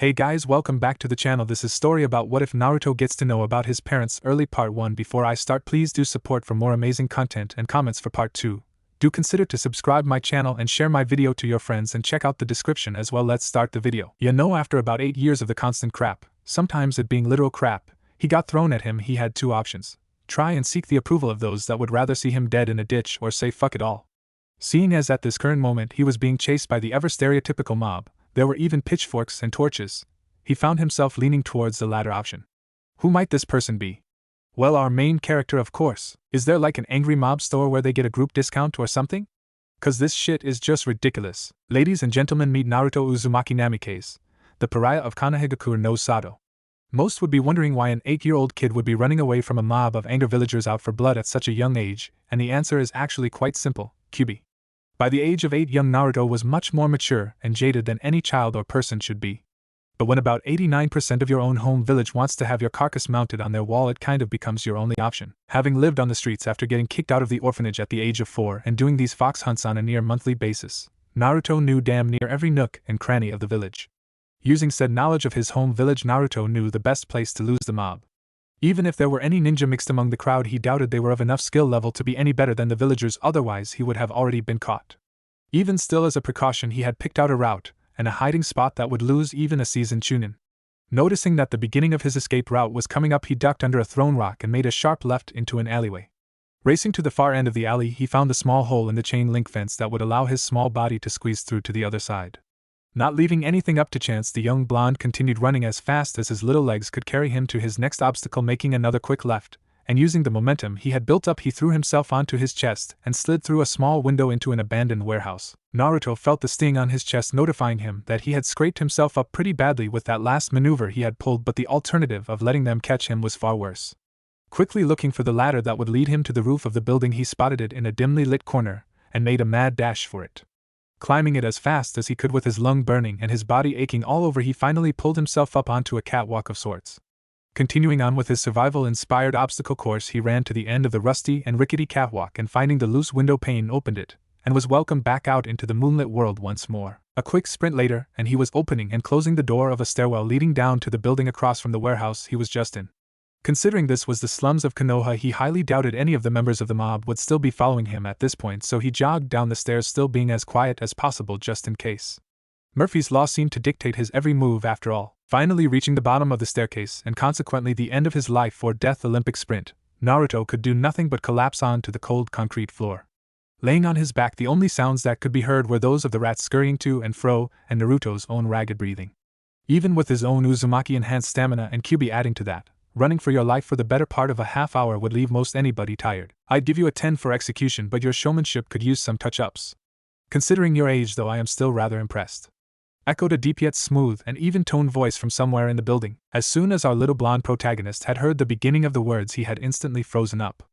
Hey guys, welcome back to the channel. This is story about what if Naruto gets to know about his parents early part 1. Before I start, please do support for more amazing content and comments for part 2. Do consider to subscribe my channel and share my video to your friends and check out the description as well. Let's start the video. You know, after about 8 years of the constant crap, sometimes it being literal crap, he got thrown at him. He had two options. Try and seek the approval of those that would rather see him dead in a ditch, or say fuck it all. Seeing as at this current moment he was being chased by the ever stereotypical mob, there were even pitchforks and torches, he found himself leaning towards the latter option. Who might this person be? Well, our main character, of course. Is there like an angry mob store where they get a group discount or something? Cause this shit is just ridiculous. Ladies and gentlemen, meet Naruto Uzumaki Namikaze, the pariah of Konoha no Sato. Most would be wondering why an 8-year-old kid would be running away from a mob of angry villagers out for blood at such a young age, and the answer is actually quite simple: QB. By the age of 8, young Naruto was much more mature and jaded than any child or person should be. But when about 89% of your own home village wants to have your carcass mounted on their wall, it kind of becomes your only option. Having lived on the streets after getting kicked out of the orphanage at the age of 4 and doing these fox hunts on a near monthly basis, Naruto knew damn near every nook and cranny of the village. Using said knowledge of his home village, Naruto knew the best place to lose the mob. Even if there were any ninja mixed among the crowd, he doubted they were of enough skill level to be any better than the villagers, otherwise he would have already been caught. Even still, as a precaution, he had picked out a route and a hiding spot that would lose even a seasoned chunin. Noticing that the beginning of his escape route was coming up, he ducked under a thrown rock and made a sharp left into an alleyway. Racing to the far end of the alley, he found a small hole in the chain link fence that would allow his small body to squeeze through to the other side. Not leaving anything up to chance, the young blonde continued running as fast as his little legs could carry him to his next obstacle, making another quick left, and using the momentum he had built up, he threw himself onto his chest and slid through a small window into an abandoned warehouse. Naruto felt the sting on his chest, notifying him that he had scraped himself up pretty badly with that last maneuver he had pulled, but the alternative of letting them catch him was far worse. Quickly looking for the ladder that would lead him to the roof of the building, he spotted it in a dimly lit corner and made a mad dash for it. Climbing it as fast as he could with his lung burning and his body aching all over, he finally pulled himself up onto a catwalk of sorts. Continuing on with his survival-inspired obstacle course, he ran to the end of the rusty and rickety catwalk and, finding the loose window pane, opened it, and was welcomed back out into the moonlit world once more. A quick sprint later, and he was opening and closing the door of a stairwell leading down to the building across from the warehouse he was just in. Considering this was the slums of Konoha, he highly doubted any of the members of the mob would still be following him at this point, so he jogged down the stairs, still being as quiet as possible just in case. Murphy's Law seemed to dictate his every move after all. Finally reaching the bottom of the staircase, and consequently the end of his life or death Olympic sprint, Naruto could do nothing but collapse onto the cold concrete floor. Laying on his back, the only sounds that could be heard were those of the rats scurrying to and fro and Naruto's own ragged breathing. Even with his own Uzumaki-enhanced stamina and QB adding to that, running for your life for the better part of a half hour would leave most anybody tired. I'd give you a 10 for execution, but your showmanship could use some touch-ups. Considering your age, though, I am still rather impressed. Echoed a deep yet smooth and even-toned voice from somewhere in the building. As soon as our little blonde protagonist had heard the beginning of the words, he had instantly frozen up.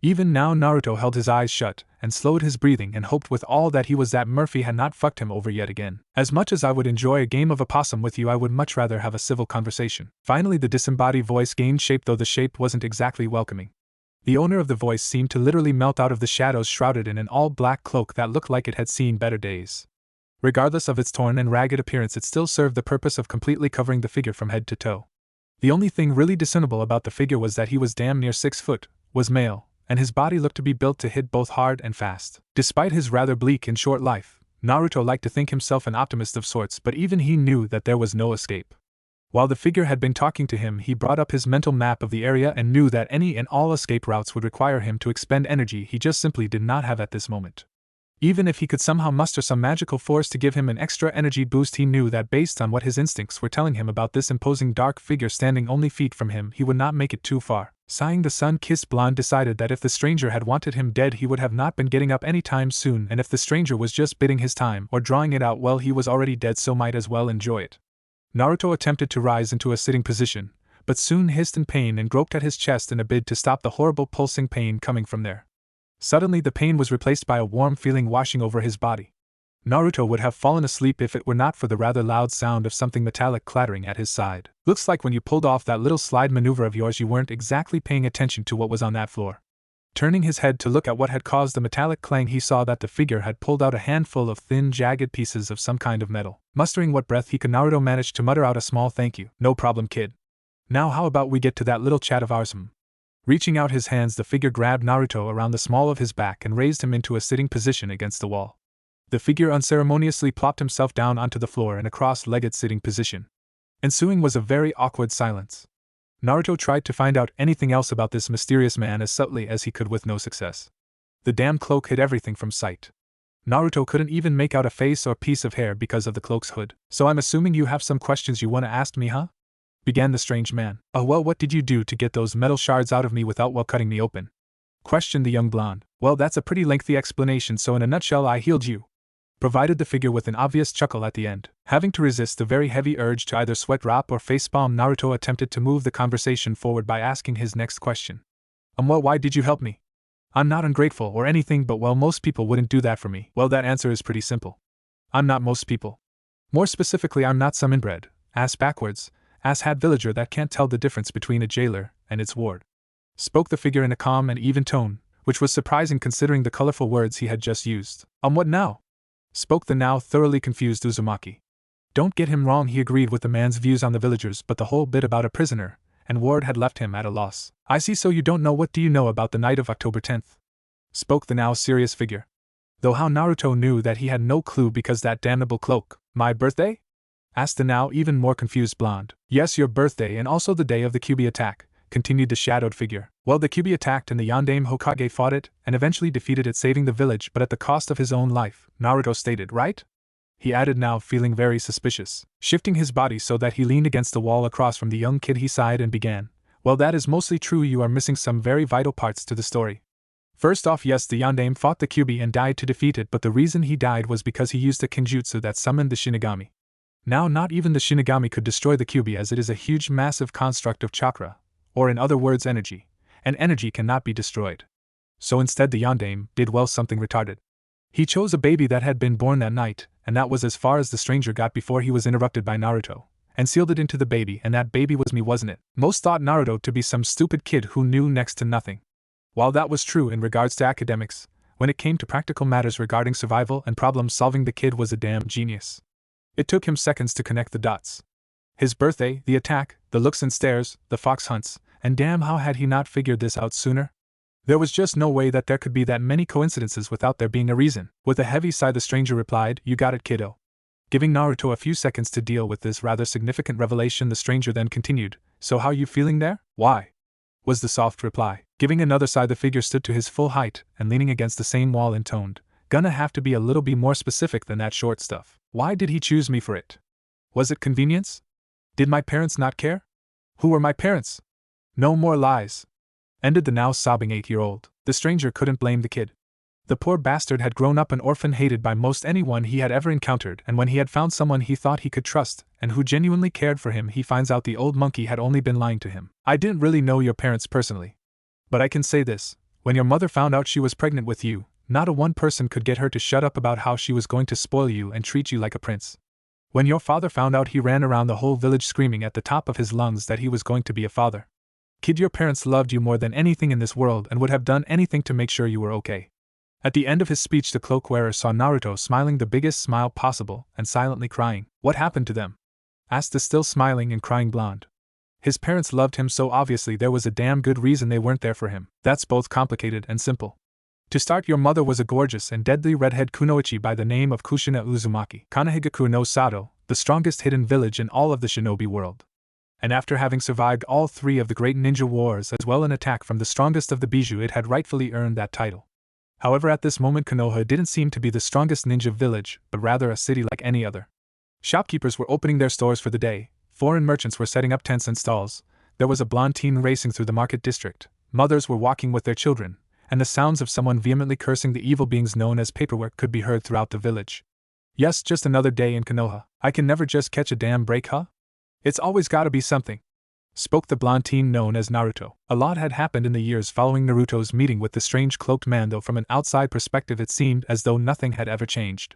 Even now, Naruto held his eyes shut and slowed his breathing and hoped with all that he was that Murphy had not fucked him over yet again. As much as I would enjoy a game of opossum with you, I would much rather have a civil conversation. Finally, the disembodied voice gained shape, though the shape wasn't exactly welcoming. The owner of the voice seemed to literally melt out of the shadows, shrouded in an all-black cloak that looked like it had seen better days. Regardless of its torn and ragged appearance, it still served the purpose of completely covering the figure from head to toe. The only thing really discernible about the figure was that he was damn near 6 foot, was male, and his body looked to be built to hit both hard and fast. Despite his rather bleak and short life, Naruto liked to think himself an optimist of sorts, but even he knew that there was no escape. While the figure had been talking to him, he brought up his mental map of the area and knew that any and all escape routes would require him to expend energy he just simply did not have at this moment. Even if he could somehow muster some magical force to give him an extra energy boost, he knew that based on what his instincts were telling him about this imposing dark figure standing only feet from him, he would not make it too far. Sighing, the sun-kissed blonde decided that if the stranger had wanted him dead, he would have not been getting up any time soon, and if the stranger was just biding his time or drawing it out, well, he was already dead, so might as well enjoy it. Naruto attempted to rise into a sitting position, but soon hissed in pain and groped at his chest in a bid to stop the horrible pulsing pain coming from there. Suddenly the pain was replaced by a warm feeling washing over his body. Naruto would have fallen asleep if it were not for the rather loud sound of something metallic clattering at his side. Looks like when you pulled off that little slide maneuver of yours, you weren't exactly paying attention to what was on that floor. Turning his head to look at what had caused the metallic clang, he saw that the figure had pulled out a handful of thin, jagged pieces of some kind of metal. Mustering what breath he could, Naruto managed to mutter out a small thank you. No problem, kid. Now how about we get to that little chat of ours? Reaching out his hands, the figure grabbed Naruto around the small of his back and raised him into a sitting position against the wall. The figure unceremoniously plopped himself down onto the floor in a cross-legged sitting position. Ensuing was a very awkward silence. Naruto tried to find out anything else about this mysterious man as subtly as he could with no success. The damn cloak hid everything from sight. Naruto couldn't even make out a face or piece of hair because of the cloak's hood. So I'm assuming you have some questions you want to ask me, huh? Began the strange man. Well, what did you do to get those metal shards out of me without cutting me open? Questioned the young blonde. Well, that's a pretty lengthy explanation, so in a nutshell I healed you. Provided the figure with an obvious chuckle at the end. Having to resist the very heavy urge to either sweat drop or facepalm, Naruto attempted to move the conversation forward by asking his next question. Well, why did you help me? I'm not ungrateful or anything, but well, most people wouldn't do that for me. Well, that answer is pretty simple. I'm not most people. More specifically, I'm not some inbred, ass-backwards, ass-hat villager that can't tell the difference between a jailer and its ward. Spoke the figure in a calm and even tone, which was surprising considering the colorful words he had just used. What now? Spoke the now thoroughly confused Uzumaki. Don't get him wrong, he agreed with the man's views on the villagers, but the whole bit about a prisoner and ward had left him at a loss. I see, so you don't know. What do you know about the night of October 10th? Spoke the now serious figure. Though how Naruto knew that he had no clue because that damnable cloak. My birthday? Asked the now even more confused blonde. Yes, your birthday, and also the day of the Kyuubi attack, continued the shadowed figure. Well, the Kyuubi attacked and the Yondaime Hokage fought it and eventually defeated it, saving the village but at the cost of his own life, Naruto stated, right? He added, now feeling very suspicious. Shifting his body so that he leaned against the wall across from the young kid, he sighed and began. Well, that is mostly true. You are missing some very vital parts to the story. First off, yes, the Yondaime fought the Kyuubi and died to defeat it, but the reason he died was because he used a Kenjutsu that summoned the Shinigami. Now, not even the Shinigami could destroy the Kyuubi, as it is a huge massive construct of chakra, or in other words energy, and energy cannot be destroyed. So instead the Yondaime did, well, something retarded. He chose a baby that had been born that night, and that was as far as the stranger got before he was interrupted by Naruto, and sealed it into the baby, and that baby was me, wasn't it? Most thought Naruto to be some stupid kid who knew next to nothing. While that was true in regards to academics, when it came to practical matters regarding survival and problem solving, the kid was a damn genius. It took him seconds to connect the dots. His birthday, the attack, the looks and stares, the fox hunts, and damn, how had he not figured this out sooner? There was just no way that there could be that many coincidences without there being a reason. With a heavy sigh, the stranger replied, You got it, kiddo. Giving Naruto a few seconds to deal with this rather significant revelation, the stranger then continued, So how you feeling there? Why? Was the soft reply. Giving another sigh, the figure stood to his full height and leaning against the same wall, intoned, Gonna have to be a little bit more specific than that short stuff. Why did he choose me for it? Was it convenience? Did my parents not care? Who were my parents? No more lies. Ended the now sobbing 8-year-old. The stranger couldn't blame the kid. The poor bastard had grown up an orphan, hated by most anyone he had ever encountered, and when he had found someone he thought he could trust, and who genuinely cared for him, he finds out the old monkey had only been lying to him. I didn't really know your parents personally. But I can say this, when your mother found out she was pregnant with you, not a one person could get her to shut up about how she was going to spoil you and treat you like a prince. When your father found out, he ran around the whole village screaming at the top of his lungs that he was going to be a father. Kid, your parents loved you more than anything in this world and would have done anything to make sure you were okay. At the end of his speech, the cloak wearer saw Naruto smiling the biggest smile possible and silently crying. What happened to them? Asked the still smiling and crying blonde. His parents loved him, so obviously there was a damn good reason they weren't there for him. That's both complicated and simple. To start, your mother was a gorgeous and deadly redhead kunoichi by the name of Kushina Uzumaki, Kanahigaku no Sato, the strongest hidden village in all of the shinobi world. And after having survived all 3 of the great ninja wars as well as an attack from the strongest of the Bijou, it had rightfully earned that title. However, at this moment Konoha didn't seem to be the strongest ninja village, but rather a city like any other. Shopkeepers were opening their stores for the day, foreign merchants were setting up tents and stalls, there was a blonde teen racing through the market district, mothers were walking with their children, and the sounds of someone vehemently cursing the evil beings known as paperwork could be heard throughout the village. Yes, just another day in Konoha. I can never just catch a damn break, huh? It's always gotta be something. Spoke the blonde teen known as Naruto. A lot had happened in the years following Naruto's meeting with the strange cloaked man, though from an outside perspective it seemed as though nothing had ever changed.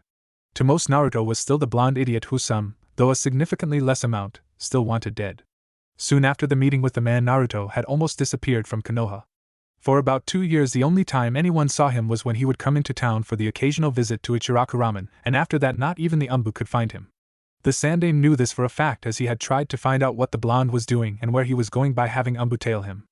To most, Naruto was still the blonde idiot who some, though a significantly less amount, still wanted dead. Soon after the meeting with the man, Naruto had almost disappeared from Konoha. For about 2 years the only time anyone saw him was when he would come into town for the occasional visit to Ichiraku Ramen, and after that not even the Umbu could find him. The Sandaime knew this for a fact, as he had tried to find out what the blonde was doing and where he was going by having Umbu tail him.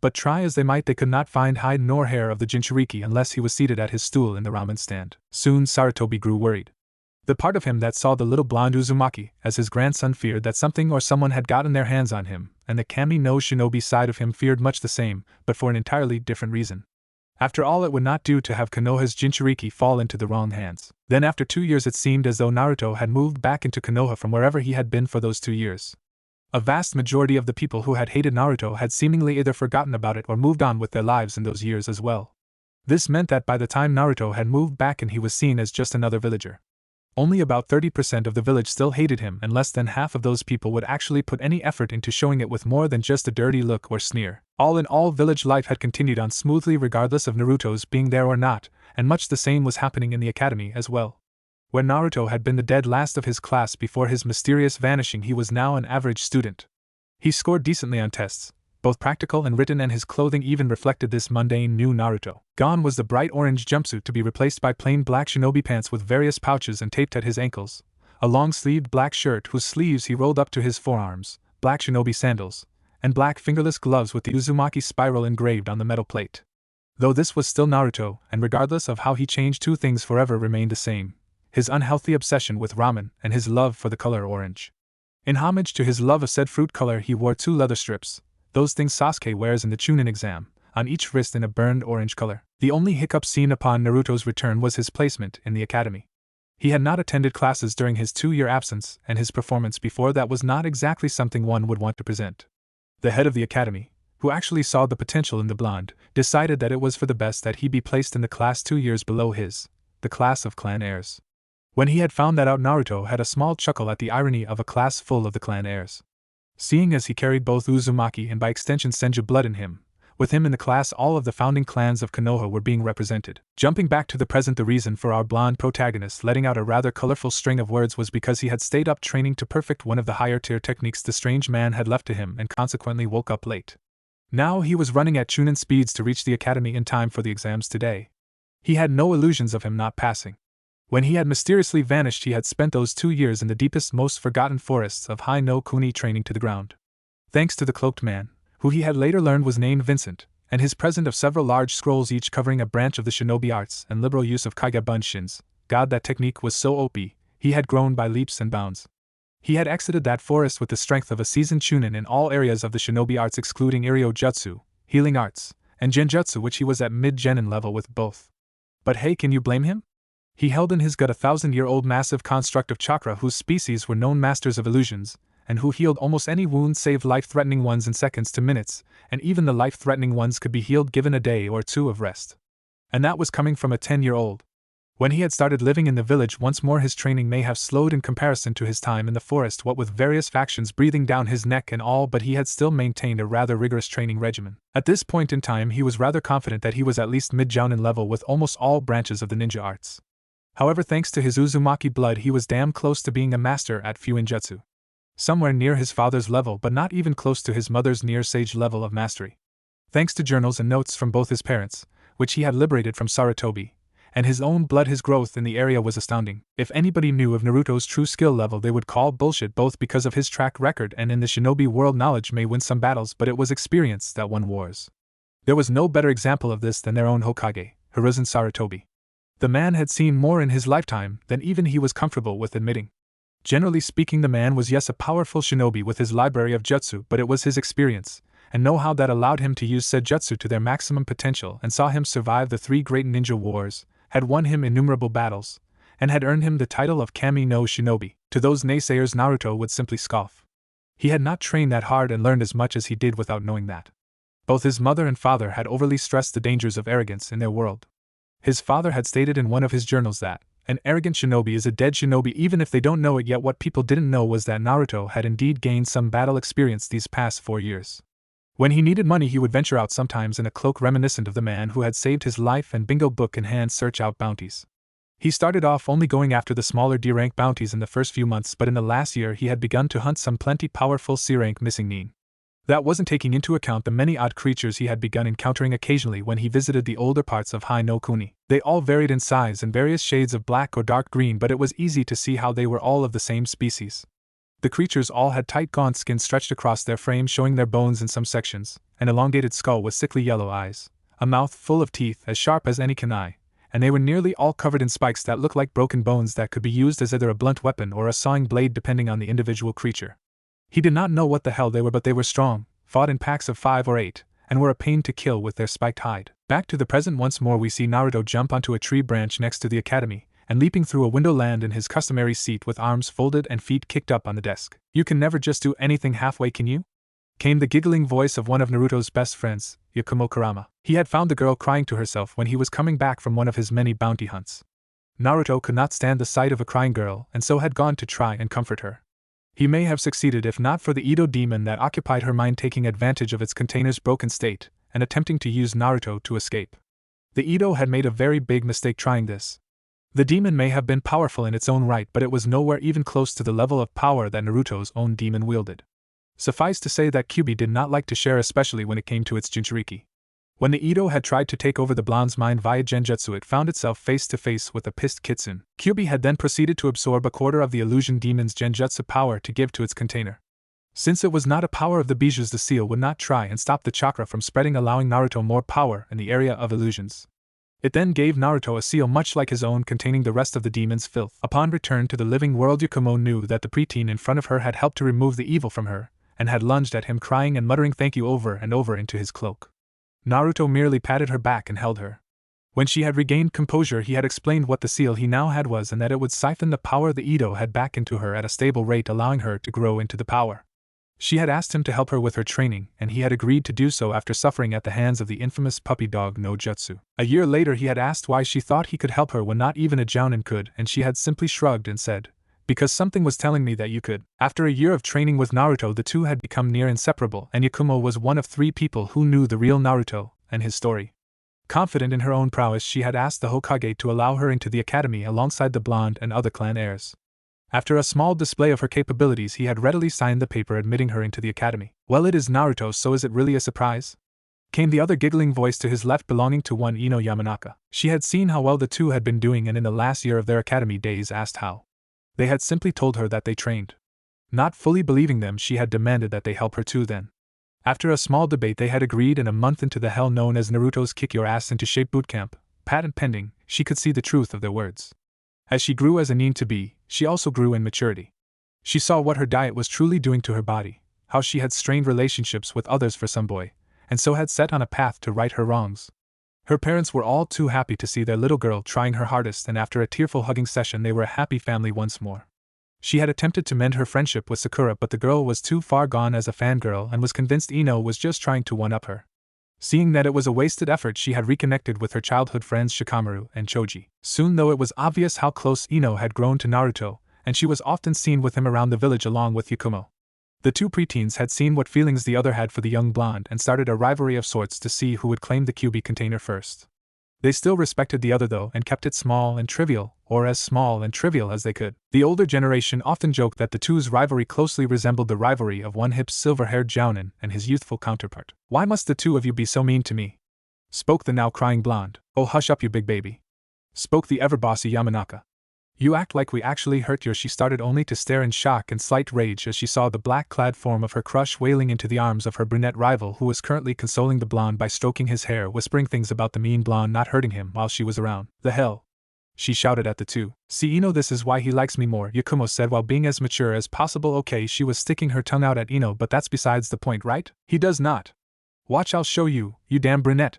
But try as they might, they could not find hide nor hair of the Jinchuriki unless he was seated at his stool in the ramen stand. Soon Sarutobi grew worried. The part of him that saw the little blonde Uzumaki as his grandson feared that something or someone had gotten their hands on him, and the Kami no Shinobi side of him feared much the same, but for an entirely different reason. After all, it would not do to have Konoha's Jinchuriki fall into the wrong hands. Then after 2 years it seemed as though Naruto had moved back into Konoha from wherever he had been for those 2 years. A vast majority of the people who had hated Naruto had seemingly either forgotten about it or moved on with their lives in those years as well. This meant that by the time Naruto had moved back and he was seen as just another villager. Only about 30% of the village still hated him, and less than half of those people would actually put any effort into showing it with more than just a dirty look or sneer. All in all, village life had continued on smoothly regardless of Naruto's being there or not, and much the same was happening in the academy as well. Where Naruto had been the dead last of his class before his mysterious vanishing, he was now an average student. He scored decently on tests, both practical and written, and his clothing even reflected this mundane new Naruto. Gone was the bright orange jumpsuit, to be replaced by plain black shinobi pants with various pouches and taped at his ankles, a long-sleeved black shirt whose sleeves he rolled up to his forearms, black shinobi sandals, and black fingerless gloves with the Uzumaki spiral engraved on the metal plate. Though this was still Naruto, and regardless of how he changed, two things forever remained the same: his unhealthy obsession with ramen and his love for the color orange. In homage to his love of said fruit color, he wore 2 leather strips, those things Sasuke wears in the Chunin exam, on each wrist in a burned orange color. The only hiccup seen upon Naruto's return was his placement in the academy. He had not attended classes during his 2-year absence, and his performance before that was not exactly something one would want to present. The head of the academy, who actually saw the potential in the blonde, decided that it was for the best that he be placed in the class 2 years below his, the class of clan heirs. When he had found that out, Naruto had a small chuckle at the irony of a class full of the clan heirs. Seeing as he carried both Uzumaki and by extension Senju blood in him, with him in the class all of the founding clans of Konoha were being represented. Jumping back to the present, the reason for our blonde protagonist letting out a rather colorful string of words was because he had stayed up training to perfect one of the higher tier techniques the strange man had left to him, and consequently woke up late. Now he was running at Chunin speeds to reach the academy in time for the exams today. He had no illusions of him not passing. When he had mysteriously vanished, he had spent those 2 years in the deepest, most forgotten forests of Hai no Kuni training to the ground. Thanks to the cloaked man, who he had later learned was named Vincent, and his present of several large scrolls each covering a branch of the shinobi arts and liberal use of Kage Bunshins, God, that technique was so OP, he had grown by leaps and bounds. He had exited that forest with the strength of a seasoned chunin in all areas of the shinobi arts excluding Iryo Jutsu, healing arts, and Genjutsu, which he was at mid-genin level with both. But hey, can you blame him? He held in his gut a 1,000-year-old massive construct of chakra whose species were known masters of illusions, and who healed almost any wound save life-threatening ones in seconds to minutes, and even the life-threatening ones could be healed given a day or 2 of rest. And that was coming from a 10-year-old. When he had started living in the village once more, his training may have slowed in comparison to his time in the forest, what with various factions breathing down his neck and all, but he had still maintained a rather rigorous training regimen. At this point in time he was rather confident that he was at least mid-jounin level with almost all branches of the ninja arts. However, thanks to his Uzumaki blood, he was damn close to being a master at Fuinjutsu. Somewhere near his father's level, but not even close to his mother's near sage level of mastery. Thanks to journals and notes from both his parents, which he had liberated from Sarutobi, and his own blood, his growth in the area was astounding. If anybody knew of Naruto's true skill level, they would call bullshit, both because of his track record and in the shinobi world. Knowledge may win some battles, but it was experience that won wars. There was no better example of this than their own Hokage, Hiruzen Sarutobi. The man had seen more in his lifetime than even he was comfortable with admitting. Generally speaking, the man was yes a powerful shinobi with his library of jutsu, but it was his experience and know-how that allowed him to use said jutsu to their maximum potential and saw him survive the 3 great ninja wars, had won him innumerable battles, and had earned him the title of Kami no Shinobi. To those naysayers, Naruto would simply scoff. He had not trained that hard and learned as much as he did without knowing that. Both his mother and father had overly stressed the dangers of arrogance in their world. His father had stated in one of his journals that an arrogant shinobi is a dead shinobi, even if they don't know it yet. What people didn't know was that Naruto had indeed gained some battle experience these past 4 years. When he needed money, he would venture out, sometimes in a cloak reminiscent of the man who had saved his life, and bingo book in hand search out bounties. He started off only going after the smaller D-rank bounties in the first few months, but in the last year he had begun to hunt some plenty powerful C-rank missing nin. That wasn't taking into account the many odd creatures he had begun encountering occasionally when he visited the older parts of Hai no Kuni. They all varied in size and various shades of black or dark green, but it was easy to see how they were all of the same species. The creatures all had tight gaunt skin stretched across their frame, showing their bones in some sections, an elongated skull with sickly yellow eyes, a mouth full of teeth as sharp as any kunai, and they were nearly all covered in spikes that looked like broken bones that could be used as either a blunt weapon or a sawing blade depending on the individual creature. He did not know what the hell they were, but they were strong, fought in packs of 5 or 8, and were a pain to kill with their spiked hide. Back to the present once more, we see Naruto jump onto a tree branch next to the academy, and leaping through a window land in his customary seat with arms folded and feet kicked up on the desk. "You can never just do anything halfway, can you?" came the giggling voice of one of Naruto's best friends, Yakumo Kurama. He had found the girl crying to herself when he was coming back from one of his many bounty hunts. Naruto could not stand the sight of a crying girl and so had gone to try and comfort her. He may have succeeded if not for the Edo demon that occupied her mind taking advantage of its container's broken state and attempting to use Naruto to escape. The Edo had made a very big mistake trying this. The demon may have been powerful in its own right, but it was nowhere even close to the level of power that Naruto's own demon wielded. Suffice to say that Kyuubi did not like to share, especially when it came to its Jinchuriki. When the Edo had tried to take over the blonde's mind via genjutsu, it found itself face to face with a pissed Kitsune. Kyuubi had then proceeded to absorb a quarter of the illusion demon's genjutsu power to give to its container. Since it was not a power of the bijus, the seal would not try and stop the chakra from spreading, allowing Naruto more power in the area of illusions. It then gave Naruto a seal much like his own containing the rest of the demon's filth. Upon return to the living world, Yakumo knew that the preteen in front of her had helped to remove the evil from her, and had lunged at him crying and muttering thank you over and over into his cloak. Naruto merely patted her back and held her. When she had regained composure, he had explained what the seal he now had was and that it would siphon the power the Edo had back into her at a stable rate, allowing her to grow into the power. She had asked him to help her with her training, and he had agreed to do so after suffering at the hands of the infamous puppy dog no jutsu. A year later he had asked why she thought he could help her when not even a jounin could, and she had simply shrugged and said, "Because something was telling me that you could." After a year of training with Naruto, the two had become near inseparable, and Yakumo was one of 3 people who knew the real Naruto and his story. Confident in her own prowess, she had asked the Hokage to allow her into the academy alongside the blonde and other clan heirs. After a small display of her capabilities, he had readily signed the paper admitting her into the academy. "Well, it is Naruto, so is it really a surprise?" came the other giggling voice to his left, belonging to one Ino Yamanaka. She had seen how well the two had been doing, and in the last year of their academy days asked how. They had simply told her that they trained. Not fully believing them, she had demanded that they help her too then. After a small debate they had agreed, and a month into the hell known as Naruto's Kick Your Ass into Shape bootcamp, patent pending, she could see the truth of their words. As she grew as a need to be, she also grew in maturity. She saw what her diet was truly doing to her body, how she had strained relationships with others for some boy, and so had set on a path to right her wrongs. Her parents were all too happy to see their little girl trying her hardest, and after a tearful hugging session they were a happy family once more. She had attempted to mend her friendship with Sakura, but the girl was too far gone as a fangirl and was convinced Ino was just trying to one-up her. Seeing that it was a wasted effort, she had reconnected with her childhood friends Shikamaru and Choji. Soon, though, it was obvious how close Ino had grown to Naruto, and she was often seen with him around the village along with Yakumo. The two preteens had seen what feelings the other had for the young blonde and started a rivalry of sorts to see who would claim the Kyuubi container first. They still respected the other though, and kept it small and trivial, or as small and trivial as they could. The older generation often joked that the two's rivalry closely resembled the rivalry of one hip silver-haired jounin and his youthful counterpart. "Why must the two of you be so mean to me?" spoke the now crying blonde. "Oh, hush up, you big baby," spoke the ever-bossy Yamanaka. "You act like we actually hurt you." She started only to stare in shock and slight rage as she saw the black-clad form of her crush wailing into the arms of her brunette rival, who was currently consoling the blonde by stroking his hair, whispering things about the mean blonde not hurting him while she was around. "The hell?" she shouted at the two. "See, Ino, this is why he likes me more," Yakumo said while being as mature as possible. "Okay," she was sticking her tongue out at Ino, "but that's besides the point, right? He does not. Watch, I'll show you, you damn brunette."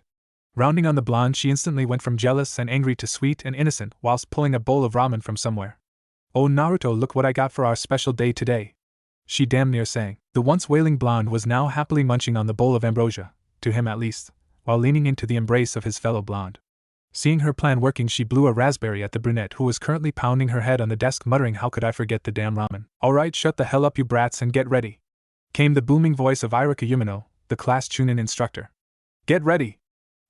Rounding on the blonde, she instantly went from jealous and angry to sweet and innocent whilst pulling a bowl of ramen from somewhere. "Oh, Naruto, look what I got for our special day today," she damn near sang. The once wailing blonde was now happily munching on the bowl of ambrosia, to him at least, while leaning into the embrace of his fellow blonde. Seeing her plan working, she blew a raspberry at the brunette, who was currently pounding her head on the desk muttering, "How could I forget the damn ramen?" "Alright, shut the hell up, you brats, and get ready," came the booming voice of Iruka Yumino, the class Chunin instructor. "Get ready!"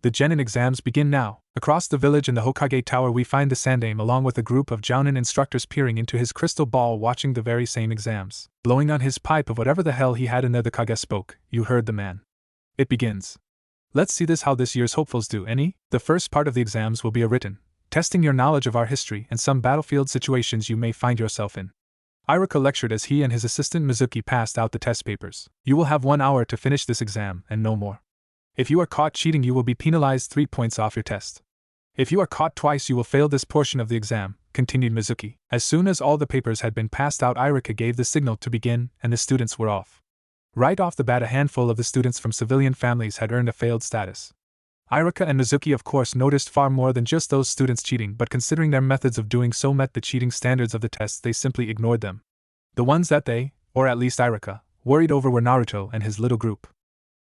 The Genin exams begin now. Across the village in the Hokage Tower we find the Sandaime along with a group of Jounin instructors peering into his crystal ball watching the very same exams. Blowing on his pipe of whatever the hell he had in there, the Kage spoke. You heard the man. It begins. Let's see this how this year's hopefuls do, any? The first part of the exams will be a written, testing your knowledge of our history and some battlefield situations you may find yourself in. Iruka lectured as he and his assistant Mizuki passed out the test papers. You will have 1 hour to finish this exam, and no more. If you are caught cheating you will be penalized 3 points off your test. If you are caught twice you will fail this portion of the exam, continued Mizuki. As soon as all the papers had been passed out, Iruka gave the signal to begin, and the students were off. Right off the bat, a handful of the students from civilian families had earned a failed status. Iruka and Mizuki of course noticed far more than just those students cheating, but considering their methods of doing so met the cheating standards of the tests, they simply ignored them. The ones that they, or at least Iruka, worried over were Naruto and his little group.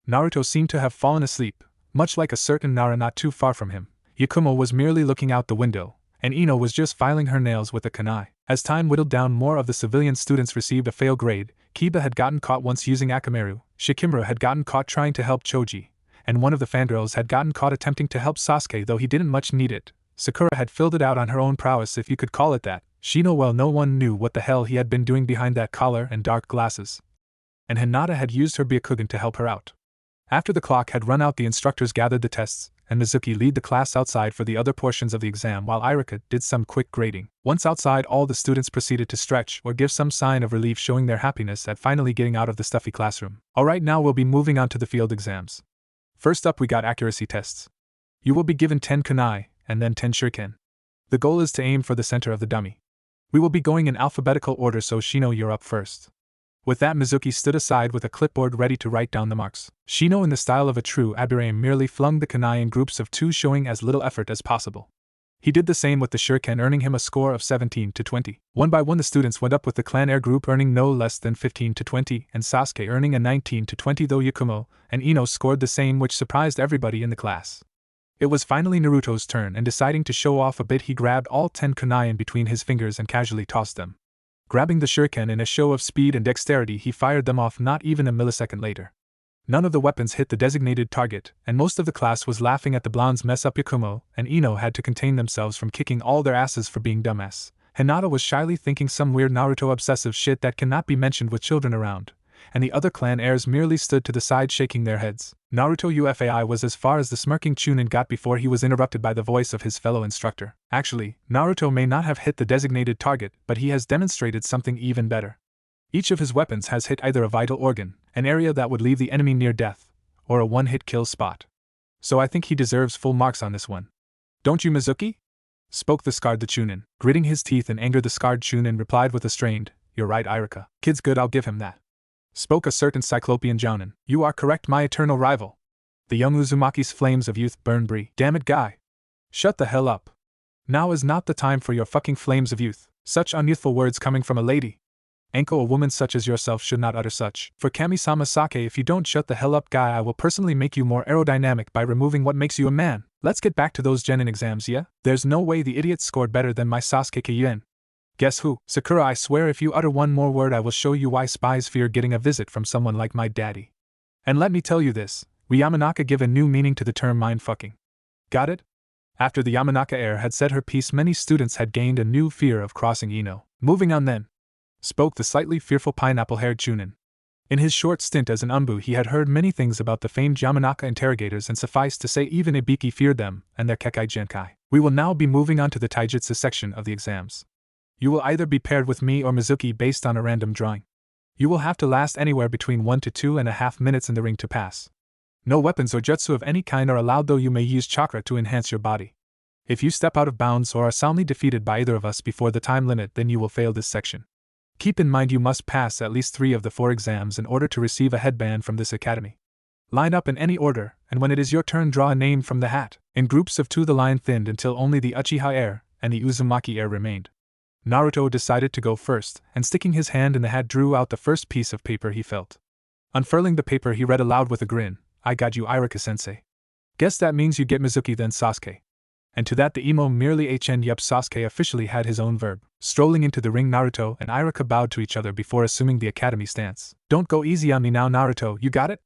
Naruto seemed to have fallen asleep, much like a certain Nara not too far from him. Yakumo was merely looking out the window, and Ino was just filing her nails with a kunai. As time whittled down, more of the civilian students received a fail grade. Kiba had gotten caught once using Akamaru, Shikimura had gotten caught trying to help Choji, and one of the fangirls had gotten caught attempting to help Sasuke, though he didn't much need it. Sakura had filled it out on her own prowess, if you could call it that. Shino, well, no one knew what the hell he had been doing behind that collar and dark glasses. And Hinata had used her Byakugan to help her out. After the clock had run out, the instructors gathered the tests, and Mizuki led the class outside for the other portions of the exam while Iruka did some quick grading. Once outside, all the students proceeded to stretch or give some sign of relief, showing their happiness at finally getting out of the stuffy classroom. Alright, now we'll be moving on to the field exams. First up we got accuracy tests. You will be given 10 kunai, and then 10 shuriken. The goal is to aim for the center of the dummy. We will be going in alphabetical order, so Shino, you're up first. With that, Mizuki stood aside with a clipboard ready to write down the marks. Shino, in the style of a true Abirame, merely flung the kunai in groups of 2, showing as little effort as possible. He did the same with the shuriken, earning him a score of 17 to 20. One by one the students went up, with the clan air group earning no less than 15 to 20, and Sasuke earning a 19 to 20, though Yakumo and Ino scored the same, which surprised everybody in the class. It was finally Naruto's turn, and deciding to show off a bit, he grabbed all 10 kunai in between his fingers and casually tossed them. Grabbing the shuriken in a show of speed and dexterity, he fired them off not even a millisecond later. None of the weapons hit the designated target, and most of the class was laughing at the blondes' mess up. Yakumo and Ino had to contain themselves from kicking all their asses for being dumbass. Hinata was shyly thinking some weird Naruto obsessive shit that cannot be mentioned with children around, and the other clan heirs merely stood to the side shaking their heads. Naruto UFAI was as far as the smirking Chunin got before he was interrupted by the voice of his fellow instructor. Actually, Naruto may not have hit the designated target, but he has demonstrated something even better. Each of his weapons has hit either a vital organ, an area that would leave the enemy near death, or a one-hit kill spot. So I think he deserves full marks on this one. Don't you, Mizuki? Spoke the scarred the Chunin. Gritting his teeth in anger, the scarred Chunin replied with a strained, "You're right, Iruka. Kid's good, I'll give him that." Spoke a certain Cyclopean Jounin. "You are correct, my eternal rival. The young Uzumaki's flames of youth burn bree." "Damn it, guy. Shut the hell up. Now is not the time for your fucking flames of youth. Such unyouthful words coming from a lady. Anko, a woman such as yourself should not utter such. For Kami-sama Sake, if you don't shut the hell up, guy, I will personally make you more aerodynamic by removing what makes you a man. Let's get back to those Genin exams, yeah? There's no way the idiot scored better than my Sasuke Kayuen. Guess who? Sakura, I swear if you utter one more word I will show you why spies fear getting a visit from someone like my daddy. And let me tell you this, we Yamanaka give a new meaning to the term mind-fucking. Got it?" After the Yamanaka heir had said her piece, many students had gained a new fear of crossing Ino. "Moving on then," spoke the slightly fearful pineapple-haired Chunin. In his short stint as an Umbu, he had heard many things about the famed Yamanaka interrogators, and suffice to say even Ibiki feared them and their Kekai Genkai. We will now be moving on to the Taijutsu section of the exams. You will either be paired with me or Mizuki based on a random drawing. You will have to last anywhere between 1 to 2.5 minutes in the ring to pass. No weapons or jutsu of any kind are allowed, though you may use chakra to enhance your body. If you step out of bounds or are soundly defeated by either of us before the time limit, then you will fail this section. Keep in mind you must pass at least 3 of the 4 exams in order to receive a headband from this academy. Line up in any order, and when it is your turn, draw a name from the hat. In groups of 2 the line thinned until only the Uchiha heir and the Uzumaki heir remained. Naruto decided to go first, and sticking his hand in the hat drew out the first piece of paper he felt. Unfurling the paper, he read aloud with a grin, "I got you, Iruka-sensei. Guess that means you get Mizuki then, Sasuke." And to that the emo merely hn. Yup, Sasuke officially had his own verb. Strolling into the ring, Naruto and Iruka bowed to each other before assuming the academy stance. "Don't go easy on me now, Naruto, you got it?"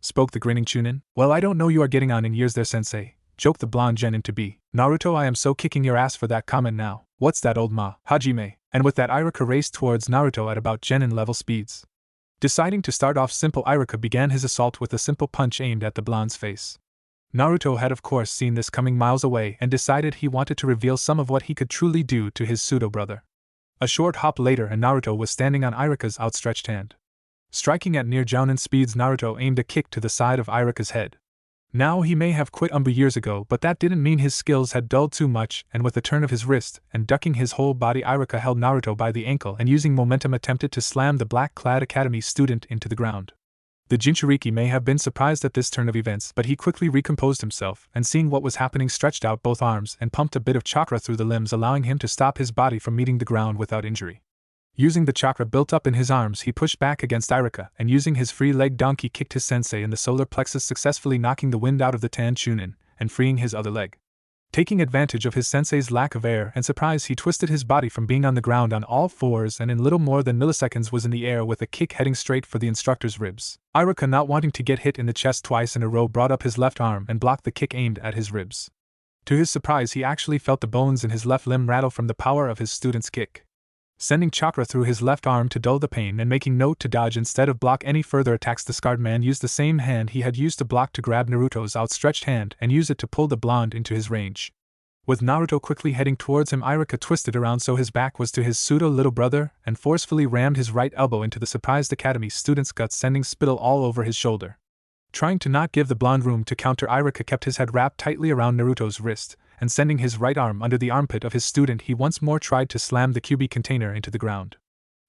spoke the grinning Chunin. "Well, I don't know you are getting on in years there, sensei, joked the blonde Genin to be. Naruto, I am so kicking your ass for that comment now. What's that old ma, Hajime? And with that Iruka raced towards Naruto at about Genin level speeds. Deciding to start off simple, Iruka began his assault with a simple punch aimed at the blonde's face. Naruto had of course seen this coming miles away and decided he wanted to reveal some of what he could truly do to his pseudo-brother. A short hop later and Naruto was standing on Iruka's outstretched hand. Striking at near Jounin speeds, Naruto aimed a kick to the side of Iruka's head. Now he may have quit Umbu years ago, but that didn't mean his skills had dulled too much, and with a turn of his wrist and ducking his whole body, Iruka held Naruto by the ankle and using momentum attempted to slam the black-clad academy student into the ground. The Jinchuriki may have been surprised at this turn of events, but he quickly recomposed himself and seeing what was happening stretched out both arms and pumped a bit of chakra through the limbs, allowing him to stop his body from meeting the ground without injury. Using the chakra built up in his arms, he pushed back against Iruka and using his free leg donkey kicked his sensei in the solar plexus, successfully knocking the wind out of the Tan Chunin and freeing his other leg. Taking advantage of his sensei's lack of air and surprise, he twisted his body from being on the ground on all fours and in little more than milliseconds was in the air with a kick heading straight for the instructor's ribs. Iruka, not wanting to get hit in the chest twice in a row, brought up his left arm and blocked the kick aimed at his ribs. To his surprise, he actually felt the bones in his left limb rattle from the power of his student's kick. Sending chakra through his left arm to dull the pain and making note to dodge instead of block any further attacks, the scarred man used the same hand he had used to block to grab Naruto's outstretched hand and use it to pull the blonde into his range. With Naruto quickly heading towards him, Iruka twisted around so his back was to his pseudo-little brother and forcefully rammed his right elbow into the surprised academy student's gut, sending spittle all over his shoulder. Trying to not give the blonde room to counter, Iruka kept his head wrapped tightly around Naruto's wrist, and sending his right arm under the armpit of his student, he once more tried to slam the QB container into the ground.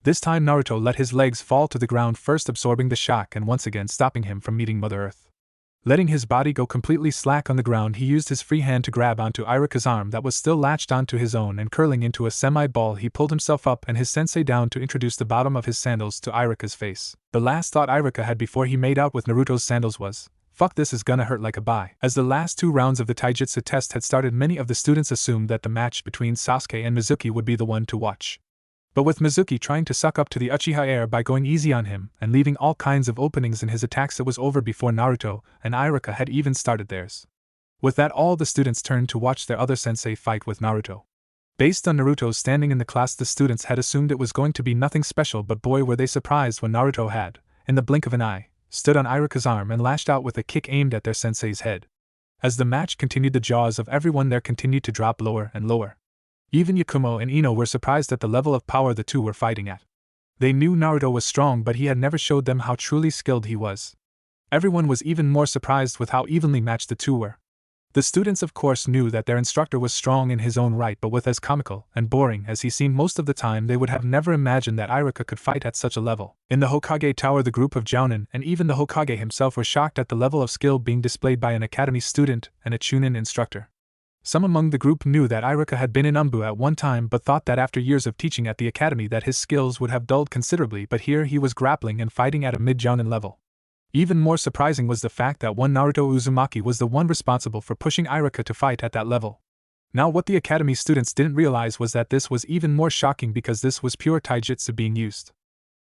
This time Naruto let his legs fall to the ground, first absorbing the shock and once again stopping him from meeting Mother Earth. Letting his body go completely slack on the ground, he used his free hand to grab onto Iruka's arm that was still latched onto his own, and curling into a semi-ball, he pulled himself up and his sensei down to introduce the bottom of his sandals to Iruka's face. The last thought Iruka had before he made out with Naruto's sandals was, "Fuck, this is gonna hurt like a bye." As the last 2 rounds of the Taijutsu test had started, many of the students assumed that the match between Sasuke and Mizuki would be the one to watch. But with Mizuki trying to suck up to the Uchiha heir by going easy on him and leaving all kinds of openings in his attacks, it was over before Naruto and Iruka had even started theirs. With that, all the students turned to watch their other sensei fight with Naruto. Based on Naruto's standing in the class, the students had assumed it was going to be nothing special, but boy were they surprised when Naruto had, in the blink of an eye, stood on Iruka's arm and lashed out with a kick aimed at their sensei's head. As the match continued, the jaws of everyone there continued to drop lower and lower. Even Yakumo and Ino were surprised at the level of power the two were fighting at. They knew Naruto was strong, but he had never showed them how truly skilled he was. Everyone was even more surprised with how evenly matched the two were. The students of course knew that their instructor was strong in his own right, but with as comical and boring as he seemed most of the time, they would have never imagined that Iruka could fight at such a level. In the Hokage Tower, the group of Jounin and even the Hokage himself were shocked at the level of skill being displayed by an academy student and a Chunin instructor. Some among the group knew that Iruka had been in Umbu at one time, but thought that after years of teaching at the academy that his skills would have dulled considerably, but here he was grappling and fighting at a mid-Jounin level. Even more surprising was the fact that one Naruto Uzumaki was the one responsible for pushing Iruka to fight at that level. Now what the academy students didn't realize was that this was even more shocking because this was pure taijutsu being used.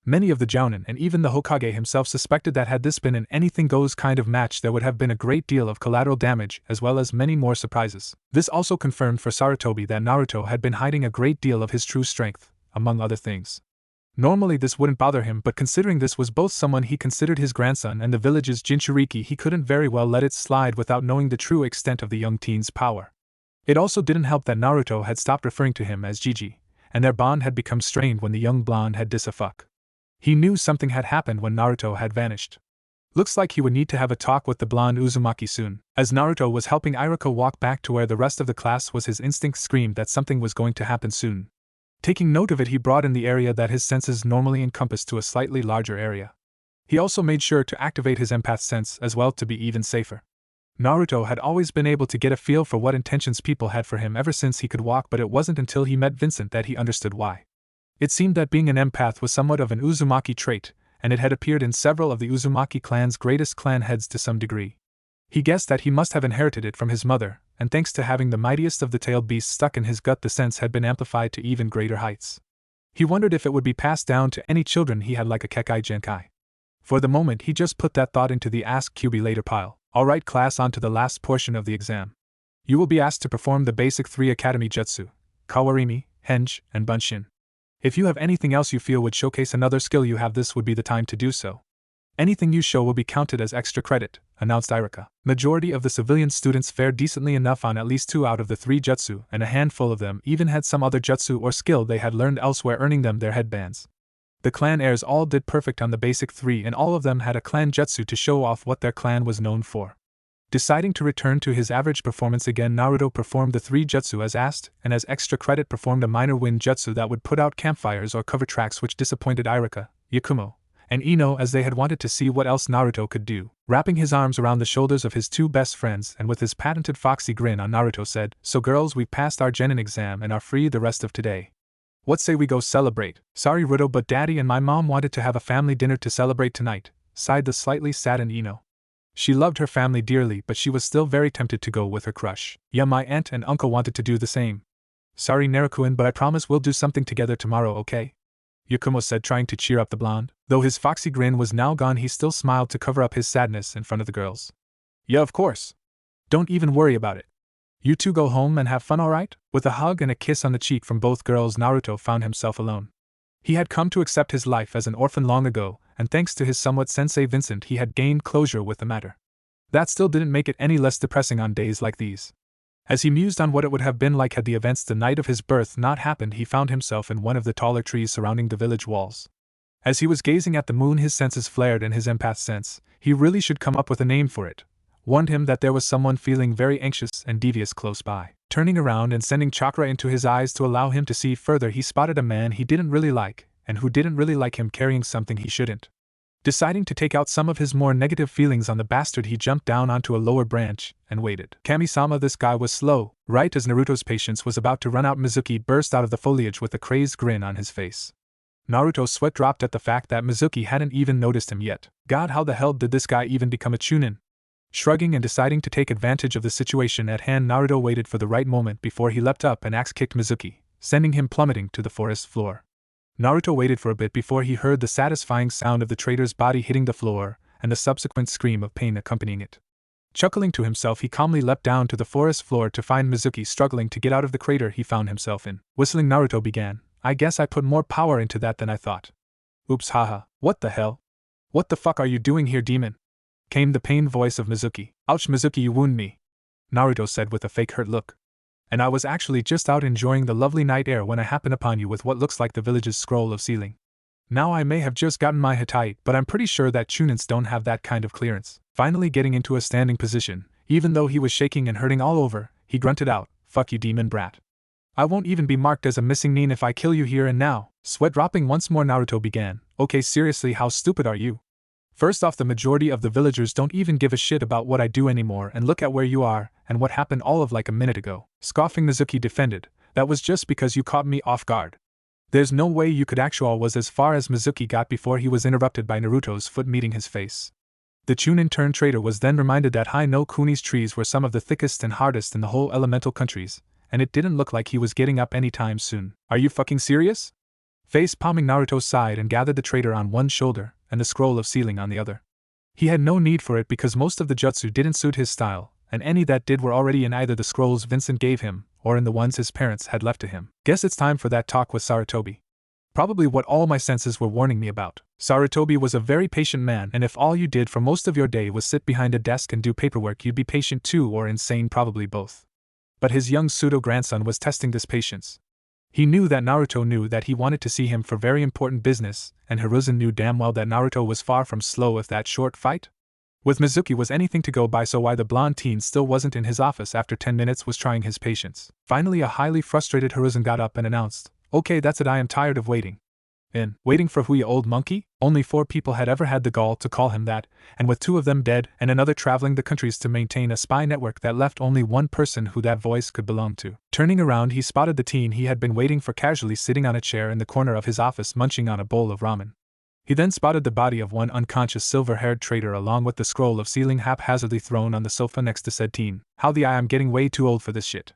Many of the Jounin and even the Hokage himself suspected that had this been an anything-goes kind of match, there would have been a great deal of collateral damage as well as many more surprises. This also confirmed for Sarutobi that Naruto had been hiding a great deal of his true strength, among other things. Normally this wouldn't bother him, but considering this was both someone he considered his grandson and the village's Jinchuriki, he couldn't very well let it slide without knowing the true extent of the young teen's power. It also didn't help that Naruto had stopped referring to him as Gigi, and their bond had become strained when the young blonde had fuck. He knew something had happened when Naruto had vanished. Looks like he would need to have a talk with the blonde Uzumaki soon. As Naruto was helping Iruka walk back to where the rest of the class was, his instinct screamed that something was going to happen soon. Taking note of it, he broadened the area that his senses normally encompassed to a slightly larger area. He also made sure to activate his empath sense as well to be even safer. Naruto had always been able to get a feel for what intentions people had for him ever since he could walk, but it wasn't until he met Vincent that he understood why. It seemed that being an empath was somewhat of an Uzumaki trait, and it had appeared in several of the Uzumaki clan's greatest clan heads to some degree. He guessed that he must have inherited it from his mother, and thanks to having the mightiest of the tailed beasts stuck in his gut, the sense had been amplified to even greater heights. He wondered if it would be passed down to any children he had, like a Kekai Genkai. For the moment he just put that thought into the Ask QB Later pile. Alright class, on to the last portion of the exam. You will be asked to perform the basic 3 academy jutsu, Kawarimi, Henge, and Bunshin. If you have anything else you feel would showcase another skill you have, this would be the time to do so. Anything you show will be counted as extra credit, announced Irika. Majority of the civilian students fared decently enough on at least 2 out of the 3 jutsu, and a handful of them even had some other jutsu or skill they had learned elsewhere, earning them their headbands. The clan heirs all did perfect on the basic 3, and all of them had a clan jutsu to show off what their clan was known for. Deciding to return to his average performance again, Naruto performed the 3 jutsu as asked, and as extra credit performed a minor wind jutsu that would put out campfires or cover tracks, which disappointed Irika, Yakumo, and Ino, as they had wanted to see what else Naruto could do. Wrapping his arms around the shoulders of his 2 best friends and with his patented foxy grin on, Naruto said, "So girls, we've passed our Genin exam and are free the rest of today. What say we go celebrate?" "Sorry Ruto, but Daddy and my mom wanted to have a family dinner to celebrate tonight," sighed the slightly saddened Ino. She loved her family dearly, but she was still very tempted to go with her crush. "Yeah, my aunt and uncle wanted to do the same." "Sorry Naruto-kun, but I promise we'll do something together tomorrow, okay?" Yakumo said, trying to cheer up the blonde. Though his foxy grin was now gone, he still smiled to cover up his sadness in front of the girls. "Yeah, of course. Don't even worry about it. You two go home and have fun, alright?" With a hug and a kiss on the cheek from both girls, Naruto found himself alone. He had come to accept his life as an orphan long ago, and thanks to his somewhat sensei Vincent, he had gained closure with the matter. That still didn't make it any less depressing on days like these. As he mused on what it would have been like had the events the night of his birth not happened, he found himself in one of the taller trees surrounding the village walls. As he was gazing at the moon, his senses flared, and his empath sense, he really should come up with a name for it, warned him that there was someone feeling very anxious and devious close by. Turning around and sending chakra into his eyes to allow him to see further, he spotted a man he didn't really like, and who didn't really like him, carrying something he shouldn't. Deciding to take out some of his more negative feelings on the bastard, he jumped down onto a lower branch and waited. "Kami-sama, this guy was slow." Right as Naruto's patience was about to run out, Mizuki burst out of the foliage with a crazed grin on his face. Naruto's sweat dropped at the fact that Mizuki hadn't even noticed him yet. God, how the hell did this guy even become a chunin? Shrugging and deciding to take advantage of the situation at hand, Naruto waited for the right moment before he leapt up and axe-kicked Mizuki, sending him plummeting to the forest floor. Naruto waited for a bit before he heard the satisfying sound of the traitor's body hitting the floor, and the subsequent scream of pain accompanying it. Chuckling to himself, he calmly leapt down to the forest floor to find Mizuki struggling to get out of the crater he found himself in. Whistling, Naruto began, "I guess I put more power into that than I thought. Oops, haha, what the hell? What the fuck are you doing here, demon?" came the pained voice of Mizuki. "Ouch Mizuki, you wound me," Naruto said with a fake hurt look. "And I was actually just out enjoying the lovely night air when I happened upon you with what looks like the village's scroll of sealing. Now I may have just gotten my Hittite, but I'm pretty sure that chunins don't have that kind of clearance." Finally getting into a standing position, even though he was shaking and hurting all over, he grunted out, "Fuck you, demon brat. I won't even be marked as a missing nin if I kill you here and now." Sweat dropping once more, Naruto began, "Okay, seriously, how stupid are you? First off, the majority of the villagers don't even give a shit about what I do anymore, and look at where you are, and what happened all of like a minute ago." Scoffing, Mizuki defended, "That was just because you caught me off guard. There's no way you could actual," was as far as Mizuki got before he was interrupted by Naruto's foot meeting his face. The chunin turned traitor was then reminded that Hai no Kuni's trees were some of the thickest and hardest in the whole elemental countries, and it didn't look like he was getting up anytime soon. "Are you fucking serious?" Face palming, Naruto sighed and gathered the traitor on one shoulder and the scroll of sealing on the other. He had no need for it because most of the jutsu didn't suit his style, and any that did were already in either the scrolls Vincent gave him or in the ones his parents had left to him. "Guess it's time for that talk with Sarutobi. Probably what all my senses were warning me about." Sarutobi was a very patient man, and if all you did for most of your day was sit behind a desk and do paperwork, you'd be patient too, or insane, probably both. But his young pseudo-grandson was testing this patience. He knew that Naruto knew that he wanted to see him for very important business, and Hiruzen knew damn well that Naruto was far from slow with that short fight. With Mizuki was anything to go by, so why the blonde teen still wasn't in his office after 10 minutes was trying his patience. Finally, a highly frustrated Hiruzen got up and announced, "Okay, that's it, I am tired of waiting." Waiting for who, you old monkey? Only 4 people had ever had the gall to call him that, and with 2 of them dead and another traveling the countries to maintain a spy network that left only one person who that voice could belong to. Turning around, he spotted the teen he had been waiting for casually sitting on a chair in the corner of his office munching on a bowl of ramen. He then spotted the body of one unconscious silver-haired traitor along with the scroll of sealing haphazardly thrown on the sofa next to said teen. "How the I'm getting way too old for this shit,"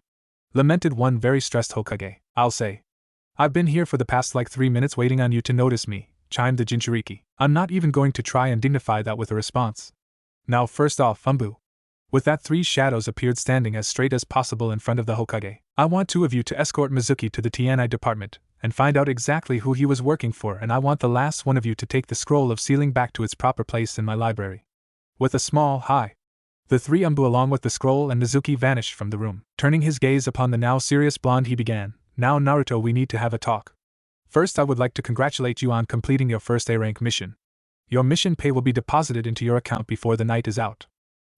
lamented one very stressed Hokage. "I'll say. I've been here for the past like 3 minutes waiting on you to notice me," chimed the Jinchuriki. "I'm not even going to try and dignify that with a response. Now first off, Umbu. With that, 3 shadows appeared standing as straight as possible in front of the Hokage. I want 2 of you to escort Mizuki to the TNI department and find out exactly who he was working for, and I want the last one of you to take the scroll of sealing back to its proper place in my library. With a small hi, the 3 along with the scroll and Mizuki vanished from the room. Turning his gaze upon the now serious blonde, he began, "Now Naruto, we need to have a talk. First, I would like to congratulate you on completing your first A-rank mission. Your mission pay will be deposited into your account before the night is out.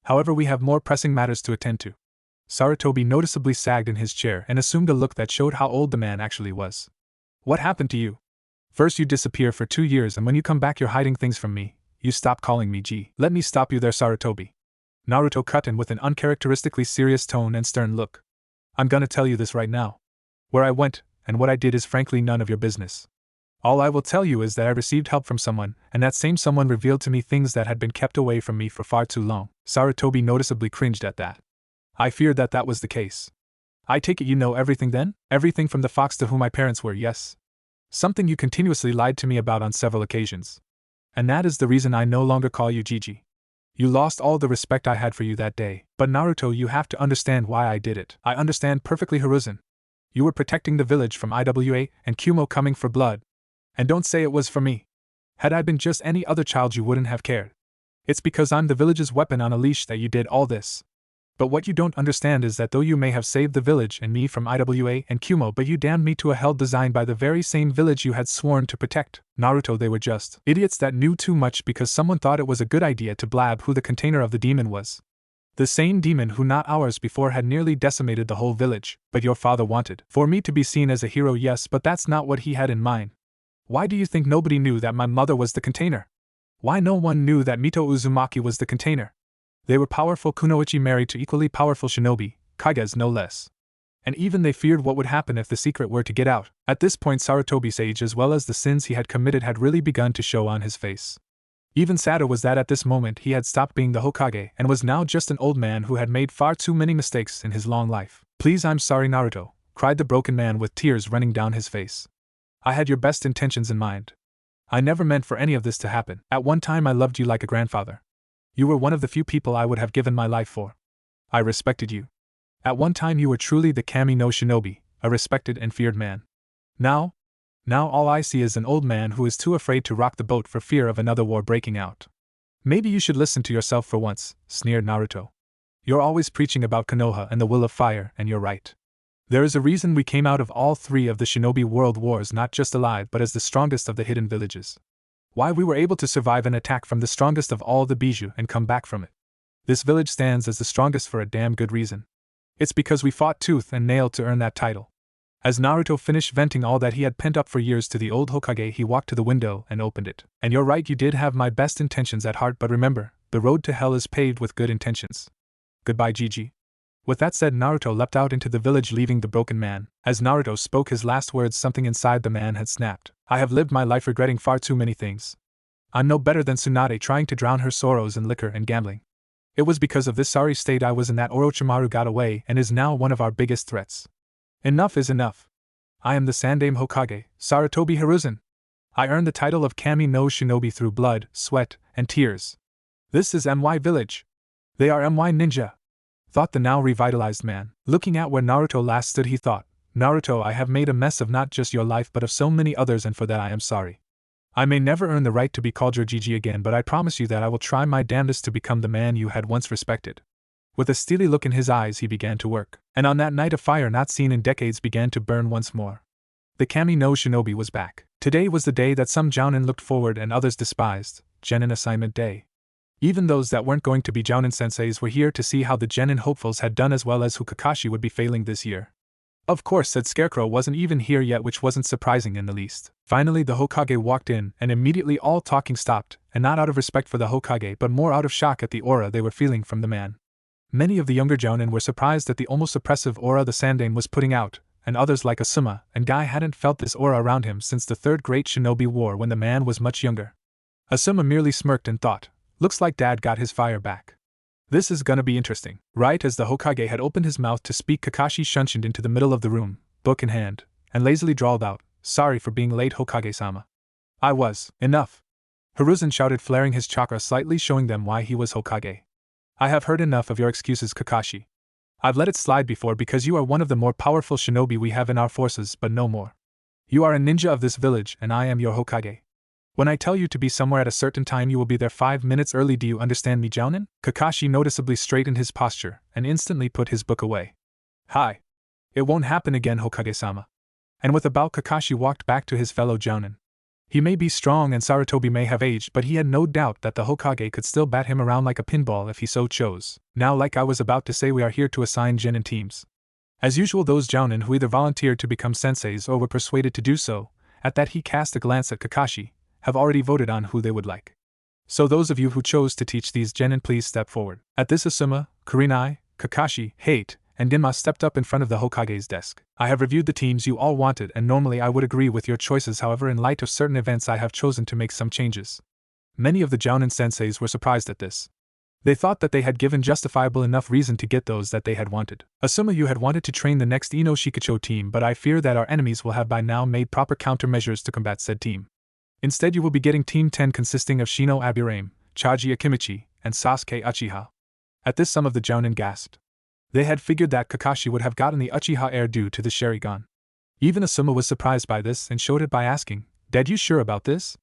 However, we have more pressing matters to attend to." Sarutobi noticeably sagged in his chair and assumed a look that showed how old the man actually was. "What happened to you? First you disappear for 2 years, and when you come back you're hiding things from me. You stop calling me G." "Let me stop you there, Sarutobi," Naruto cut in with an uncharacteristically serious tone and stern look. "I'm gonna tell you this right now. Where I went, and what I did is frankly none of your business. All I will tell you is that I received help from someone, and that same someone revealed to me things that had been kept away from me for far too long." Sarutobi noticeably cringed at that. "I feared that that was the case. I take it you know everything then? Everything from the fox to whom my parents were, yes? Something you continuously lied to me about on several occasions. And that is the reason I no longer call you Gigi. You lost all the respect I had for you that day. But Naruto, you have to understand why I did it." "I understand perfectly, Hiruzen. You were protecting the village from IWA and Kumo coming for blood. And don't say it was for me. Had I been just any other child you wouldn't have cared. It's because I'm the village's weapon on a leash that you did all this. But what you don't understand is that though you may have saved the village and me from IWA and Kumo, but you damned me to a hell designed by the very same village you had sworn to protect." "Naruto, they were just idiots that knew too much because someone thought it was a good idea to blab who the container of the demon was. The same demon who not hours before had nearly decimated the whole village. But your father wanted for me to be seen as a hero, yes, but that's not what he had in mind. Why do you think nobody knew that my mother was the container? Why no one knew that Mito Uzumaki was the container? They were powerful kunoichi married to equally powerful shinobi, kages no less. And even they feared what would happen if the secret were to get out." At this point, Sarutobi's age as well as the sins he had committed had really begun to show on his face. Even sadder was that at this moment he had stopped being the Hokage and was now just an old man who had made far too many mistakes in his long life. "Please, I'm sorry, Naruto," cried the broken man with tears running down his face. "I had your best intentions in mind. I never meant for any of this to happen. At one time I loved you like a grandfather. You were one of the few people I would have given my life for. I respected you. At one time you were truly the Kami no Shinobi, a respected and feared man. Now all I see is an old man who is too afraid to rock the boat for fear of another war breaking out." "Maybe you should listen to yourself for once," sneered Naruto. "You're always preaching about Konoha and the will of fire, and you're right. There is a reason we came out of all 3 of the Shinobi World Wars not just alive but as the strongest of the hidden villages. Why we were able to survive an attack from the strongest of all the Bijou and come back from it. This village stands as the strongest for a damn good reason. It's because we fought tooth and nail to earn that title." As Naruto finished venting all that he had pent up for years to the old Hokage, he walked to the window and opened it. "And you're right, you did have my best intentions at heart, but remember, the road to hell is paved with good intentions. Goodbye, Gigi." With that said, Naruto leapt out into the village, leaving the broken man. As Naruto spoke his last words, something inside the man had snapped. "I have lived my life regretting far too many things. I'm no better than Tsunade trying to drown her sorrows in liquor and gambling. It was because of this sorry state I was in that Orochimaru got away and is now one of our biggest threats. Enough is enough. I am the Sandaime Hokage, Sarutobi Hiruzen. I earned the title of Kami no Shinobi through blood, sweat, and tears. This is MY Village. They are MY Ninja," thought the now revitalized man. Looking at where Naruto last stood, he thought, "Naruto, I have made a mess of not just your life but of so many others, and for that I am sorry. I may never earn the right to be called your Gigi again, but I promise you that I will try my damnedest to become the man you had once respected." With a steely look in his eyes, he began to work. And on that night, a fire not seen in decades began to burn once more. The Kami no Shinobi was back. Today was the day that some Jounin looked forward and others despised, Genin Assignment Day. Even those that weren't going to be Jounin senseis were here to see how the Genin hopefuls had done as well as who Kakashi would be failing this year. Of course, said Scarecrow wasn't even here yet, which wasn't surprising in the least. Finally the Hokage walked in, and immediately all talking stopped, and not out of respect for the Hokage but more out of shock at the aura they were feeling from the man. Many of the younger Jounin were surprised at the almost oppressive aura the Sandaime was putting out, and others like Asuma and Guy hadn't felt this aura around him since the Third Great Shinobi War when the man was much younger. Asuma merely smirked and thought, "Looks like Dad got his fire back. This is gonna be interesting." Right as the Hokage had opened his mouth to speak, Kakashi shunshined into the middle of the room, book in hand, and lazily drawled out, "Sorry for being late, Hokage-sama." "I was." "Enough!" Hiruzen shouted, flaring his chakra slightly, showing them why he was Hokage. I have heard enough of your excuses, Kakashi. I've let it slide before because you are one of the more powerful shinobi we have in our forces, but no more. You are a ninja of this village, and I am your Hokage. When I tell you to be somewhere at a certain time, you will be there 5 minutes early. Do you understand me, Jounin? Kakashi noticeably straightened his posture and instantly put his book away. Hi. It won't happen again, Hokage-sama. And with a bow, Kakashi walked back to his fellow Jounin. He may be strong and Sarutobi may have aged, but he had no doubt that the Hokage could still bat him around like a pinball if he so chose. Now, like I was about to say, we are here to assign Genin teams. As usual, those Jounin who either volunteered to become senseis or were persuaded to do so, at that he cast a glance at Kakashi, have already voted on who they would like. So those of you who chose to teach these Genin, please step forward. At this, Asuma, Kurenai, Kakashi, Hate, and Genma stepped up in front of the Hokage's desk. I have reviewed the teams you all wanted, and normally I would agree with your choices. However, in light of certain events, I have chosen to make some changes. Many of the Jounin senseis were surprised at this. They thought that they had given justifiable enough reason to get those that they had wanted. Asuma, you had wanted to train the next Ino Shikacho team, but I fear that our enemies will have by now made proper countermeasures to combat said team. Instead, you will be getting Team 10 consisting of Shino Aburame, Chaji Akimichi, and Sasuke Uchiha. At this, some of the Jounin gasped. They had figured that Kakashi would have gotten the Uchiha heir due to the Sharingan. Even Asuma was surprised by this and showed it by asking, "Dad, you sure about this?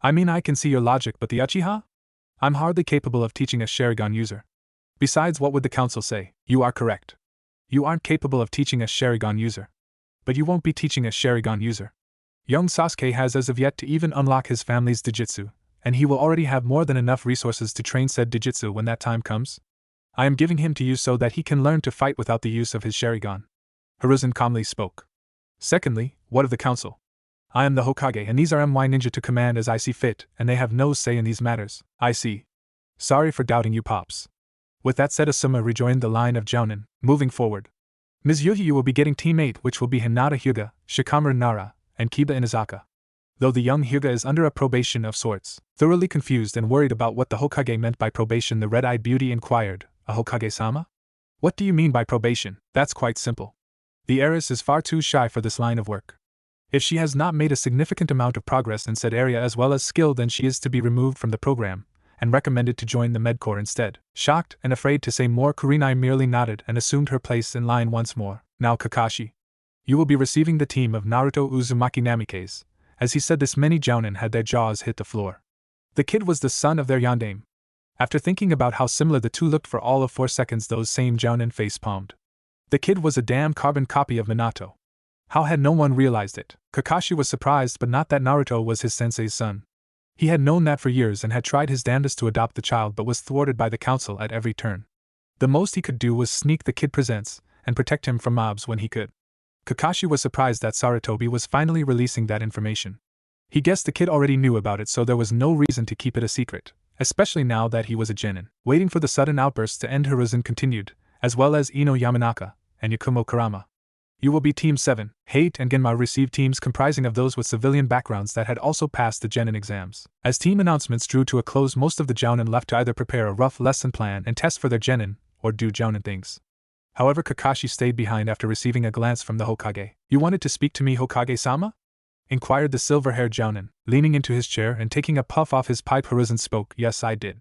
I mean, I can see your logic, but the Uchiha? I'm hardly capable of teaching a Sharingan user. Besides, what would the council say?" "You are correct. You aren't capable of teaching a Sharingan user. But you won't be teaching a Sharingan user. Young Sasuke has as of yet to even unlock his family's Dijitsu, and he will already have more than enough resources to train said Dijitsu when that time comes. I am giving him to you so that he can learn to fight without the use of his Sharingan." Hiruzen calmly spoke. "Secondly, what of the council? I am the Hokage, and these are my ninja to command as I see fit, and they have no say in these matters." "I see. Sorry for doubting you, Pops." With that said, Asuma rejoined the line of Jounin, moving forward. "Ms. Yuhi, you will be getting Team 8, which will be Hinata Hyuga, Shikamaru Nara, and Kiba Inazaka." Though the young Hyuga is under a probation of sorts, thoroughly confused and worried about what the Hokage meant by probation, the red-eyed beauty inquired, "A Hokage-sama? What do you mean by probation?" "That's quite simple. The heiress is far too shy for this line of work. If she has not made a significant amount of progress in said area as well as skill, then she is to be removed from the program, and recommended to join the Medcorps instead." Shocked and afraid to say more, Kurenai merely nodded and assumed her place in line once more. "Now, Kakashi, you will be receiving the team of Naruto Uzumaki Namikaze." As he said this, many Jounin had their jaws hit the floor. The kid was the son of their yandame. After thinking about how similar the two looked for all of 4 seconds, those same Jounin face-palmed. The kid was a damn carbon copy of Minato. How had no one realized it? Kakashi was surprised, but not that Naruto was his sensei's son. He had known that for years and had tried his damnedest to adopt the child, but was thwarted by the council at every turn. The most he could do was sneak the kid presents and protect him from mobs when he could. Kakashi was surprised that Sarutobi was finally releasing that information. He guessed the kid already knew about it, so there was no reason to keep it a secret, especially now that he was a genin. Waiting for the sudden outburst to end, Hiruzen continued, as well as Ino Yamanaka and Yakumo Kurama. "You will be Team 7. Hate and Genma received teams comprising of those with civilian backgrounds that had also passed the genin exams." As team announcements drew to a close, most of the Jounin left to either prepare a rough lesson plan and test for their genin, or do Jounin things. However, Kakashi stayed behind after receiving a glance from the Hokage. "You wanted to speak to me, Hokage-sama?" inquired the silver-haired Jounin, leaning into his chair and taking a puff off his pipe. Hiruzen spoke. "Yes, I did.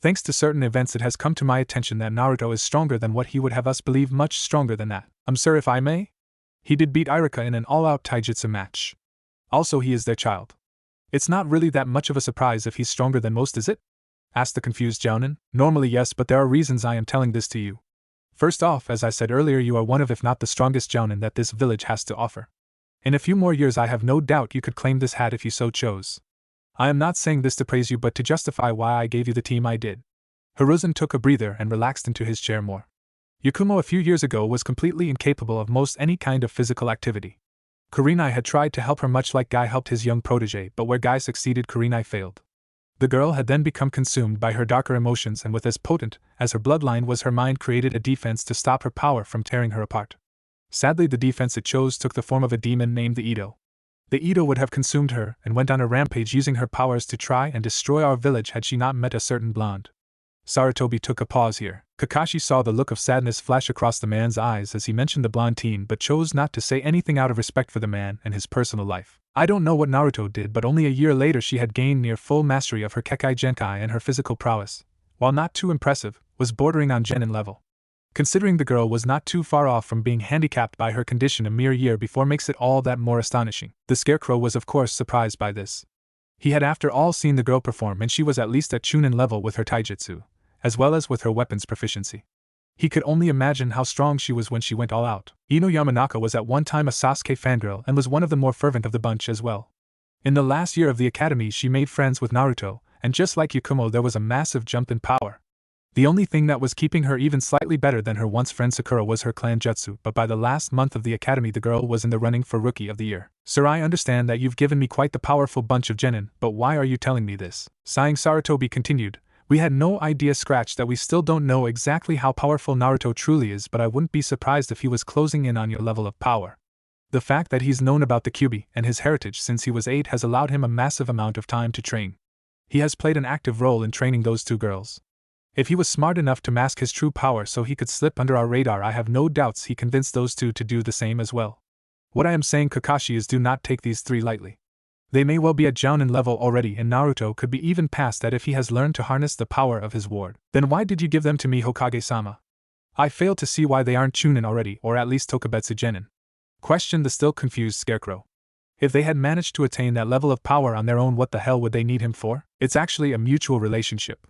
Thanks to certain events, it has come to my attention that Naruto is stronger than what he would have us believe, much stronger than that. Sir, if I may? He did beat Irika in an all-out taijutsu match. Also, he is their child. It's not really that much of a surprise if he's stronger than most, is it?" asked the confused Jounin. "Normally yes, but there are reasons I am telling this to you. First off, as I said earlier, you are one of, if not the strongest Jounin that this village has to offer. In a few more years, I have no doubt you could claim this hat if you so chose. I am not saying this to praise you, but to justify why I gave you the team I did." Hiruzen took a breather and relaxed into his chair more. Yakumo a few years ago was completely incapable of most any kind of physical activity. Kurenai had tried to help her much like Guy helped his young protege, but where Guy succeeded, Kurenai failed. The girl had then become consumed by her darker emotions, and with as potent as her bloodline was her mind, created a defense to stop her power from tearing her apart. Sadly, the defense it chose took the form of a demon named the Ito. The Ito would have consumed her and went on a rampage, using her powers to try and destroy our village had she not met a certain blonde. Sarutobi took a pause here. Kakashi saw the look of sadness flash across the man's eyes as he mentioned the blonde teen, but chose not to say anything out of respect for the man and his personal life. "I don't know what Naruto did, but only a year later she had gained near full mastery of her Kekai Genkai, and her physical prowess, while not too impressive, was bordering on Genin level. Considering the girl was not too far off from being handicapped by her condition a mere year before makes it all that more astonishing. The Scarecrow was of course surprised by this. He had after all seen the girl perform and she was at least at Chunin level with her Taijutsu, as well as with her weapons proficiency. He could only imagine how strong she was when she went all out. Ino Yamanaka was at one time a Sasuke fangirl and was one of the more fervent of the bunch as well. In the last year of the academy she made friends with Naruto, and just like Yakumo there was a massive jump in power. The only thing that was keeping her even slightly better than her once friend Sakura was her clan jutsu, but by the last month of the academy the girl was in the running for Rookie of the Year. Sir, I understand that you've given me quite the powerful bunch of genin, but why are you telling me this? Sighing, Sarutobi continued, we had no idea scratch that we still don't know exactly how powerful Naruto truly is, but I wouldn't be surprised if he was closing in on your level of power. The fact that he's known about the Kyuubi and his heritage since he was 8 has allowed him a massive amount of time to train. He has played an active role in training those two girls. If he was smart enough to mask his true power so he could slip under our radar, I have no doubts he convinced those two to do the same as well. What I am saying, Kakashi, is do not take these three lightly. They may well be at Jounin level already, and Naruto could be even past that if he has learned to harness the power of his ward. Then why did you give them to me, Hokage-sama? I fail to see why they aren't Chunin already, or at least Tokubetsu Genin. Questioned the still confused Scarecrow. If they had managed to attain that level of power on their own, what the hell would they need him for? It's actually a mutual relationship.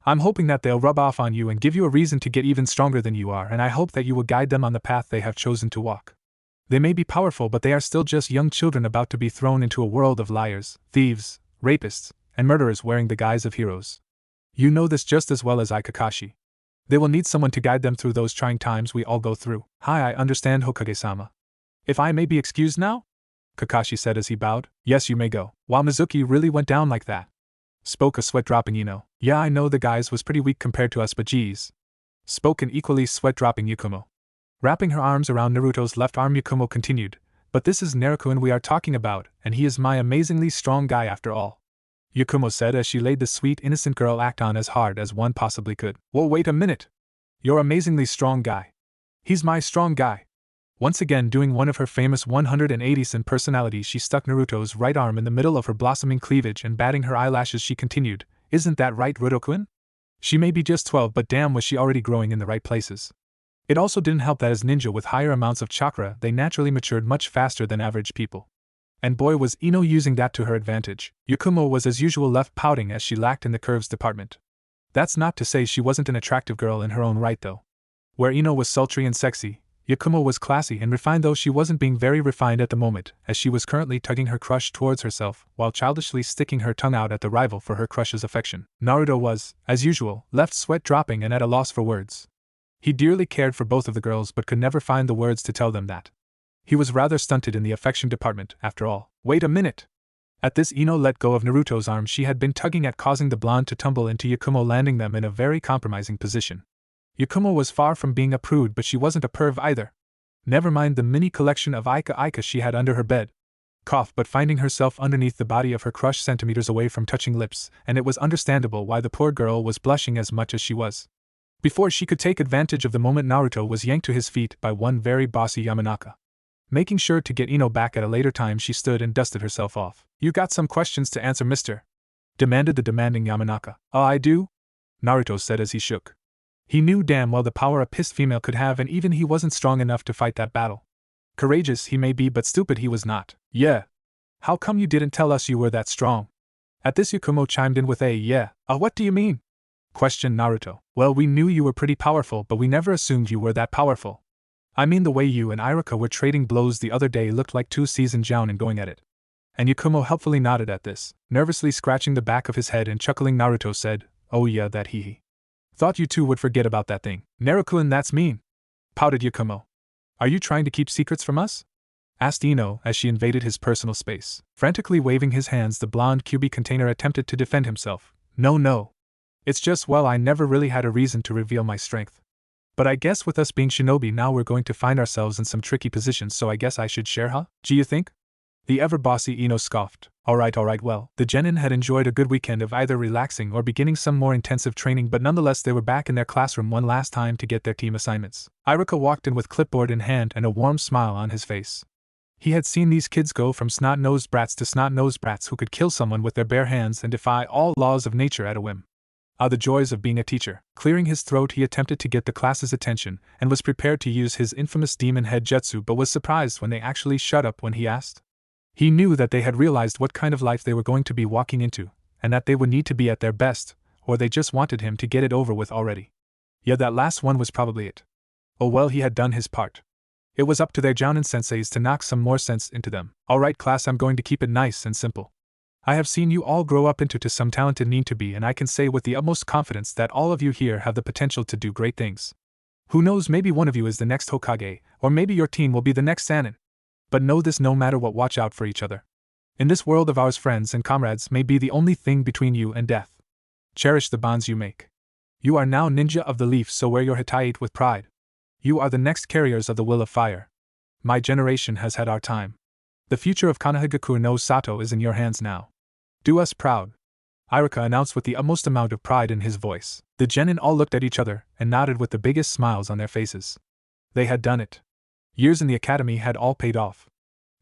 I'm hoping that they'll rub off on you and give you a reason to get even stronger than you are, and I hope that you will guide them on the path they have chosen to walk. They may be powerful, but they are still just young children about to be thrown into a world of liars, thieves, rapists, and murderers wearing the guise of heroes. You know this just as well as I, Kakashi. They will need someone to guide them through those trying times we all go through. I understand, Hokage-sama. If I may be excused now? Kakashi said as he bowed. Yes, you may go. Wow, Mizuki really went down like that? Spoke a sweat-dropping Ino. Yeah, I know the guys was pretty weak compared to us, but geez. Spoke an equally sweat-dropping Yakumo. Wrapping her arms around Naruto's left arm, Yakumo continued, but this is Naruto we are talking about, and he is my amazingly strong guy after all. Yakumo said as she laid the sweet innocent girl act on as hard as one possibly could. Whoa, wait a minute. Your amazingly strong guy. He's my strong guy. Once again doing one of her famous 180-cent personalities, she stuck Naruto's right arm in the middle of her blossoming cleavage and batting her eyelashes she continued, isn't that right, Ruto-kun? She may be just 12, but damn was she already growing in the right places. It also didn't help that as ninja with higher amounts of chakra, they naturally matured much faster than average people. And boy was Ino using that to her advantage. Yakumo was as usual left pouting as she lacked in the curves department. That's not to say she wasn't an attractive girl in her own right though. Where Ino was sultry and sexy, Yakumo was classy and refined, though she wasn't being very refined at the moment, as she was currently tugging her crush towards herself, while childishly sticking her tongue out at the rival for her crush's affection. Naruto was, as usual, left sweat dropping and at a loss for words. He dearly cared for both of the girls but could never find the words to tell them that. He was rather stunted in the affection department, after all. Wait a minute! At this, Ino let go of Naruto's arm she had been tugging at, causing the blonde to tumble into Yakumo, landing them in a very compromising position. Yakumo was far from being a prude, but she wasn't a perv either. Never mind the mini collection of Ika she had under her bed. Cough, but finding herself underneath the body of her crush centimeters away from touching lips, and it was understandable why the poor girl was blushing as much as she was. Before she could take advantage of the moment, Naruto was yanked to his feet by one very bossy Yamanaka. Making sure to get Ino back at a later time, she stood and dusted herself off. You got some questions to answer, mister? Demanded the demanding Yamanaka. Oh, I do? Naruto said as he shook. He knew damn well the power a pissed female could have, and even he wasn't strong enough to fight that battle. Courageous he may be, but stupid he was not. Yeah. How come you didn't tell us you were that strong? At this, Yakumo chimed in with a yeah. What do you mean? Questioned Naruto. Well, we knew you were pretty powerful, but we never assumed you were that powerful. I mean, the way you and Iruka were trading blows the other day looked like two seasoned jounin going at it. And Yakumo helpfully nodded at this, nervously scratching the back of his head and chuckling. Naruto said, oh yeah, that hee. Thought you two would forget about that thing. Naruto-kun, that's mean. Pouted Yakumo. Are you trying to keep secrets from us? Asked Ino as she invaded his personal space. Frantically waving his hands, the blonde Kyuubi container attempted to defend himself. No. It's just, well, I never really had a reason to reveal my strength. But I guess with us being shinobi now, we're going to find ourselves in some tricky positions, so I guess I should share, huh? Do you think? The ever-bossy Ino scoffed. Alright, well, the Genin had enjoyed a good weekend of either relaxing or beginning some more intensive training, but nonetheless they were back in their classroom one last time to get their team assignments. Iruka walked in with clipboard in hand and a warm smile on his face. He had seen these kids go from snot-nosed brats to snot-nosed brats who could kill someone with their bare hands and defy all laws of nature at a whim. Ah, the joys of being a teacher. Clearing his throat, he attempted to get the class's attention and was prepared to use his infamous demon head jutsu, but was surprised when they actually shut up when he asked. He knew that they had realized what kind of life they were going to be walking into, and that they would need to be at their best, or they just wanted him to get it over with already. Yeah, that last one was probably it. Oh well, he had done his part. It was up to their Jounin senseis to knock some more sense into them. Alright class, I'm going to keep it nice and simple. I have seen you all grow up into some talented need to be, and I can say with the utmost confidence that all of you here have the potential to do great things. Who knows, maybe one of you is the next Hokage, or maybe your team will be the next Sannin. But know this, no matter what, watch out for each other. In this world of ours, friends and comrades may be the only thing between you and death. Cherish the bonds you make. You are now ninja of the leaf, so wear your hitaite with pride. You are the next carriers of the will of fire. My generation has had our time. The future of Konoha no Sato is in your hands now. Do us proud. Iruka announced with the utmost amount of pride in his voice. The genin all looked at each other and nodded with the biggest smiles on their faces. They had done it. Years in the academy had all paid off.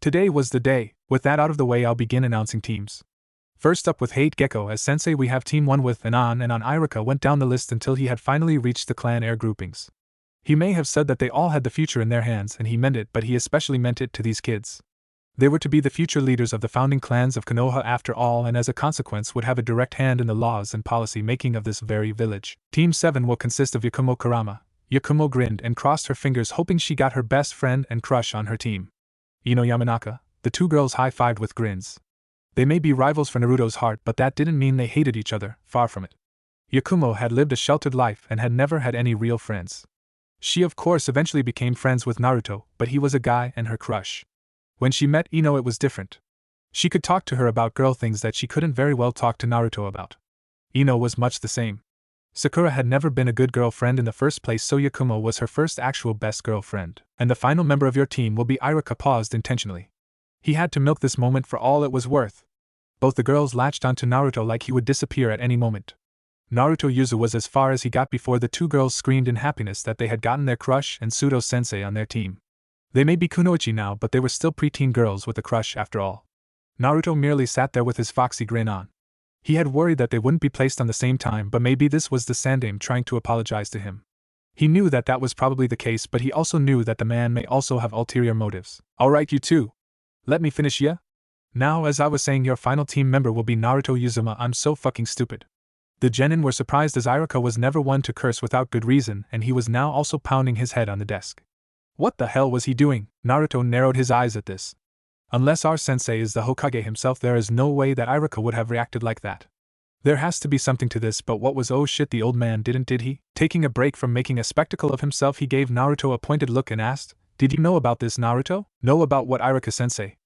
Today was the day. With that out of the way, I'll begin announcing teams. First up with Hate Gecko as sensei, we have Team 1 with Anon, and on Iruka went down the list until he had finally reached the clan air groupings. He may have said that they all had the future in their hands, and he meant it, but he especially meant it to these kids. They were to be the future leaders of the founding clans of Konoha after all, and as a consequence would have a direct hand in the laws and policy making of this very village. Team 7 will consist of Yakumo Kurama. Yakumo grinned and crossed her fingers, hoping she got her best friend and crush on her team. Ino Yamanaka. The two girls high-fived with grins. They may be rivals for Naruto's heart, but that didn't mean they hated each other, far from it. Yakumo had lived a sheltered life and had never had any real friends. She of course eventually became friends with Naruto, but he was a guy and her crush. When she met Ino, it was different. She could talk to her about girl things that she couldn't very well talk to Naruto about. Ino was much the same. Sakura had never been a good girlfriend in the first place, so Yakumo was her first actual best girlfriend. And the final member of your team will be Iruka. Paused intentionally. He had to milk this moment for all it was worth. Both the girls latched onto Naruto like he would disappear at any moment. Naruto Yuzu was as far as he got before the two girls screamed in happiness that they had gotten their crush and pseudo-sensei on their team. They may be kunoichi now, but they were still preteen girls with a crush after all. Naruto merely sat there with his foxy grin on. He had worried that they wouldn't be placed on the same time, but maybe this was the Sandame trying to apologize to him. He knew that that was probably the case, but he also knew that the man may also have ulterior motives. Alright, you two. Let me finish, yeah? Now, as I was saying, your final team member will be Naruto Uzuma. I'm so fucking stupid. The genin were surprised, as Iruka was never one to curse without good reason, and he was now also pounding his head on the desk. What the hell was he doing? Naruto narrowed his eyes at this. Unless our sensei is the Hokage himself, there is no way that Iruka would have reacted like that. There has to be something to this, but what was, oh shit, the old man did he? Taking a break from making a spectacle of himself, he gave Naruto a pointed look and asked, "Did you know about this, Naruto?" "Know about what, Iruka-sensei?"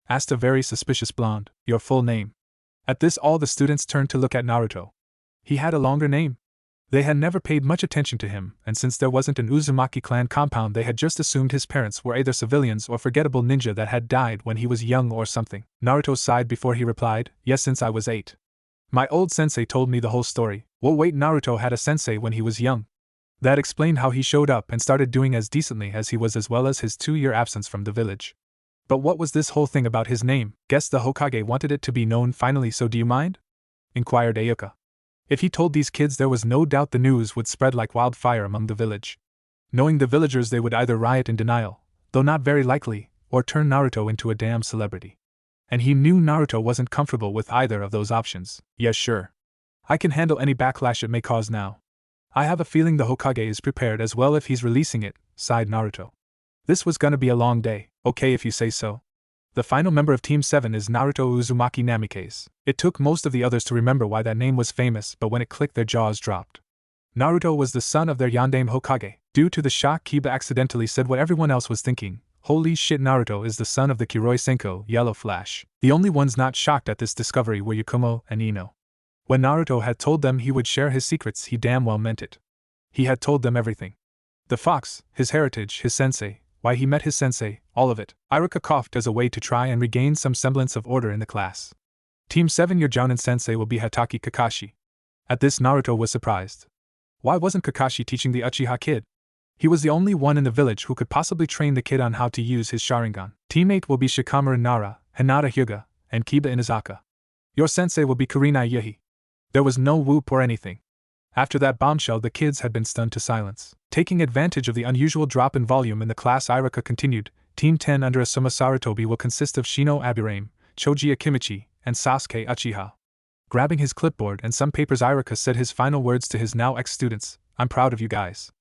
asked a very suspicious blonde. "Your full name." At this, all the students turned to look at Naruto. He had a longer name. They had never paid much attention to him, and since there wasn't an Uzumaki clan compound, they had just assumed his parents were either civilians or forgettable ninja that had died when he was young or something. Naruto sighed before he replied, "Yes, since I was 8. My old sensei told me the whole story." Well, wait, Naruto had a sensei when he was young. That explained how he showed up and started doing as decently as he was, as well as his 2-year absence from the village. But what was this whole thing about his name? Guess the Hokage wanted it to be known finally, so do you mind? Inquired Ayuka. If he told these kids, there was no doubt the news would spread like wildfire among the village. Knowing the villagers, they would either riot in denial, though not very likely, or turn Naruto into a damn celebrity. And he knew Naruto wasn't comfortable with either of those options. Yes, sure. I can handle any backlash it may cause now. I have a feeling the Hokage is prepared as well if he's releasing it, sighed Naruto. This was gonna be a long day. Okay, if you say so. The final member of Team 7 is Naruto Uzumaki Namikaze. It took most of the others to remember why that name was famous, but when it clicked, their jaws dropped. Naruto was the son of their Yandame Hokage. Due to the shock, Kiba accidentally said what everyone else was thinking. Holy shit, Naruto is the son of the Kiroi Senko, Yellow Flash. The only ones not shocked at this discovery were Yakumo and Ino. When Naruto had told them he would share his secrets, he damn well meant it. He had told them everything. The fox, his heritage, his sensei, why he met his sensei, all of it. Iruka coughed as a way to try and regain some semblance of order in the class. Team 7, your Jounin sensei will be Hatake Kakashi. At this, Naruto was surprised. Why wasn't Kakashi teaching the Uchiha kid? He was the only one in the village who could possibly train the kid on how to use his Sharingan. Teammate will be Shikamaru Nara, Hinata Hyuga, and Kiba Inazaka. Your sensei will be Kurenai Yuhi. There was no whoop or anything. After that bombshell, the kids had been stunned to silence. Taking advantage of the unusual drop in volume in the class, Iruka continued, Team 10 under Asuma Sarutobi will consist of Shino Abirame, Choji Akimichi, and Sasuke Uchiha. Grabbing his clipboard and some papers, Iruka said his final words to his now ex-students, I'm proud of you guys.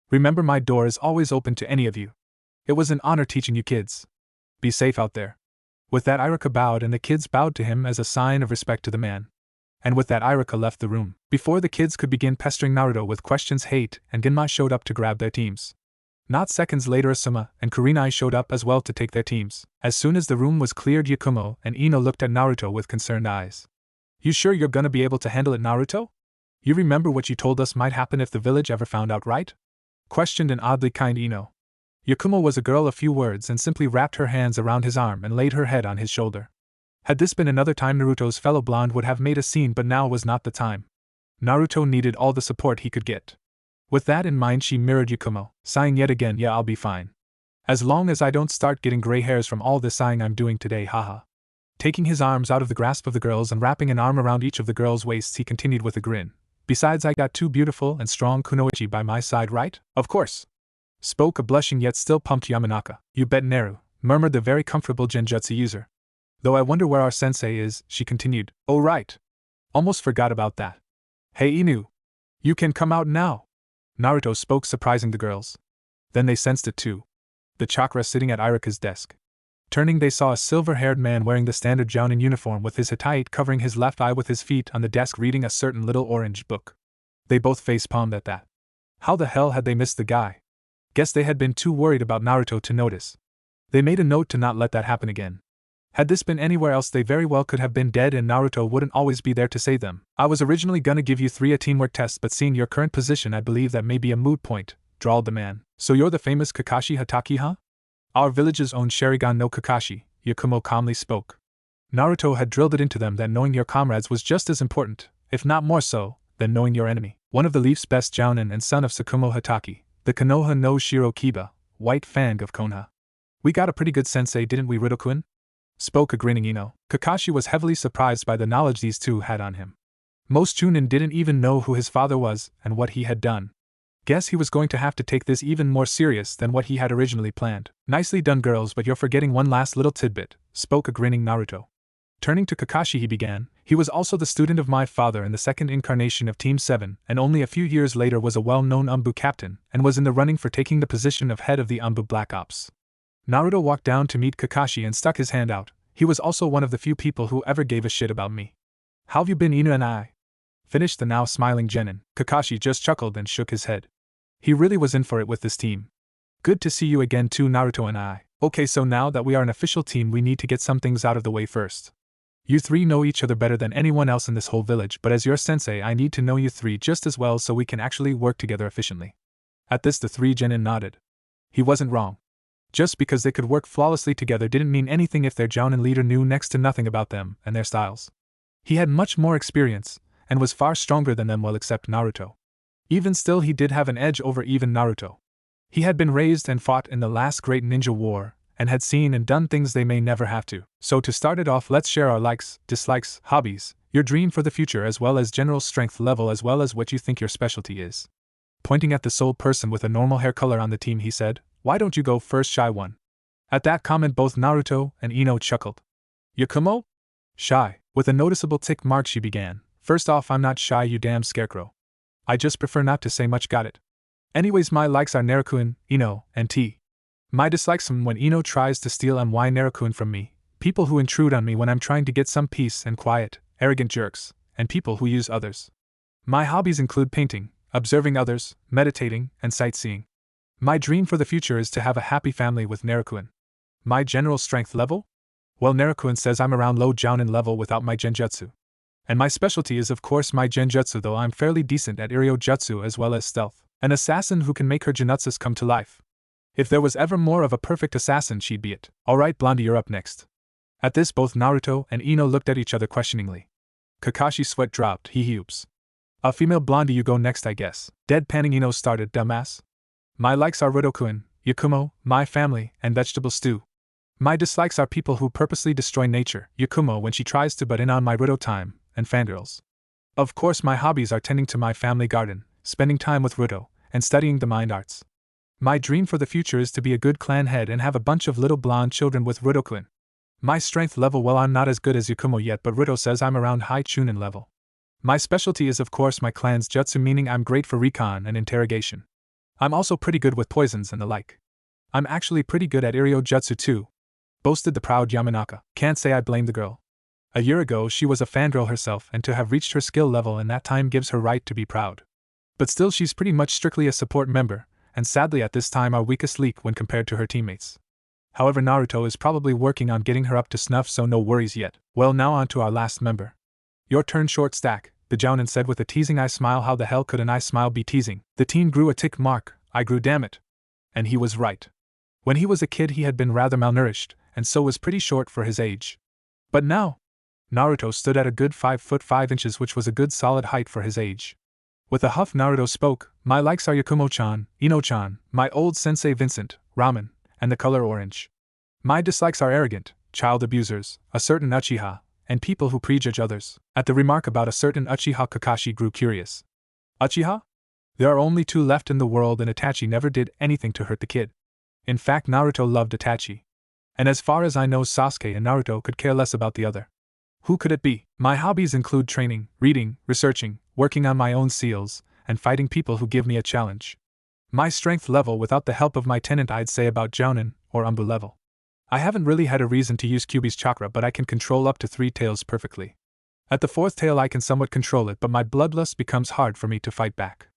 Remember, my door is always open to any of you. It was an honor teaching you kids. Be safe out there. With that, Iruka bowed and the kids bowed to him as a sign of respect to the man. And with that, Iruka left the room. Before the kids could begin pestering Naruto with questions, Hate and Genma showed up to grab their teams. Not seconds later, Asuma and Kurenai showed up as well to take their teams. As soon as the room was cleared, Yakumo and Ino looked at Naruto with concerned eyes. You sure you're gonna be able to handle it, Naruto? You remember what you told us might happen if the village ever found out, right? Questioned an oddly kind Ino. Yakumo was a girl of few words and simply wrapped her hands around his arm and laid her head on his shoulder. Had this been another time, Naruto's fellow blonde would have made a scene, but now was not the time. Naruto needed all the support he could get. With that in mind, she mirrored Yakumo, sighing yet again, yeah, I'll be fine. As long as I don't start getting gray hairs from all this sighing I'm doing today, haha. Taking his arms out of the grasp of the girls and wrapping an arm around each of the girls' waists, he continued with a grin. Besides, I got two beautiful and strong kunoichi by my side, right? Of course. Spoke a blushing yet still pumped Yamanaka. You bet, Neru, murmured the very comfortable genjutsu user. Though I wonder where our sensei is, she continued. Oh right. Almost forgot about that. Hey Inu. You can come out now. Naruto spoke, surprising the girls. Then they sensed it too. The chakra sitting at Iruka's desk. Turning, they saw a silver-haired man wearing the standard Jounin uniform with his Hittite covering his left eye with his feet on the desk reading a certain little orange book. They both face-palmed at that. How the hell had they missed the guy? Guess they had been too worried about Naruto to notice. They made a note to not let that happen again. Had this been anywhere else, they very well could have been dead and Naruto wouldn't always be there to save them. I was originally gonna give you three a teamwork test, but seeing your current position, I believe that may be a moot point, drawled the man. So you're the famous Kakashi Hatake, huh? Our village's own Sharingan no Kakashi, Yakumo calmly spoke. Naruto had drilled it into them that knowing your comrades was just as important, if not more so, than knowing your enemy. One of the Leaf's best Jounin and son of Tsukumo Hatake, the Konoha no Shiro Kiba, White Fang of Konoha. We got a pretty good sensei, didn't we, Rido-kun? Spoke a grinning Ino. Kakashi was heavily surprised by the knowledge these two had on him. Most Chunin didn't even know who his father was and what he had done. Guess he was going to have to take this even more serious than what he had originally planned. Nicely done, girls, but you're forgetting one last little tidbit, spoke a grinning Naruto. Turning to Kakashi, he began, he was also the student of my father in the second incarnation of Team 7, and only a few years later was a well-known Umbu captain, and was in the running for taking the position of head of the Umbu Black Ops. Naruto walked down to meet Kakashi and stuck his hand out. He was also one of the few people who ever gave a shit about me. How've you been, Ino and I? Finished the now smiling Genin. Kakashi just chuckled and shook his head. He really was in for it with this team. Good to see you again too, Naruto and I. Okay, so now that we are an official team, we need to get some things out of the way first. You three know each other better than anyone else in this whole village, but as your sensei, I need to know you three just as well so we can actually work together efficiently. At this, the three Genin nodded. He wasn't wrong. Just because they could work flawlessly together didn't mean anything if their Jounin leader knew next to nothing about them and their styles. He had much more experience, and was far stronger than them, well except Naruto. Even still, he did have an edge over even Naruto. He had been raised and fought in the last great ninja war, and had seen and done things they may never have to. So to start it off, let's share our likes, dislikes, hobbies, your dream for the future, as well as general strength level, as well as what you think your specialty is. Pointing at the sole person with a normal hair color on the team, he said, why don't you go first, Shy One? At that comment, both Naruto and Ino chuckled. Yakumo? Shy. With a noticeable tick mark, she began. First off, I'm not shy, you damn scarecrow. I just prefer not to say much, got it? Anyways, my likes are Naruto, Ino, and T. My dislikes are when Ino tries to steal and why Naruto from me, people who intrude on me when I'm trying to get some peace and quiet, arrogant jerks, and people who use others. My hobbies include painting, observing others, meditating, and sightseeing. My dream for the future is to have a happy family with Naruto. My general strength level? Well, Naruto says I'm around low Jounin level without my genjutsu. And my specialty is of course my genjutsu, though I'm fairly decent at Iryo Jutsu as well as stealth. An assassin who can make her genutsus come to life. If there was ever more of a perfect assassin, she'd be it. Alright, Blondie, you're up next. At this, both Naruto and Ino looked at each other questioningly. Kakashi's sweat dropped, he heaves. A female Blondie, you go next, I guess. Deadpanning, Ino started, dumbass. My likes are Rido-kun, Yakumo, my family, and vegetable stew. My dislikes are people who purposely destroy nature, Yakumo when she tries to butt in on my Rido time, and fangirls. Of course, my hobbies are tending to my family garden, spending time with Naruto, and studying the mind arts. My dream for the future is to be a good clan head and have a bunch of little blonde children with Naruto-kun. My strength level, well, I'm not as good as Yakumo yet, but Naruto says I'm around high Chunin level. My specialty is of course my clan's jutsu, meaning I'm great for recon and interrogation. I'm also pretty good with poisons and the like. I'm actually pretty good at Iryo Jutsu too, boasted the proud Yamanaka. Can't say I blame the girl. A year ago she was a fangirl herself, and to have reached her skill level in that time gives her right to be proud. But still, she's pretty much strictly a support member, and sadly at this time our weakest link when compared to her teammates. However, Naruto is probably working on getting her up to snuff, so no worries yet. Well, now on to our last member. Your turn, Short Stack, the Jounin said with a teasing eye smile. How the hell could an eye smile be teasing? The teen grew a tick mark. I grew, damn it. And he was right. When he was a kid he had been rather malnourished, and so was pretty short for his age. But now, Naruto stood at a good 5 foot 5 inches, which was a good solid height for his age. With a huff Naruto spoke, my likes are Yakumo-chan, Ino-chan, my old sensei Vincent, ramen, and the color orange. My dislikes are arrogant, child abusers, a certain Uchiha, and people who prejudge others. At the remark about a certain Uchiha, Kakashi grew curious. Uchiha? There are only 2 left in the world, and Itachi never did anything to hurt the kid. In fact, Naruto loved Itachi. And as far as I know, Sasuke and Naruto could care less about the other. Who could it be? My hobbies include training, reading, researching, working on my own seals, and fighting people who give me a challenge. My strength level, without the help of my tenant, I'd say about Jounin, or Umbu level. I haven't really had a reason to use Kyuubi's chakra, but I can control up to 3 tails perfectly. At the 4th tail I can somewhat control it, but my bloodlust becomes hard for me to fight back.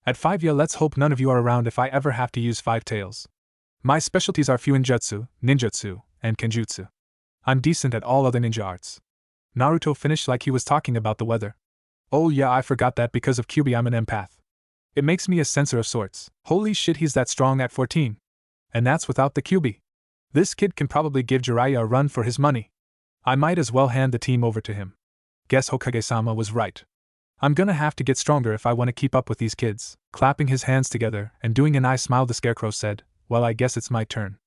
At 5, yeah, let's hope none of you are around if I ever have to use 5 tails. My specialties are Fuinjutsu, Ninjutsu, and Kenjutsu. I'm decent at all other ninja arts. Naruto finished like he was talking about the weather. Oh yeah, I forgot that because of Kyuubi I'm an empath. It makes me a sensor of sorts. Holy shit, he's that strong at 14. And that's without the Kyuubi. This kid can probably give Jiraiya a run for his money. I might as well hand the team over to him. Guess Hokage-sama was right. I'm gonna have to get stronger if I want to keep up with these kids. Clapping his hands together and doing an eye smile, the Scarecrow said, well, I guess it's my turn.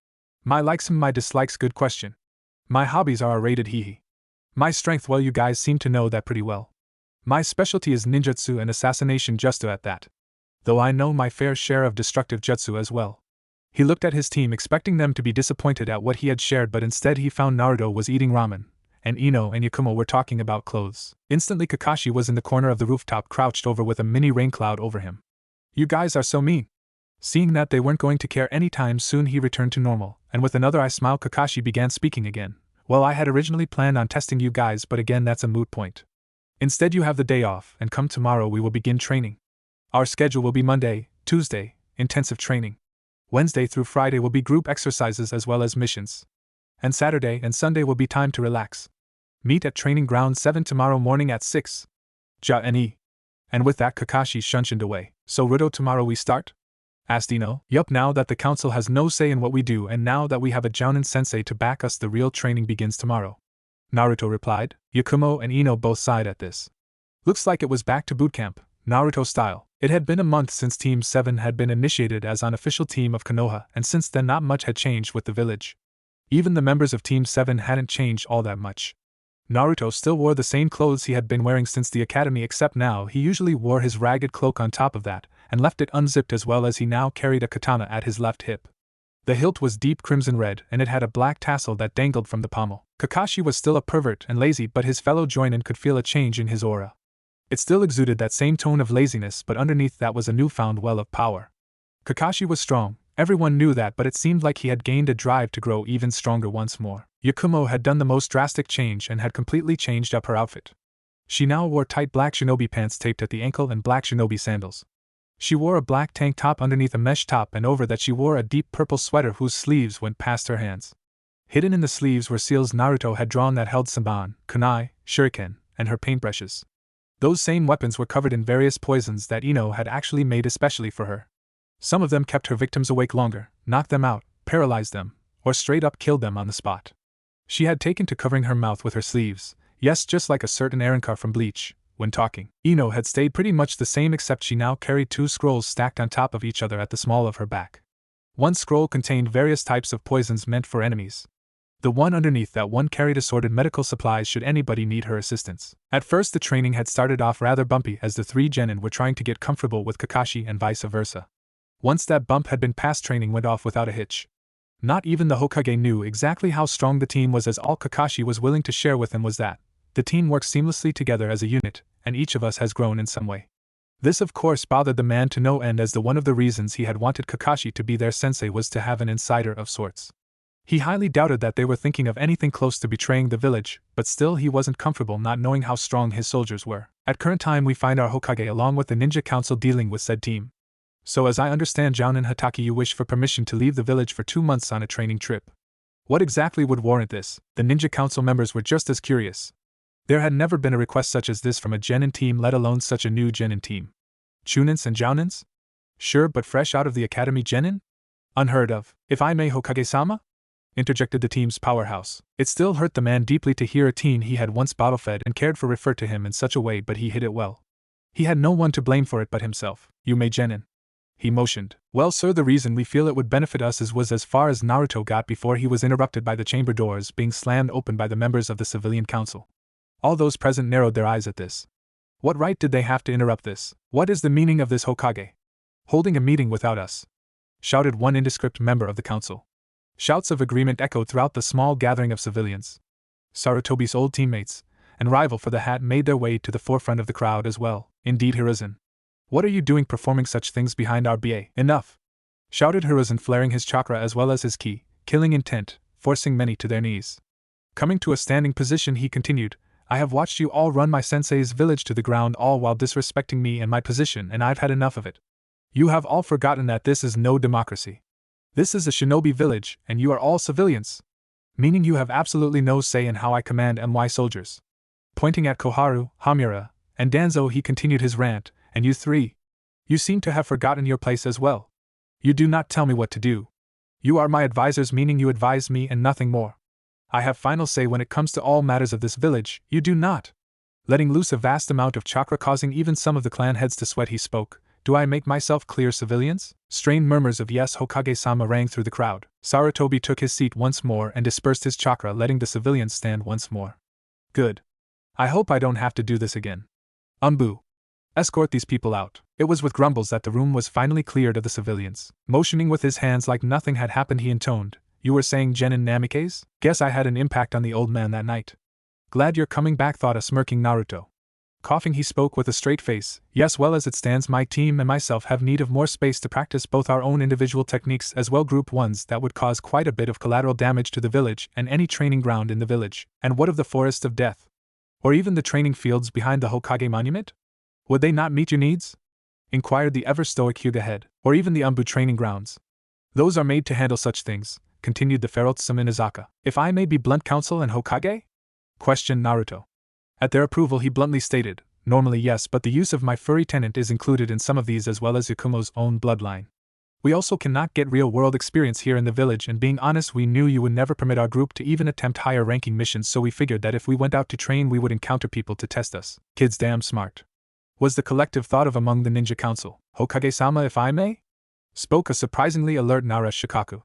My likes and my dislikes, good question. My hobbies are rated hee. My strength, well, you guys seem to know that pretty well. My specialty is ninjutsu and assassination, just at that. Though I know my fair share of destructive jutsu as well. He looked at his team expecting them to be disappointed at what he had shared, but instead he found Naruto was eating ramen, and Ino and Yakumo were talking about clothes. Instantly Kakashi was in the corner of the rooftop, crouched over with a mini rain cloud over him. You guys are so mean. Seeing that they weren't going to care anytime soon, he returned to normal, and with another eye smile Kakashi began speaking again. Well, I had originally planned on testing you guys, but again that's a moot point. Instead you have the day off, and come tomorrow we will begin training. Our schedule will be Monday, Tuesday, intensive training. Wednesday through Friday will be group exercises as well as missions. And Saturday and Sunday will be time to relax. Meet at Training Ground 7 tomorrow morning at 6. Ja-ni. And with that Kakashi shunshined away. So Naruto, tomorrow we start? Asked Ino. Yup, now that the council has no say in what we do and now that we have a Jounin sensei to back us, the real training begins tomorrow. Naruto replied. Yakumo and Ino both sighed at this. Looks like it was back to boot camp, Naruto style. It had been a month since Team 7 had been initiated as unofficial team of Konoha, and since then not much had changed with the village. Even the members of Team 7 hadn't changed all that much. Naruto still wore the same clothes he had been wearing since the academy, except now he usually wore his ragged cloak on top of that, and left it unzipped, as well as he now carried a katana at his left hip. The hilt was deep crimson red, and it had a black tassel that dangled from the pommel. Kakashi was still a pervert and lazy, but his fellow Joinin could feel a change in his aura. It still exuded that same tone of laziness, but underneath that was a newfound well of power. Kakashi was strong, everyone knew that, but it seemed like he had gained a drive to grow even stronger once more. Yakumo had done the most drastic change and had completely changed up her outfit. She now wore tight black shinobi pants taped at the ankle and black shinobi sandals. She wore a black tank top underneath a mesh top, and over that she wore a deep purple sweater whose sleeves went past her hands. Hidden in the sleeves were seals Naruto had drawn that held Senbon, kunai, shuriken, and her paintbrushes. Those same weapons were covered in various poisons that Ino had actually made especially for her. Some of them kept her victims awake longer, knocked them out, paralyzed them, or straight up killed them on the spot. She had taken to covering her mouth with her sleeves, yes, just like a certain Aaronkar from Bleach, when talking. Ino had stayed pretty much the same, except she now carried 2 scrolls stacked on top of each other at the small of her back. One scroll contained various types of poisons meant for enemies. The one underneath that one carried assorted medical supplies should anybody need her assistance. At first the training had started off rather bumpy as the three genin were trying to get comfortable with Kakashi and vice versa. Once that bump had been passed, training went off without a hitch. Not even the Hokage knew exactly how strong the team was, as all Kakashi was willing to share with him was that the team works seamlessly together as a unit, and each of us has grown in some way. This of course bothered the man to no end, as one of the reasons he had wanted Kakashi to be their sensei was to have an insider of sorts. He highly doubted that they were thinking of anything close to betraying the village, but still he wasn't comfortable not knowing how strong his soldiers were. At current time we find our Hokage along with the ninja council dealing with said team. So as I understand, Jounin Hatake, you wish for permission to leave the village for 2 months on a training trip. What exactly would warrant this? The ninja council members were just as curious. There had never been a request such as this from a genin team, let alone such a new genin team. Chunins and Jounins? Sure, but fresh out of the academy genin? Unheard of. If I may, Hokage-sama? Interjected the team's powerhouse. It still hurt the man deeply to hear a teen he had once bottle-fed and cared for refer to him in such a way, but he hid it well. He had no one to blame for it but himself. You may genin. He motioned. Well, sir, the reason we feel it would benefit us was as far as Naruto got before he was interrupted by the chamber doors being slammed open by the members of the civilian council. All those present narrowed their eyes at this. What right did they have to interrupt this? What is the meaning of this, Hokage? Holding a meeting without us? Shouted one indescript member of the council. Shouts of agreement echoed throughout the small gathering of civilians. Sarutobi's old teammates and rival for the hat made their way to the forefront of the crowd as well. Indeed, Hiruzen. What are you doing performing such things behind our BA? Enough! Shouted Hiruzen, flaring his chakra as well as his ki, killing intent, forcing many to their knees. Coming to a standing position, he continued, I have watched you all run my sensei's village to the ground, all while disrespecting me and my position, and I've had enough of it. You have all forgotten that this is no democracy. This is a shinobi village, and you are all civilians. Meaning you have absolutely no say in how I command my soldiers. Pointing at Koharu, Hamura, and Danzo, he continued his rant, and you three. You seem to have forgotten your place as well. You do not tell me what to do. You are my advisors, meaning you advise me and nothing more. I have final say when it comes to all matters of this village, you do not. Letting loose a vast amount of chakra causing even some of the clan heads to sweat, he spoke. Do I make myself clear, civilians? Strained murmurs of yes, Hokage-sama rang through the crowd. Sarutobi took his seat once more and dispersed his chakra, letting the civilians stand once more. Good. I hope I don't have to do this again. Umbu. Escort these people out. It was with grumbles that the room was finally cleared of the civilians. Motioning with his hands like nothing had happened, he intoned, You were saying genin namikes? Guess I had an impact on the old man that night. Glad you're coming back, thought a smirking Naruto. Coughing, he spoke with a straight face. Yes, well, as it stands, my team and myself have need of more space to practice both our own individual techniques as well group ones that would cause quite a bit of collateral damage to the village and any training ground in the village. And what of the Forest of Death? Or even the training fields behind the Hokage Monument? Would they not meet your needs? Inquired the ever-stoic Hyuga head. Or even the Umbu training grounds? Those are made to handle such things, continued the ferocious Minazaka. If I may be blunt, council and Hokage? Questioned Naruto. At their approval, he bluntly stated, Normally yes, but the use of my furry tenant is included in some of these as well as Yakumo's own bloodline. We also cannot get real-world experience here in the village, and being honest, we knew you would never permit our group to even attempt higher-ranking missions, so we figured that if we went out to train we would encounter people to test us. Kids damn smart. Was the collective thought of among the ninja council. Hokage-sama, if I may? Spoke a surprisingly alert Nara Shikaku.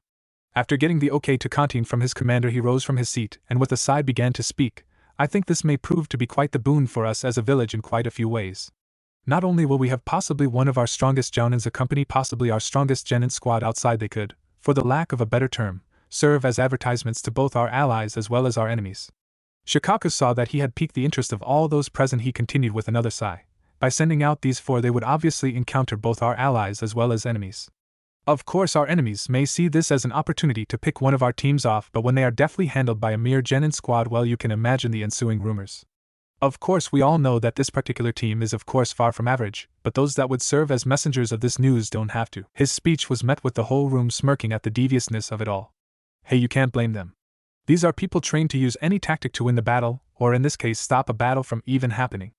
After getting the okay to canteen from his commander, he rose from his seat and with a sigh began to speak. I think this may prove to be quite the boon for us as a village in quite a few ways. Not only will we have possibly one of our strongest jounins accompany possibly our strongest genin squad outside, they could, for the lack of a better term, serve as advertisements to both our allies as well as our enemies. Shikaku saw that he had piqued the interest of all those present. He continued with another sigh. By sending out these four, they would obviously encounter both our allies as well as enemies. Of course, our enemies may see this as an opportunity to pick one of our teams off, but when they are deftly handled by a mere genin squad, well, you can imagine the ensuing rumors. Of course, we all know that this particular team is of course far from average, but those that would serve as messengers of this news don't have to. His speech was met with the whole room smirking at the deviousness of it all. Hey, you can't blame them. These are people trained to use any tactic to win the battle, or in this case stop a battle from even happening.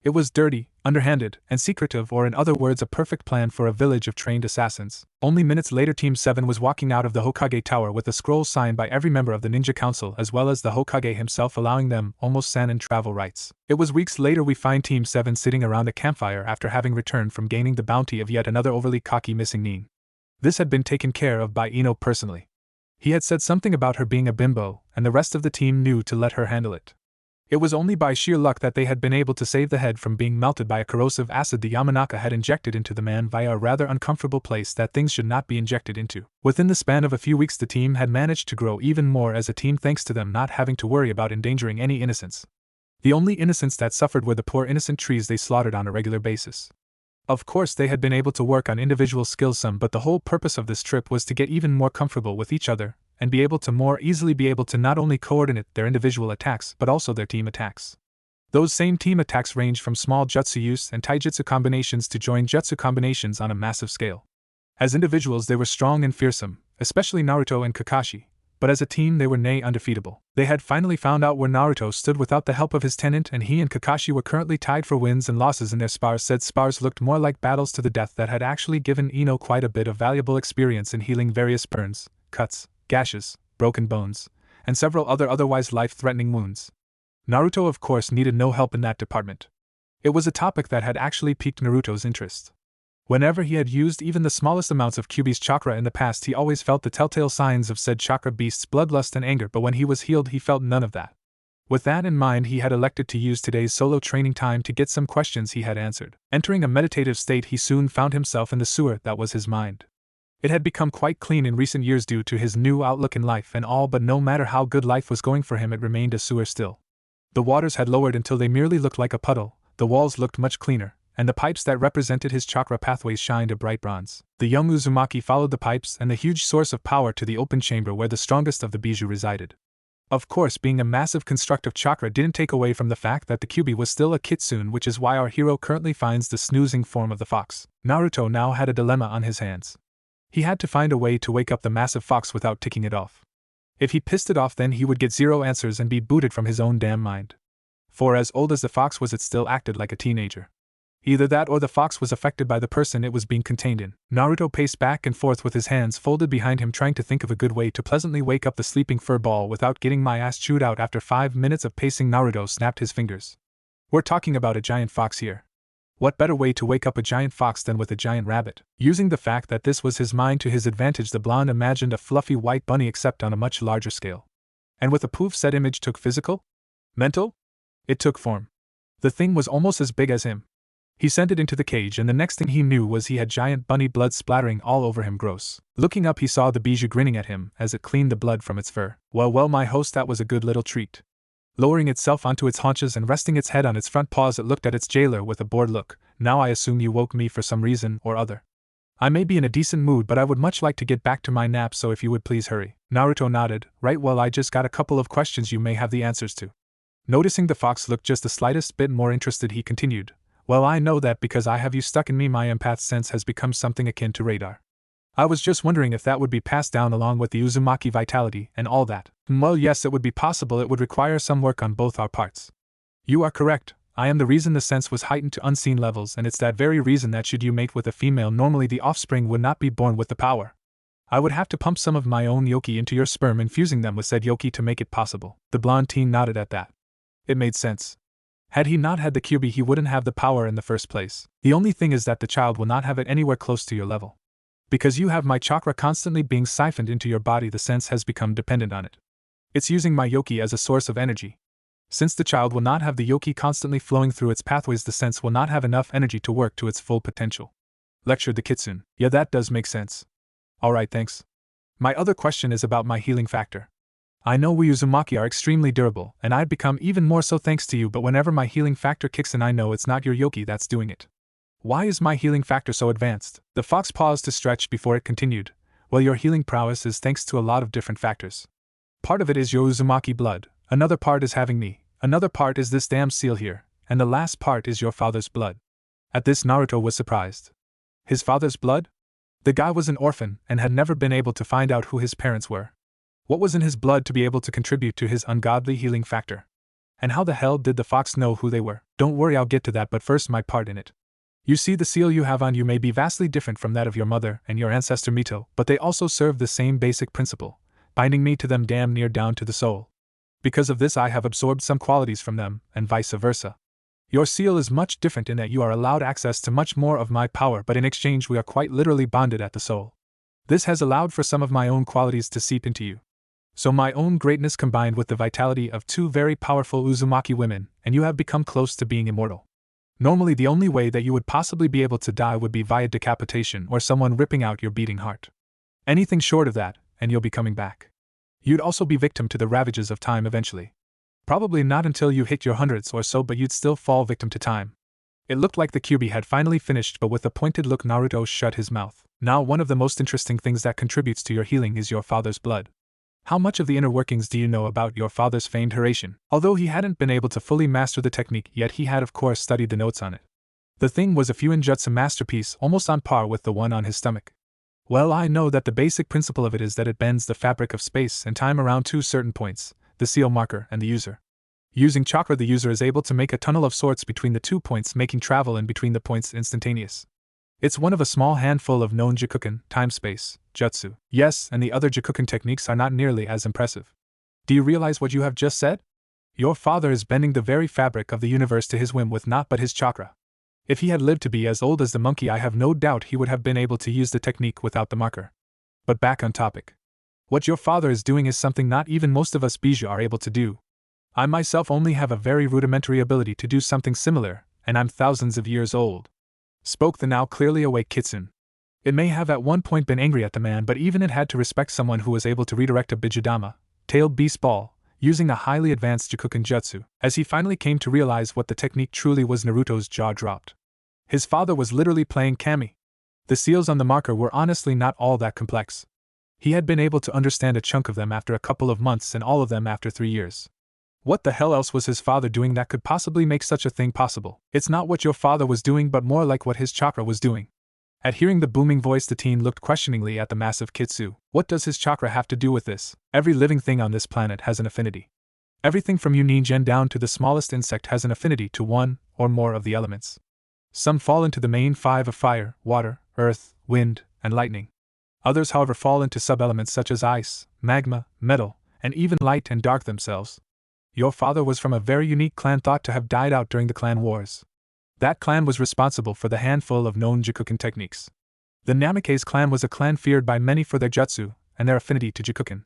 It was dirty, underhanded, and secretive, or in other words a perfect plan for a village of trained assassins. Only minutes later, Team 7 was walking out of the Hokage Tower with a scroll signed by every member of the Ninja Council as well as the Hokage himself, allowing them almost Sanin travel rights. It was weeks later we find Team 7 sitting around a campfire after having returned from gaining the bounty of yet another overly cocky missing nin. This had been taken care of by Ino personally. He had said something about her being a bimbo, and the rest of the team knew to let her handle it. It was only by sheer luck that they had been able to save the head from being melted by a corrosive acid the Yamanaka had injected into the man via a rather uncomfortable place that things should not be injected into. Within the span of a few weeks the team had managed to grow even more as a team thanks to them not having to worry about endangering any innocents. The only innocents that suffered were the poor innocent trees they slaughtered on a regular basis. Of course they had been able to work on individual skills some, but the whole purpose of this trip was to get even more comfortable with each other, and be able to more easily be able to not only coordinate their individual attacks but also their team attacks. Those same team attacks range from small jutsu use and taijutsu combinations to joint jutsu combinations on a massive scale. As individuals they were strong and fearsome, especially Naruto and Kakashi, but as a team they were nay undefeatable. They had finally found out where Naruto stood without the help of his tenant, and he and Kakashi were currently tied for wins and losses in their spars. Said spars looked more like battles to the death that had actually given Ino quite a bit of valuable experience in healing various burns, cuts, gashes, broken bones, and several otherwise life-threatening wounds. Naruto of course needed no help in that department. It was a topic that had actually piqued Naruto's interest. Whenever he had used even the smallest amounts of Kyuubi's chakra in the past he always felt the telltale signs of said chakra beast's bloodlust and anger, but when he was healed he felt none of that. With that in mind he had elected to use today's solo training time to get some questions he had answered. Entering a meditative state he soon found himself in the sewer that was his mind. It had become quite clean in recent years due to his new outlook in life and all, but no matter how good life was going for him it remained a sewer still. The waters had lowered until they merely looked like a puddle, the walls looked much cleaner, and the pipes that represented his chakra pathways shined a bright bronze. The young Uzumaki followed the pipes and the huge source of power to the open chamber where the strongest of the Bijou resided. Of course, being a massive constructive chakra didn't take away from the fact that the Kyuubi was still a kitsune, which is why our hero currently finds the snoozing form of the fox. Naruto now had a dilemma on his hands. He had to find a way to wake up the massive fox without ticking it off. If he pissed it off then he would get zero answers and be booted from his own damn mind. For as old as the fox was it still acted like a teenager. Either that or the fox was affected by the person it was being contained in. Naruto paced back and forth with his hands folded behind him trying to think of a good way to pleasantly wake up the sleeping fur ball without getting my ass chewed out. After 5 minutes of pacing Naruto snapped his fingers. We're talking about a giant fox here. What better way to wake up a giant fox than with a giant rabbit? Using the fact that this was his mind to his advantage the blonde imagined a fluffy white bunny except on a much larger scale. And with a poof said image took physical? Mental? It took form. The thing was almost as big as him. He sent it into the cage and the next thing he knew was he had giant bunny blood splattering all over him. Gross. Looking up he saw the Bijou grinning at him as it cleaned the blood from its fur. Well my host, that was a good little treat. Lowering itself onto its haunches and resting its head on its front paws it looked at its jailer with a bored look. Now I assume you woke me for some reason or other. I may be in a decent mood but I would much like to get back to my nap, so if you would please hurry. Naruto nodded. Right, well I just got a couple of questions you may have the answers to. Noticing the fox looked just the slightest bit more interested he continued. Well, I know that because I have you stuck in me. My empath sense has become something akin to radar. I was just wondering if that would be passed down along with the Uzumaki vitality and all that. Well, yes, it would be possible. It would require some work on both our parts. You are correct. I am the reason the sense was heightened to unseen levels, and it's that very reason that should you mate with a female normally the offspring would not be born with the power. I would have to pump some of my own yoki into your sperm, infusing them with said yoki to make it possible. The blonde teen nodded at that. It made sense. Had he not had the Kyuubi he wouldn't have the power in the first place. The only thing is that the child will not have it anywhere close to your level. Because you have my chakra constantly being siphoned into your body, the sense has become dependent on it. It's using my yoki as a source of energy. Since the child will not have the yoki constantly flowing through its pathways, the sense will not have enough energy to work to its full potential. Lectured the kitsune. Yeah, that does make sense. Alright, thanks. My other question is about my healing factor. I know we Uzumaki are extremely durable, and I've become even more so thanks to you, but whenever my healing factor kicks in I know it's not your yoki that's doing it. Why is my healing factor so advanced? The fox paused to stretch before it continued. Well, your healing prowess is thanks to a lot of different factors. Part of it is your Uzumaki blood, another part is having me, another part is this damn seal here, and the last part is your father's blood. At this Naruto was surprised. His father's blood? The guy was an orphan and had never been able to find out who his parents were. What was in his blood to be able to contribute to his ungodly healing factor? And how the hell did the fox know who they were? Don't worry, I'll get to that, but first my part in it. You see, the seal you have on you may be vastly different from that of your mother and your ancestor Mito, but they also serve the same basic principle, binding me to them damn near down to the soul. Because of this I have absorbed some qualities from them, and vice versa. Your seal is much different in that you are allowed access to much more of my power, but in exchange we are quite literally bonded at the soul. This has allowed for some of my own qualities to seep into you. So my own greatness combined with the vitality of two very powerful Uzumaki women, and you have become close to being immortal. Normally the only way that you would possibly be able to die would be via decapitation or someone ripping out your beating heart. Anything short of that, and you'll be coming back. You'd also be victim to the ravages of time eventually. Probably not until you hit your hundreds or so, but you'd still fall victim to time. It looked like the Kyuubi had finally finished, but with a pointed look Naruto shut his mouth. Now one of the most interesting things that contributes to your healing is your father's blood. How much of the inner workings do you know about your father's famed Hiraishin? Although he hadn't been able to fully master the technique yet, he had of course studied the notes on it. The thing was a Fuinjutsu masterpiece, almost on par with the one on his stomach. Well, I know that the basic principle of it is that it bends the fabric of space and time around two certain points, the seal marker and the user. Using chakra, the user is able to make a tunnel of sorts between the 2 points, making travel in between the points instantaneous. It's one of a small handful of known Jikuken, time-space, jutsu. Yes, and the other Jikuken techniques are not nearly as impressive. Do you realize what you have just said? Your father is bending the very fabric of the universe to his whim with naught but his chakra. If he had lived to be as old as the monkey, I have no doubt he would have been able to use the technique without the marker. But back on topic. What your father is doing is something not even most of us Bijou are able to do. I myself only have a very rudimentary ability to do something similar, and I'm thousands of years old. Spoke the now clearly awake Kitsune. It may have at one point been angry at the man, but even it had to respect someone who was able to redirect a Bijudama, tailed beast ball, using a highly advanced Jikuken jutsu. As he finally came to realize what the technique truly was, Naruto's jaw dropped. His father was literally playing Kami. The seals on the marker were honestly not all that complex. He had been able to understand a chunk of them after a couple of months and all of them after 3 years. What the hell else was his father doing that could possibly make such a thing possible? It's not what your father was doing, but more like what his chakra was doing. At hearing the booming voice, the teen looked questioningly at the massive Kitsune. What does his chakra have to do with this? Every living thing on this planet has an affinity. Everything from Uningen down to the smallest insect has an affinity to one or more of the elements. Some fall into the main 5 of fire, water, earth, wind, and lightning. Others, however, fall into sub-elements such as ice, magma, metal, and even light and dark themselves. Your father was from a very unique clan thought to have died out during the clan wars. That clan was responsible for the handful of known Jikuken techniques. The Namikaze clan was a clan feared by many for their jutsu and their affinity to Jikuken.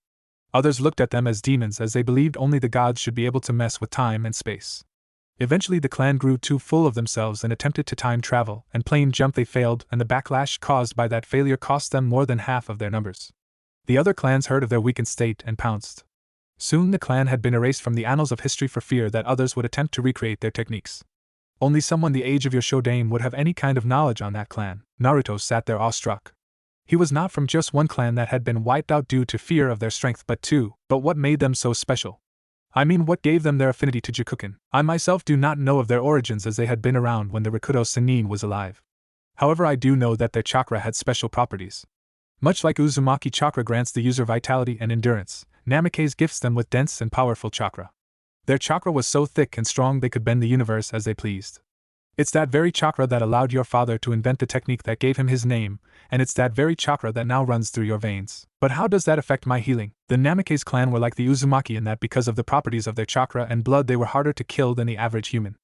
Others looked at them as demons, as they believed only the gods should be able to mess with time and space. Eventually the clan grew too full of themselves and attempted to time travel, and plain jump they failed, and the backlash caused by that failure cost them more than half of their numbers. The other clans heard of their weakened state and pounced. Soon the clan had been erased from the annals of history for fear that others would attempt to recreate their techniques. Only someone the age of your Shodaime would have any kind of knowledge on that clan. Naruto sat there awestruck. He was not from just one clan that had been wiped out due to fear of their strength, but two. But what made them so special? I mean, what gave them their affinity to Jikuken? I myself do not know of their origins, as they had been around when the Rikudo Sennin was alive. However, I do know that their chakra had special properties. Much like Uzumaki chakra grants the user vitality and endurance, Namikaze gifts them with dense and powerful chakra. Their chakra was so thick and strong they could bend the universe as they pleased. It's that very chakra that allowed your father to invent the technique that gave him his name, and it's that very chakra that now runs through your veins. But how does that affect my healing? The Namikaze clan were like the Uzumaki in that because of the properties of their chakra and blood they were harder to kill than the average human.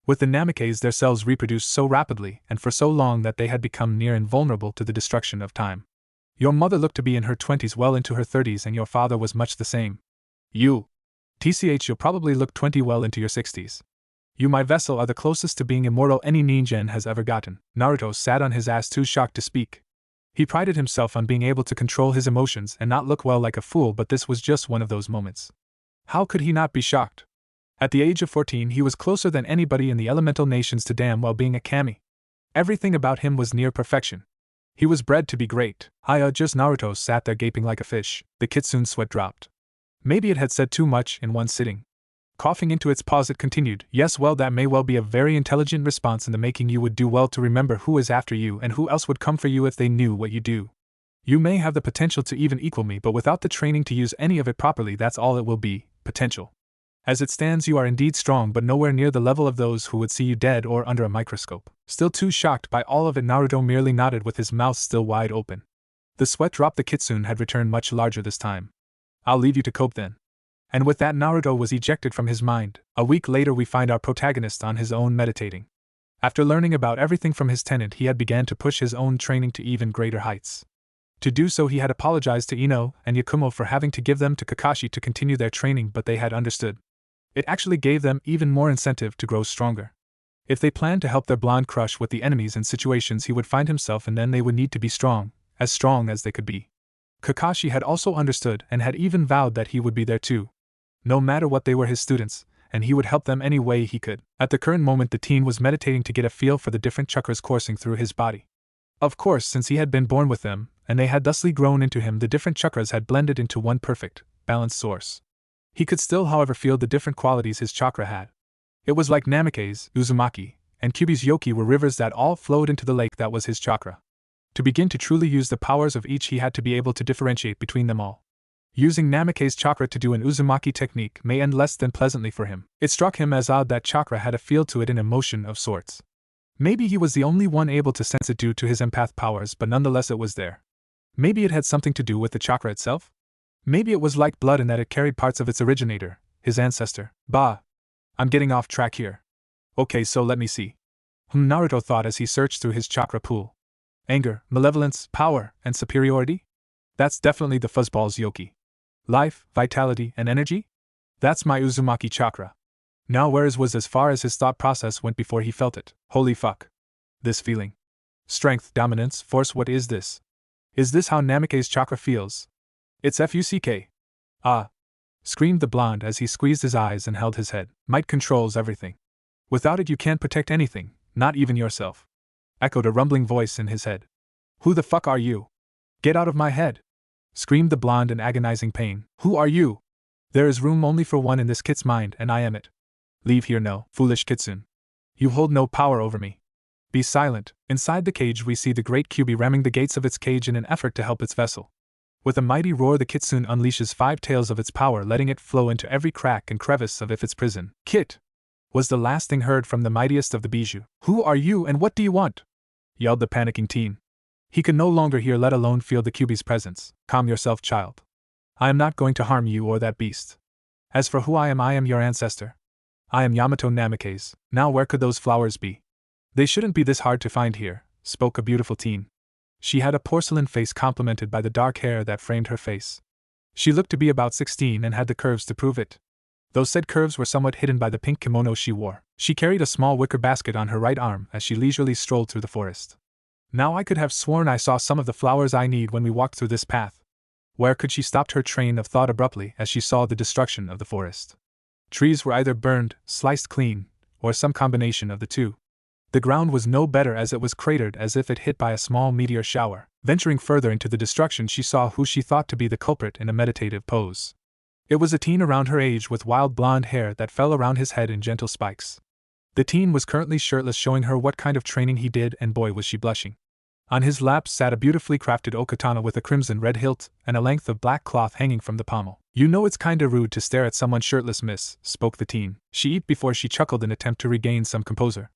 With the Namikaze, their cells reproduced so rapidly and for so long that they had become near invulnerable to the destruction of time. Your mother looked to be in her 20s, well into her 30s, and your father was much the same. You'll probably look 20 well into your 60s. You, my vessel, are the closest to being immortal any Ningen has ever gotten. Naruto sat on his ass too shocked to speak. He prided himself on being able to control his emotions and not look well like a fool, but this was just one of those moments. How could he not be shocked? At the age of 14 he was closer than anybody in the elemental nations to damn well being a kami. Everything about him was near perfection. He was bred to be great. Just Naruto sat there gaping like a fish. The Kitsune's sweat dropped. Maybe it had said too much in one sitting. Coughing into its pause, it continued, yes, well, that may well be a very intelligent response in the making. You would do well to remember who is after you and who else would come for you if they knew what you do. You may have the potential to even equal me, but without the training to use any of it properly, that's all it will be, potential. As it stands, you are indeed strong, but nowhere near the level of those who would see you dead or under a microscope. Still too shocked by all of it, Naruto merely nodded with his mouth still wide open. The sweat drop. The Kitsune had returned much larger this time. I'll leave you to cope then. And with that, Naruto was ejected from his mind. A week later we find our protagonist on his own meditating. After learning about everything from his tenant, he had began to push his own training to even greater heights. To do so, he had apologized to Ino and Yakumo for having to give them to Kakashi to continue their training, but they had understood. It actually gave them even more incentive to grow stronger. If they planned to help their blonde crush with the enemies in situations he would find himself in, then they would need to be strong as they could be. Kakashi had also understood and had even vowed that he would be there too. No matter what, they were his students, and he would help them any way he could. At the current moment, the teen was meditating to get a feel for the different chakras coursing through his body. Of course, since he had been born with them, and they had thusly grown into him, the different chakras had blended into one perfect, balanced source. He could still, however, feel the different qualities his chakra had. It was like Namikaze's, Uzumaki, and Kyuubi's Yoki were rivers that all flowed into the lake that was his chakra. To begin to truly use the powers of each, he had to be able to differentiate between them all. Using Namikaze's chakra to do an Uzumaki technique may end less than pleasantly for him. It struck him as odd that chakra had a feel to it, an emotion of sorts. Maybe he was the only one able to sense it due to his empath powers, but nonetheless it was there. Maybe it had something to do with the chakra itself? Maybe it was like blood in that it carried parts of its originator, his ancestor. Bah! I'm getting off track here. Okay, so let me see. Naruto thought as he searched through his chakra pool. Anger, malevolence, power, and superiority? That's definitely the fuzzball's Yoki. Life, vitality, and energy? That's my Uzumaki chakra. Now where's was as far as his thought process went before he felt it. Holy fuck. This feeling. Strength, dominance, force, what is this? Is this how Namikaze's chakra feels? It's FUCK. Ah! Screamed the blonde as he squeezed his eyes and held his head. Might controls everything. Without it you can't protect anything, not even yourself. Echoed a rumbling voice in his head. Who the fuck are you? Get out of my head! Screamed the blonde in agonizing pain. Who are you? There is room only for one in this kit's mind, and I am it. Leave here, no, foolish kitsune. You hold no power over me. Be silent. Inside the cage we see the great Kyuubi ramming the gates of its cage in an effort to help its vessel. With a mighty roar, the kitsune unleashes 5 tails of its power, letting it flow into every crack and crevice of its prison. Kit! Was the last thing heard from the mightiest of the Bijou. Who are you and what do you want? Yelled the panicking teen. He could no longer hear, let alone feel the Kyuubi's presence. Calm yourself, child. I am not going to harm you or that beast. As for who I am your ancestor. I am Yamato Namikaze. Now where could those flowers be? They shouldn't be this hard to find here, spoke a beautiful teen. She had a porcelain face complemented by the dark hair that framed her face. She looked to be about 16 and had the curves to prove it. Those said curves were somewhat hidden by the pink kimono she wore. She carried a small wicker basket on her right arm as she leisurely strolled through the forest. Now I could have sworn I saw some of the flowers I need when we walked through this path. Where could she? Stopped her train of thought abruptly as she saw the destruction of the forest. Trees were either burned, sliced clean, or some combination of the two. The ground was no better, as it was cratered as if it hit by a small meteor shower. Venturing further into the destruction, she saw who she thought to be the culprit in a meditative pose. It was a teen around her age with wild blonde hair that fell around his head in gentle spikes. The teen was currently shirtless, showing her what kind of training he did, and boy was she blushing. On his lap sat a beautifully crafted okatana with a crimson red hilt and a length of black cloth hanging from the pommel. You know it's kinda rude to stare at someone shirtless, miss, spoke the teen. She eat before she chuckled in attempt to regain some composure.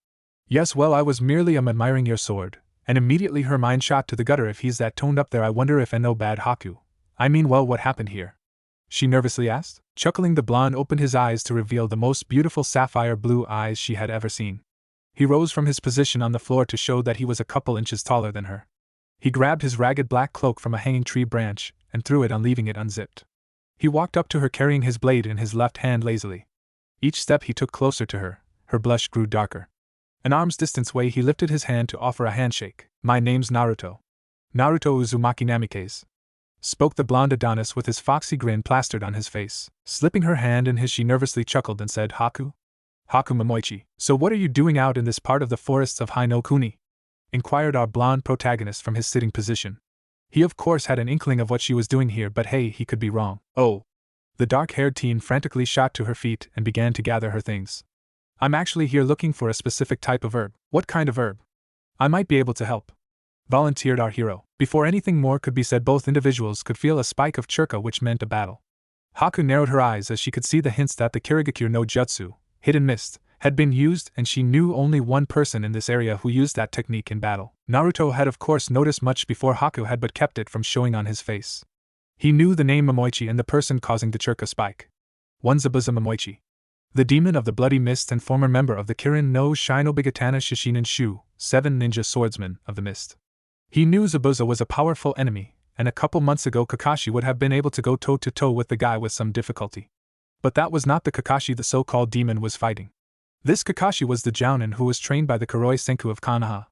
Yes, well, I was merely admiring your sword, and immediately her mind shot to the gutter. If he's that toned up there, I wonder if no bad Haku. I mean, well, what happened here? She nervously asked. Chuckling, the blonde opened his eyes to reveal the most beautiful sapphire blue eyes she had ever seen. He rose from his position on the floor to show that he was a couple inches taller than her. He grabbed his ragged black cloak from a hanging tree branch and threw it on, leaving it unzipped. He walked up to her, carrying his blade in his left hand lazily. Each step he took closer to her, her blush grew darker. An arm's distance away, he lifted his hand to offer a handshake. My name's Naruto. Naruto Uzumaki Namikaze, spoke the blonde Adonis with his foxy grin plastered on his face. Slipping her hand in his, she nervously chuckled and said, Haku? Haku Momoichi. So what are you doing out in this part of the forests of Hainokuni? Inquired our blonde protagonist from his sitting position. He of course had an inkling of what she was doing here, but hey, he could be wrong. Oh. The dark-haired teen frantically shot to her feet and began to gather her things. I'm actually here looking for a specific type of herb. What kind of herb? I might be able to help, volunteered our hero. Before anything more could be said, both individuals could feel a spike of churka, which meant a battle. Haku narrowed her eyes as she could see the hints that the Kirigakure no Jutsu, hidden mist, had been used, and she knew only one person in this area who used that technique in battle. Naruto had of course noticed much before Haku had, but kept it from showing on his face. He knew the name Momoichi and the person causing the churka spike. One Zabuza Momoichi, the demon of the bloody mist and former member of the Kirin no Shinobigatana Shishinin Shu, 7 ninja swordsmen of the mist. He knew Zabuza was a powerful enemy, and a couple months ago Kakashi would have been able to go toe-to-toe with the guy with some difficulty. But that was not the Kakashi the so-called demon was fighting. This Kakashi was the Jounin who was trained by the Kuroi Senku of Konoha.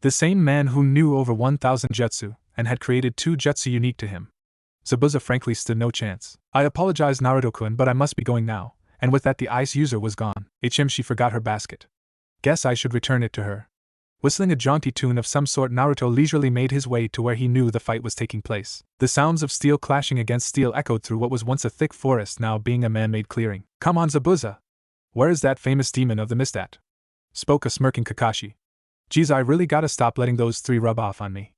The same man who knew over 1,000 jutsu, and had created 2 jutsu unique to him. Zabuza frankly stood no chance. I apologize Naruto-kun, but I must be going now, and with that the ice user was gone. She forgot her basket. Guess I should return it to her. Whistling a jaunty tune of some sort, Naruto leisurely made his way to where he knew the fight was taking place. The sounds of steel clashing against steel echoed through what was once a thick forest, now being a man-made clearing. Come on Zabuza! Where is that famous demon of the mist at? Spoke a smirking Kakashi. Geez, I really gotta stop letting those 3 rub off on me.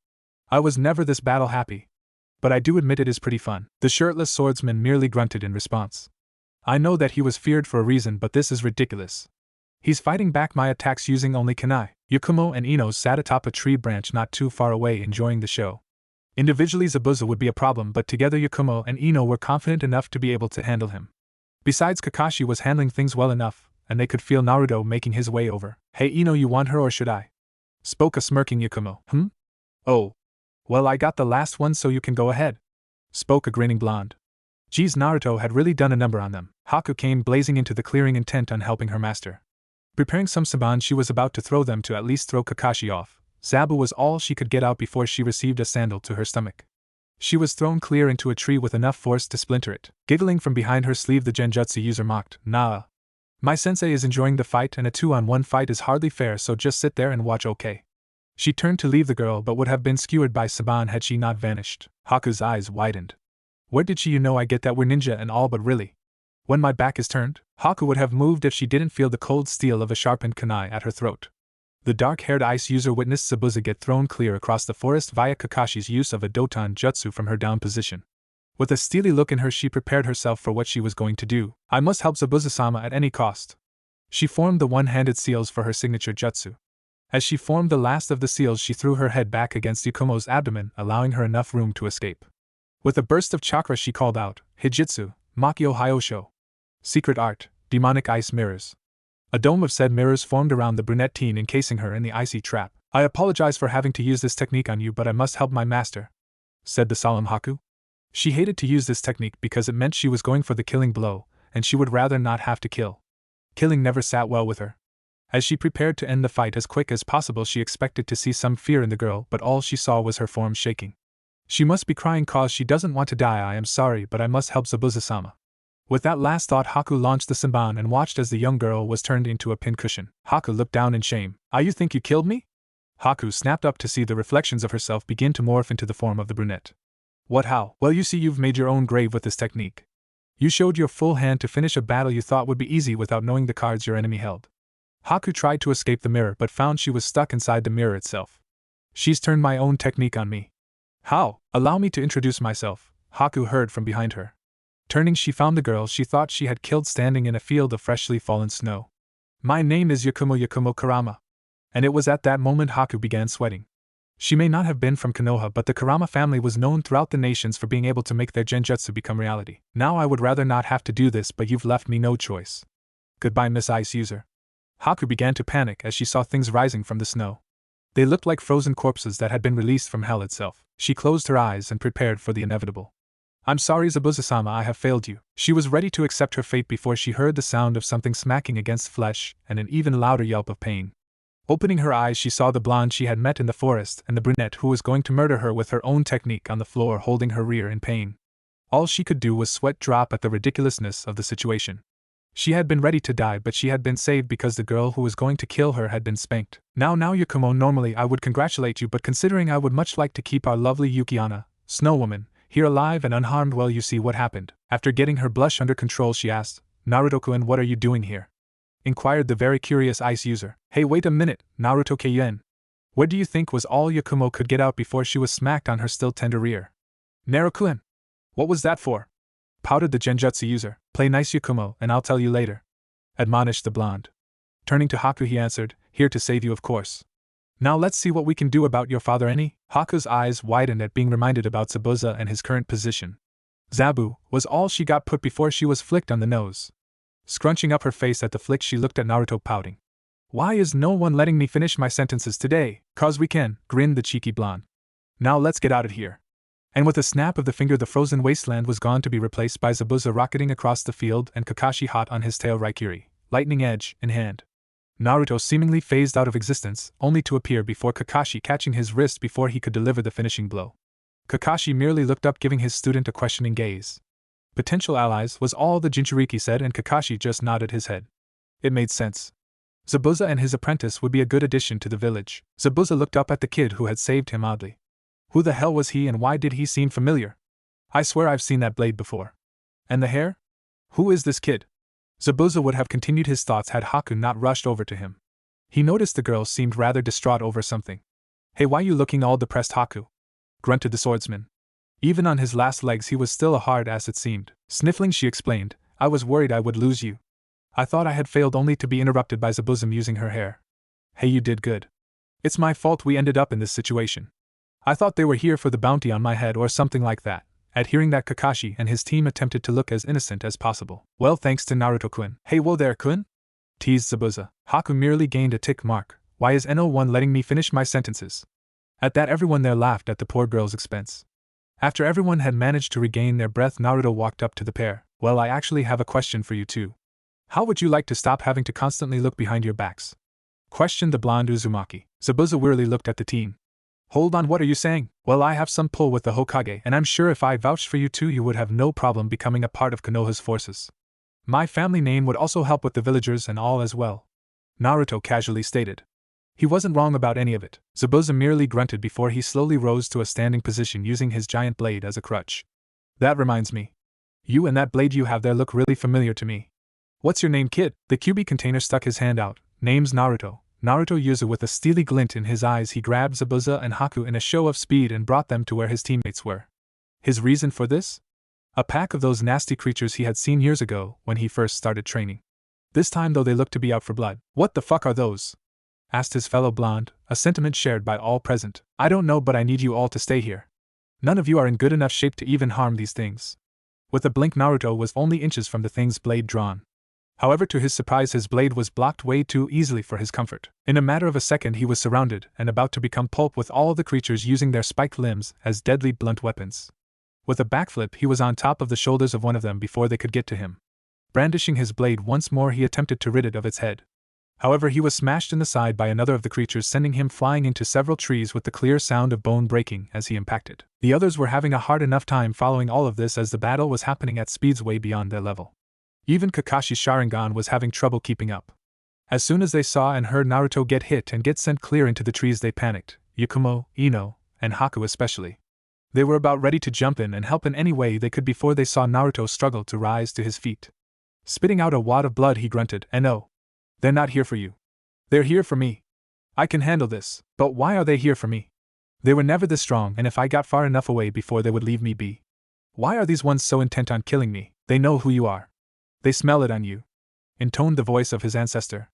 I was never this battle happy. But I do admit it is pretty fun. The shirtless swordsman merely grunted in response. I know that he was feared for a reason, but this is ridiculous. He's fighting back my attacks using only kunai. Yakumo and Ino sat atop a tree branch not too far away enjoying the show. Individually Zabuza would be a problem, but together Yakumo and Ino were confident enough to be able to handle him. Besides, Kakashi was handling things well enough, and they could feel Naruto making his way over. Hey Ino, you want her or should I? Spoke a smirking Yakumo. Oh. Well, I got the last one, so you can go ahead. Spoke a grinning blonde. Geez, Naruto had really done a number on them. Haku came blazing into the clearing intent on helping her master. Preparing some saban, she was about to throw them to at least throw Kakashi off. Zabu was all she could get out before she received a sandal to her stomach. She was thrown clear into a tree with enough force to splinter it. Giggling from behind her sleeve, the genjutsu user mocked, Nah. My sensei is enjoying the fight, and a 2-on-1 fight is hardly fair, so just sit there and watch, okay? She turned to leave the girl but would have been skewered by saban had she not vanished. Haku's eyes widened. Where did she? You know I get that we're ninja and all, but really? When my back is turned? Haku would have moved if she didn't feel the cold steel of a sharpened kunai at her throat. The dark-haired ice user witnessed Zabuza get thrown clear across the forest via Kakashi's use of a doton jutsu from her down position. With a steely look in her, she prepared herself for what she was going to do. I must help Zabuza-sama at any cost. She formed the one-handed seals for her signature jutsu. As she formed the last of the seals, she threw her head back against Yakumo's abdomen, allowing her enough room to escape. With a burst of chakra she called out, Hijitsu, Makio Hyosho. Secret art, demonic ice mirrors. A dome of said mirrors formed around the brunette teen, encasing her in the icy trap. I apologize for having to use this technique on you, but I must help my master, said the solemn Haku. She hated to use this technique because it meant she was going for the killing blow, and she would rather not have to kill. Killing never sat well with her. As she prepared to end the fight as quick as possible, she expected to see some fear in the girl, but all she saw was her form shaking. She must be crying cause she doesn't want to die. I am sorry, but I must help Zabuza-sama. With that last thought, Haku launched the senban and watched as the young girl was turned into a pincushion. Haku looked down in shame. You think you killed me? Haku snapped up to see the reflections of herself begin to morph into the form of the brunette. What, how? Well, you see, you've made your own grave with this technique. You showed your full hand to finish a battle you thought would be easy without knowing the cards your enemy held. Haku tried to escape the mirror but found she was stuck inside the mirror itself. She's turned my own technique on me. How? Allow me to introduce myself, Haku heard from behind her. Turning, she found the girl she thought she had killed standing in a field of freshly fallen snow. My name is Yakumo Kurama. And it was at that moment Haku began sweating. She may not have been from Konoha, but the Kurama family was known throughout the nations for being able to make their genjutsu become reality. Now I would rather not have to do this, but you've left me no choice. Goodbye, Miss Ice User. Haku began to panic as she saw things rising from the snow. They looked like frozen corpses that had been released from hell itself. She closed her eyes and prepared for the inevitable. I'm sorry, Zabuza-sama, I have failed you. She was ready to accept her fate before she heard the sound of something smacking against flesh and an even louder yelp of pain. Opening her eyes, she saw the blonde she had met in the forest and the brunette who was going to murder her with her own technique on the floor holding her rear in pain. All she could do was sweat drop at the ridiculousness of the situation. She had been ready to die, but she had been saved because the girl who was going to kill her had been spanked. Now Yakumo, normally I would congratulate you, but considering I would much like to keep our lovely Yukiana, Snow Woman, here alive and unharmed, well, you see what happened. After getting her blush under control, she asked, Naruto-kun, what are you doing here? Inquired the very curious ice user. Hey, wait a minute, Naruto-kun. Where do you think was all Yakumo could get out before she was smacked on her still tender rear? Naruto-kun. What was that for? Pouted the genjutsu user. Play nice, Yakumo, and I'll tell you later. Admonished the blonde. Turning to Haku, he answered, Here to save you, of course. Now let's see what we can do about your father, Any. Haku's eyes widened at being reminded about Zabuza and his current position. Zabu was all she got put before she was flicked on the nose. Scrunching up her face at the flick, she looked at Naruto, pouting. Why is no one letting me finish my sentences today? 'Cause we can, grinned the cheeky blonde. Now let's get out of here. And with a snap of the finger, the frozen wasteland was gone, to be replaced by Zabuza rocketing across the field and Kakashi hot on his tail, Raikiri, lightning edge in hand. Naruto seemingly phased out of existence, only to appear before Kakashi, catching his wrist before he could deliver the finishing blow. Kakashi merely looked up, giving his student a questioning gaze. Potential allies was all the Jinchuriki said, and Kakashi just nodded his head. It made sense. Zabuza and his apprentice would be a good addition to the village. Zabuza looked up at the kid who had saved him oddly. Who the hell was he, and why did he seem familiar? I swear I've seen that blade before. And the hair? Who is this kid? Zabuza would have continued his thoughts had Haku not rushed over to him. He noticed the girl seemed rather distraught over something. Hey, why you looking all depressed, Haku? Grunted the swordsman. Even on his last legs he was still a hard ass, it seemed. Sniffling, she explained, I was worried I would lose you. I thought I had failed, only to be interrupted by Zabuza using her hair. Hey, you did good. It's my fault we ended up in this situation. I thought they were here for the bounty on my head or something like that. At hearing that, Kakashi and his team attempted to look as innocent as possible. Well, thanks to Naruto-kun. Hey, whoa there, kun? Teased Zabuza. Haku merely gained a tick mark. Why is No1 letting me finish my sentences? At that, everyone there laughed at the poor girl's expense. After everyone had managed to regain their breath, Naruto walked up to the pair. Well, I actually have a question for you too. How would you like to stop having to constantly look behind your backs? Questioned the blonde Uzumaki. Zabuza wearily looked at the teen. Hold on, what are you saying? Well, I have some pull with the Hokage, and I'm sure if I vouched for you too, you would have no problem becoming a part of Konoha's forces. My family name would also help with the villagers and all as well. Naruto casually stated. He wasn't wrong about any of it. Zabuza merely grunted before he slowly rose to a standing position, using his giant blade as a crutch. That reminds me. You and that blade you have there look really familiar to me. What's your name, kid? The QB container stuck his hand out. Name's Naruto. Naruto Yuzu. With a steely glint in his eyes, he grabbed Zabuza and Haku in a show of speed and brought them to where his teammates were. His reason for this? A pack of those nasty creatures he had seen years ago when he first started training. This time, though, they looked to be out for blood. What the fuck are those? Asked his fellow blonde, a sentiment shared by all present. I don't know, but I need you all to stay here. None of you are in good enough shape to even harm these things. With a blink, Naruto was only inches from the thing's blade drawn. However, to his surprise, his blade was blocked way too easily for his comfort. In a matter of a second, he was surrounded and about to become pulp, with all the creatures using their spiked limbs as deadly blunt weapons. With a backflip, he was on top of the shoulders of one of them before they could get to him. Brandishing his blade once more, he attempted to rid it of its head. However, he was smashed in the side by another of the creatures, sending him flying into several trees with the clear sound of bone breaking as he impacted. The others were having a hard enough time following all of this, as the battle was happening at speeds way beyond their level. Even Kakashi's Sharingan was having trouble keeping up. As soon as they saw and heard Naruto get hit and get sent clear into the trees, they panicked, Yakumo, Ino, and Haku especially. They were about ready to jump in and help in any way they could before they saw Naruto struggle to rise to his feet. Spitting out a wad of blood, he grunted, "No. They're not here for you. They're here for me. I can handle this, but why are they here for me? They were never this strong, and if I got far enough away before they would leave me be. Why are these ones so intent on killing me? They know who you are. They smell it on you," intoned the voice of his ancestor.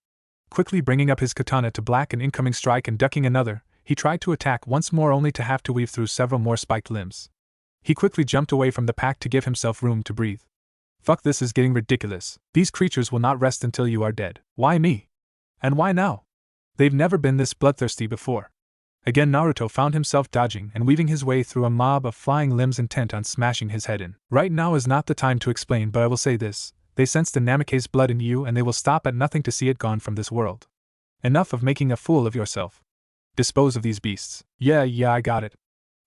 Quickly bringing up his katana to block an incoming strike and ducking another, he tried to attack once more, only to have to weave through several more spiked limbs. He quickly jumped away from the pack to give himself room to breathe. Fuck, this is getting ridiculous. These creatures will not rest until you are dead. Why me? And why now? They've never been this bloodthirsty before. Again, Naruto found himself dodging and weaving his way through a mob of flying limbs intent on smashing his head in. Right now is not the time to explain, but I will say this. They sense the Namikaze's blood in you, and they will stop at nothing to see it gone from this world. Enough of making a fool of yourself. Dispose of these beasts. Yeah, I got it.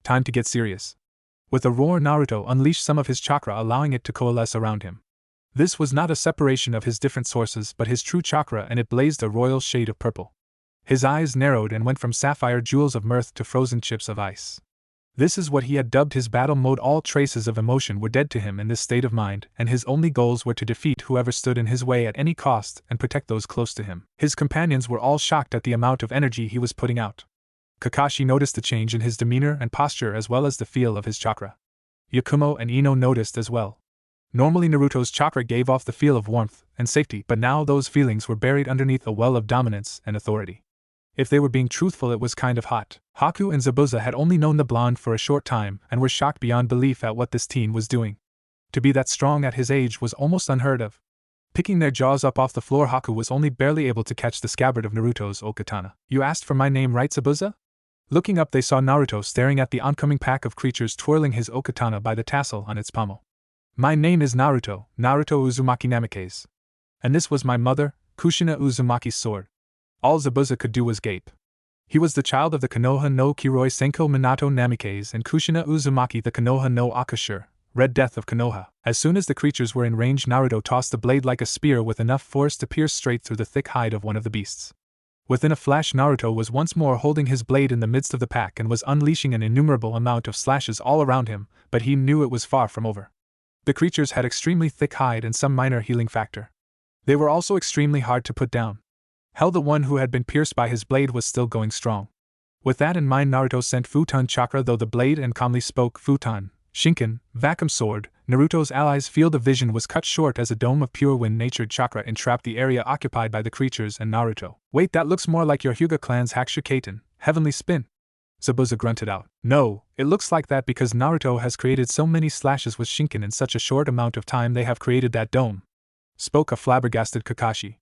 Time to get serious. With a roar, Naruto unleashed some of his chakra, allowing it to coalesce around him. This was not a separation of his different sources, but his true chakra, and it blazed a royal shade of purple. His eyes narrowed and went from sapphire jewels of mirth to frozen chips of ice. This is what he had dubbed his battle mode. All traces of emotion were dead to him in this state of mind, and his only goals were to defeat whoever stood in his way at any cost and protect those close to him. His companions were all shocked at the amount of energy he was putting out. Kakashi noticed the change in his demeanor and posture, as well as the feel of his chakra. Yakumo and Ino noticed as well. Normally, Naruto's chakra gave off the feel of warmth and safety, but now those feelings were buried underneath a well of dominance and authority. If they were being truthful, it was kind of hot. Haku and Zabuza had only known the blonde for a short time and were shocked beyond belief at what this teen was doing. To be that strong at his age was almost unheard of. Picking their jaws up off the floor, Haku was only barely able to catch the scabbard of Naruto's old katana. "You asked for my name, right, Zabuza?" Looking up, they saw Naruto staring at the oncoming pack of creatures, twirling his okatana by the tassel on its pommel. My name is Naruto, Naruto Uzumaki Namikaze. And this was my mother, Kushina Uzumaki's sword. All Zabuza could do was gape. He was the child of the Konoha no Kiroi Senko Minato Namikaze and Kushina Uzumaki, the Konoha no Akashur, Red Death of Konoha. As soon as the creatures were in range, Naruto tossed the blade like a spear with enough force to pierce straight through the thick hide of one of the beasts. Within a flash, Naruto was once more holding his blade in the midst of the pack and was unleashing an innumerable amount of slashes all around him, but he knew it was far from over. The creatures had extremely thick hide and some minor healing factor. They were also extremely hard to put down. Hell, the one who had been pierced by his blade was still going strong. With that in mind, Naruto sent Futon Chakra though the blade and calmly spoke, Futon, Shinken, Vacuum Sword. Naruto's allies' field of vision was cut short as a dome of pure wind-natured chakra entrapped the area occupied by the creatures and Naruto. Wait, that looks more like your Hyuga clan's Hakushukaten, Heavenly Spin. Zabuza grunted out. No, it looks like that because Naruto has created so many slashes with Shinken in such a short amount of time they have created that dome, spoke a flabbergasted Kakashi.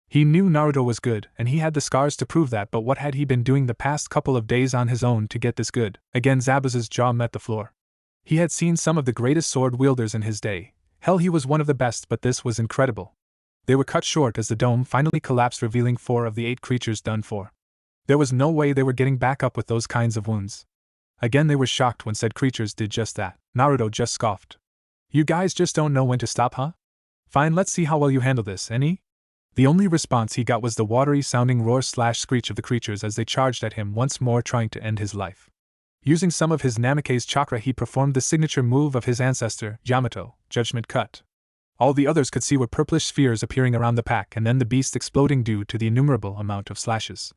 He knew Naruto was good, and he had the scars to prove that, but what had he been doing the past couple of days on his own to get this good? Again Zabuza's jaw met the floor. He had seen some of the greatest sword wielders in his day. Hell, he was one of the best, but this was incredible. They were cut short as the dome finally collapsed, revealing 4 of the 8 creatures done for. There was no way they were getting back up with those kinds of wounds. Again they were shocked when said creatures did just that. Naruto just scoffed. You guys just don't know when to stop, huh? Fine, let's see how well you handle this, any? The only response he got was the watery-sounding roar/screech of the creatures as they charged at him once more, trying to end his life. Using some of his Namikaze chakra, he performed the signature move of his ancestor, Yamato, Judgment Cut. All the others could see were purplish spheres appearing around the pack and then the beast exploding due to the innumerable amount of slashes.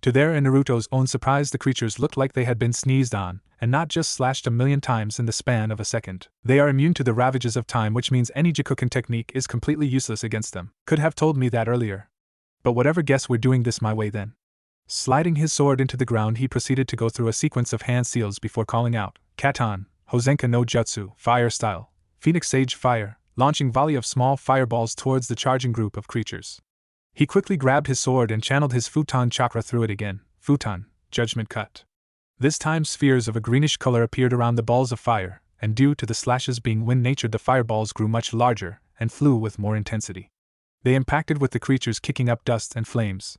To their and Naruto's own surprise, the creatures looked like they had been sneezed on, and not just slashed a million times in the span of a second. They are immune to the ravages of time, which means any Jikoken technique is completely useless against them. Could have told me that earlier. But whatever, guess we're doing this my way then. Sliding his sword into the ground, he proceeded to go through a sequence of hand seals before calling out, Katan, Hosenka no Jutsu, Fire Style, Phoenix Sage Fire, launching volley of small fireballs towards the charging group of creatures. He quickly grabbed his sword and channeled his Futon Chakra through it again. Futon, Judgment Cut. This time spheres of a greenish color appeared around the balls of fire, and due to the slashes being wind-natured, the fireballs grew much larger and flew with more intensity. They impacted with the creatures, kicking up dust and flames.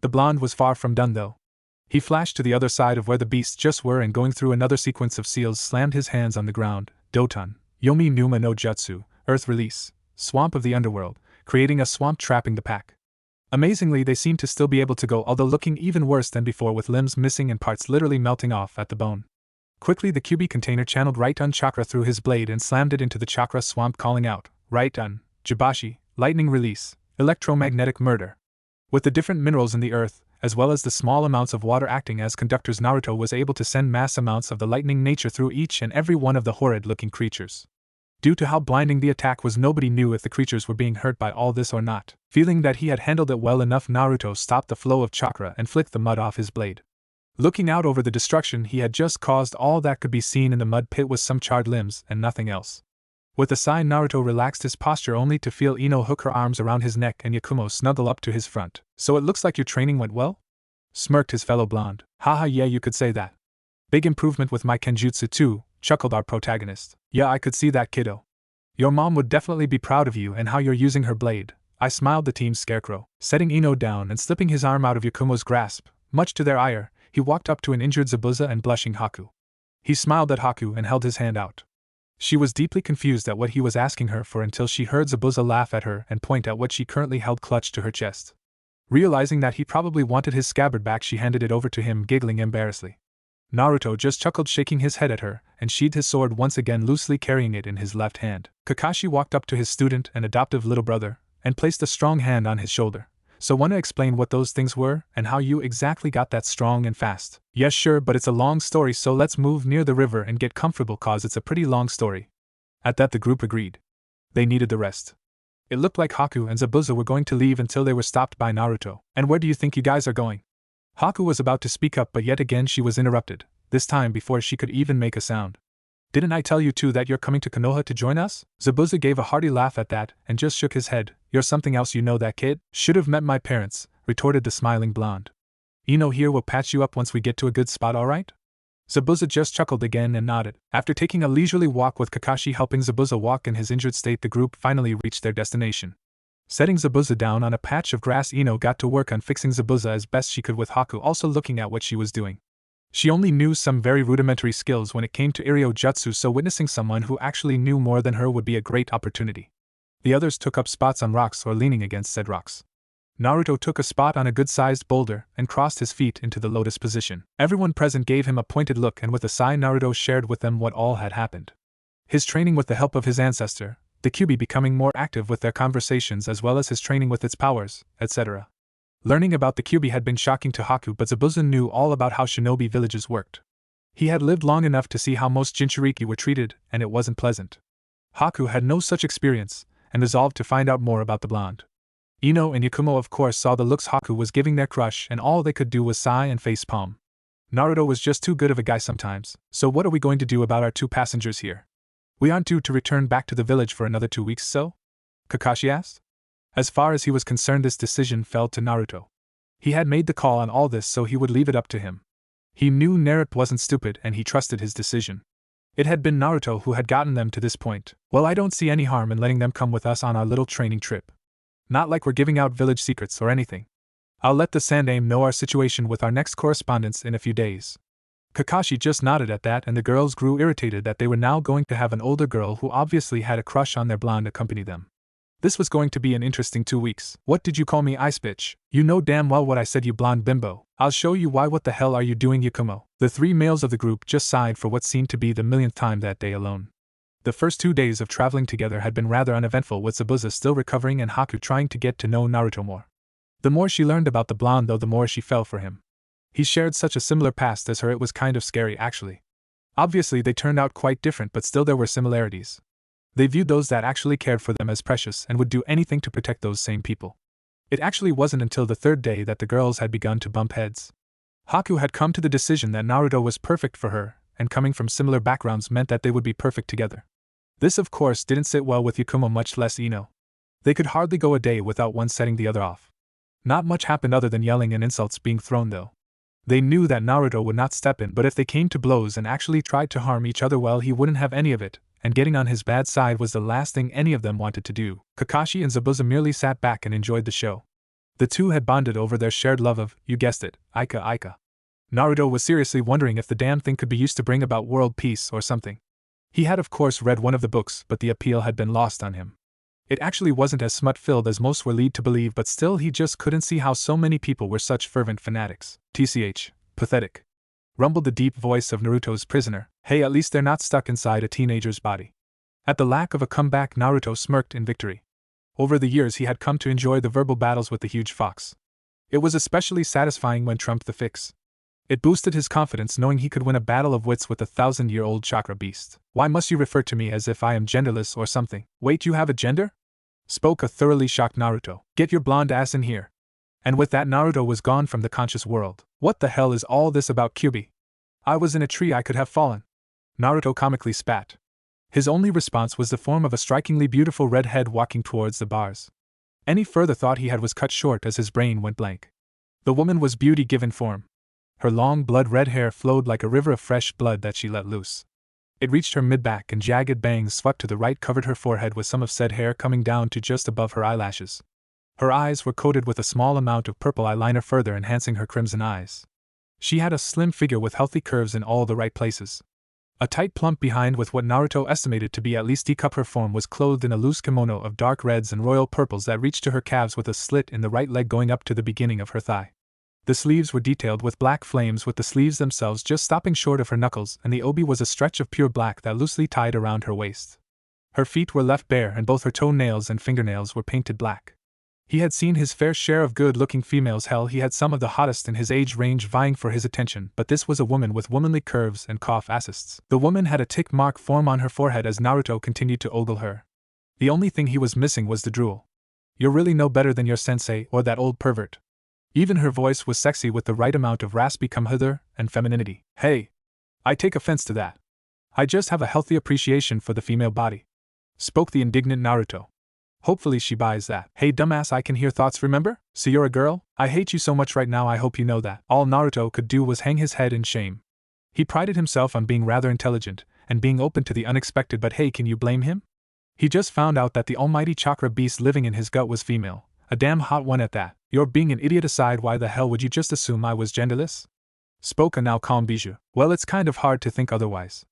The blonde was far from done though. He flashed to the other side of where the beasts just were and going through another sequence of seals slammed his hands on the ground. Doton, Yomi Numa no Jutsu, Earth Release, Swamp of the Underworld, creating a swamp trapping the pack. Amazingly, they seemed to still be able to go, although looking even worse than before with limbs missing and parts literally melting off at the bone. Quickly the QB container channeled Right-Un Chakra through his blade and slammed it into the chakra swamp, calling out, Right-Un, Jibashi, Lightning Release, Electromagnetic Murder. With the different minerals in the earth, as well as the small amounts of water acting as conductors, Naruto was able to send mass amounts of the lightning nature through each and every one of the horrid-looking creatures. Due to how blinding the attack was, nobody knew if the creatures were being hurt by all this or not. Feeling that he had handled it well enough, Naruto stopped the flow of chakra and flicked the mud off his blade. Looking out over the destruction he had just caused, all that could be seen in the mud pit was some charred limbs and nothing else. With a sigh, Naruto relaxed his posture only to feel Ino hook her arms around his neck and Yakumo snuggle up to his front. So it looks like your training went well? Smirked his fellow blonde. Haha, yeah, you could say that. Big improvement with my kenjutsu too, chuckled our protagonist. Yeah, I could see that, kiddo. Your mom would definitely be proud of you and how you're using her blade. I smiled the team's scarecrow. Setting Ino down and slipping his arm out of Yakumo's grasp, much to their ire, he walked up to an injured Zabuza and blushing Haku. He smiled at Haku and held his hand out. She was deeply confused at what he was asking her for until she heard Zabuza laugh at her and point at what she currently held clutched to her chest. Realizing that he probably wanted his scabbard back, she handed it over to him, giggling embarrassedly. Naruto just chuckled, shaking his head at her, and sheathed his sword once again, loosely carrying it in his left hand. Kakashi walked up to his student and adoptive little brother, and placed a strong hand on his shoulder. So wanna explain what those things were, and how you exactly got that strong and fast? Yes sure, but it's a long story, so let's move near the river and get comfortable cause it's a pretty long story. At that the group agreed. They needed the rest. It looked like Haku and Zabuza were going to leave until they were stopped by Naruto. And where do you think you guys are going? Haku was about to speak up, but yet again she was interrupted, this time before she could even make a sound. Didn't I tell you too that you're coming to Konoha to join us? Zabuza gave a hearty laugh at that and just shook his head. You're something else, you know that, kid? Should have met my parents, retorted the smiling blonde. Ino here will patch you up once we get to a good spot, alright? Zabuza just chuckled again and nodded. After taking a leisurely walk with Kakashi helping Zabuza walk in his injured state, the group finally reached their destination. Setting Zabuza down on a patch of grass, Ino got to work on fixing Zabuza as best she could, with Haku also looking at what she was doing. She only knew some very rudimentary skills when it came to aerial jutsu, so witnessing someone who actually knew more than her would be a great opportunity. The others took up spots on rocks or leaning against said rocks. Naruto took a spot on a good-sized boulder and crossed his feet into the lotus position. Everyone present gave him a pointed look, and with a sigh Naruto shared with them what all had happened. His training with the help of his ancestor, the Kyuubi, becoming more active with their conversations, as well as his training with its powers, etc. Learning about the Kyuubi had been shocking to Haku, but Zabuza knew all about how shinobi villages worked. He had lived long enough to see how most Jinchuriki were treated, and it wasn't pleasant. Haku had no such experience, and resolved to find out more about the blonde. Ino and Yakumo of course saw the looks Haku was giving their crush, and all they could do was sigh and face palm. Naruto was just too good of a guy sometimes, so what are we going to do about our 2 passengers here? We aren't due to return back to the village for another 2 weeks, so? Kakashi asked. As far as he was concerned, this decision fell to Naruto. He had made the call on all this, so he would leave it up to him. He knew Naruto wasn't stupid, and he trusted his decision. It had been Naruto who had gotten them to this point. Well, I don't see any harm in letting them come with us on our little training trip. Not like we're giving out village secrets or anything. I'll let the Sandaime know our situation with our next correspondence in a few days. Kakashi just nodded at that, and the girls grew irritated that they were now going to have an older girl who obviously had a crush on their blonde accompany them. This was going to be an interesting 2 weeks. What did you call me, ice bitch? You know damn well what I said, you blonde bimbo. I'll show you why. What the hell are you doing, Yakumo? The 3 males of the group just sighed for what seemed to be the millionth time that day alone. The first 2 days of traveling together had been rather uneventful, with Zabuza still recovering and Haku trying to get to know Naruto more. The more she learned about the blonde, though, the more she fell for him. He shared such a similar past as her, it was kind of scary actually. Obviously they turned out quite different, but still there were similarities. They viewed those that actually cared for them as precious and would do anything to protect those same people. It actually wasn't until the 3rd day that the girls had begun to bump heads. Haku had come to the decision that Naruto was perfect for her, and coming from similar backgrounds meant that they would be perfect together. This of course didn't sit well with Yakumo, much less Ino. They could hardly go a day without one setting the other off. Not much happened other than yelling and insults being thrown though. They knew that Naruto would not step in, but if they came to blows and actually tried to harm each other, well, he wouldn't have any of it, and getting on his bad side was the last thing any of them wanted to do. Kakashi and Zabuza merely sat back and enjoyed the show. The two had bonded over their shared love of, you guessed it, Aika. Naruto was seriously wondering if the damn thing could be used to bring about world peace or something. He had of course read one of the books, but the appeal had been lost on him. It actually wasn't as smut-filled as most were led to believe, but still he just couldn't see how so many people were such fervent fanatics. TCH, pathetic. Rumbled the deep voice of Naruto's prisoner. Hey, at least they're not stuck inside a teenager's body. At the lack of a comeback, Naruto smirked in victory. Over the years he had come to enjoy the verbal battles with the huge fox. It was especially satisfying when trumped the fix. It boosted his confidence knowing he could win a battle of wits with a 1,000-year-old chakra beast. Why must you refer to me as if I am genderless or something? Wait, you have a gender? Spoke a thoroughly shocked Naruto. Get your blonde ass in here. And with that, Naruto was gone from the conscious world. What the hell is all this about, Kyuubi? I was in a tree, I could have fallen. Naruto comically spat. His only response was the form of a strikingly beautiful red head walking towards the bars. Any further thought he had was cut short as his brain went blank. The woman was beauty given form. Her long blood-red hair flowed like a river of fresh blood that she let loose. It reached her mid-back, and jagged bangs swept to the right covered her forehead, with some of said hair coming down to just above her eyelashes. Her eyes were coated with a small amount of purple eyeliner, further enhancing her crimson eyes. She had a slim figure with healthy curves in all the right places. A tight plump behind with what Naruto estimated to be at least D-cup. Her form was clothed in a loose kimono of dark reds and royal purples that reached to her calves, with a slit in the right leg going up to the beginning of her thigh. The sleeves were detailed with black flames, with the sleeves themselves just stopping short of her knuckles, and the obi was a stretch of pure black that loosely tied around her waist. Her feet were left bare, and both her toenails and fingernails were painted black. He had seen his fair share of good-looking females. Hell, he had some of the hottest in his age range vying for his attention, but this was a woman with womanly curves and cough assists. The woman had a tick mark form on her forehead as Naruto continued to ogle her. The only thing he was missing was the drool. You're really no better than your sensei or that old pervert. Even her voice was sexy, with the right amount of raspy come hither and femininity. Hey! I take offense to that. I just have a healthy appreciation for the female body. Spoke the indignant Naruto. Hopefully she buys that. Hey dumbass, I can hear thoughts, remember? So you're a girl? I hate you so much right now, I hope you know that. All Naruto could do was hang his head in shame. He prided himself on being rather intelligent, and being open to the unexpected, but hey, can you blame him? He just found out that the almighty chakra beast living in his gut was female, a damn hot one at that. You're being an idiot aside, why the hell would you just assume I was genderless? Spoke a now calm Bijou. Well, it's kind of hard to think otherwise.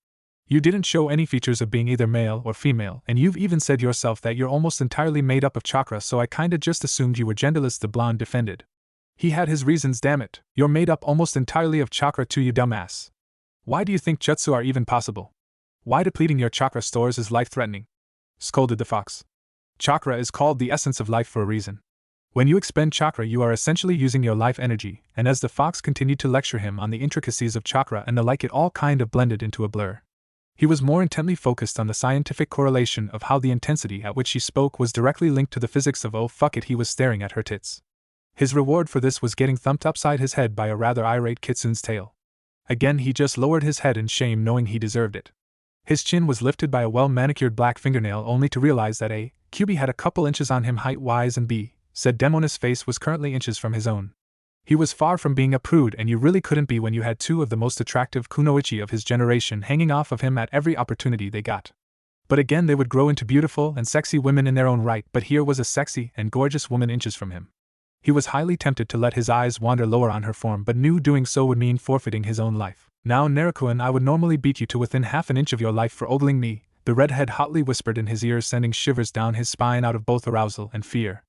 You didn't show any features of being either male or female, and you've even said yourself that you're almost entirely made up of chakra, so I kinda just assumed you were genderless, the blonde defended. He had his reasons, damn it. You're made up almost entirely of chakra too, you dumbass. Why do you think jutsu are even possible? Why depleting your chakra stores is life-threatening? Scolded the fox. Chakra is called the essence of life for a reason. When you expend chakra, you are essentially using your life energy, and as the fox continued to lecture him on the intricacies of chakra and the like, it all kind of blended into a blur. He was more intently focused on the scientific correlation of how the intensity at which he spoke was directly linked to the physics of oh fuck it, he was staring at her tits. His reward for this was getting thumped upside his head by a rather irate kitsune's tail. Again he just lowered his head in shame, knowing he deserved it. His chin was lifted by a well-manicured black fingernail, only to realize that A. Kyubi had a couple inches on him height-wise, and B. said Demona's face was currently inches from his own. He was far from being a prude, and you really couldn't be when you had two of the most attractive kunoichi of his generation hanging off of him at every opportunity they got. But again, they would grow into beautiful and sexy women in their own right, but here was a sexy and gorgeous woman inches from him. He was highly tempted to let his eyes wander lower on her form, but knew doing so would mean forfeiting his own life. Now Naruto-kun, I would normally beat you to within half an inch of your life for ogling me, the redhead hotly whispered in his ear, sending shivers down his spine out of both arousal and fear.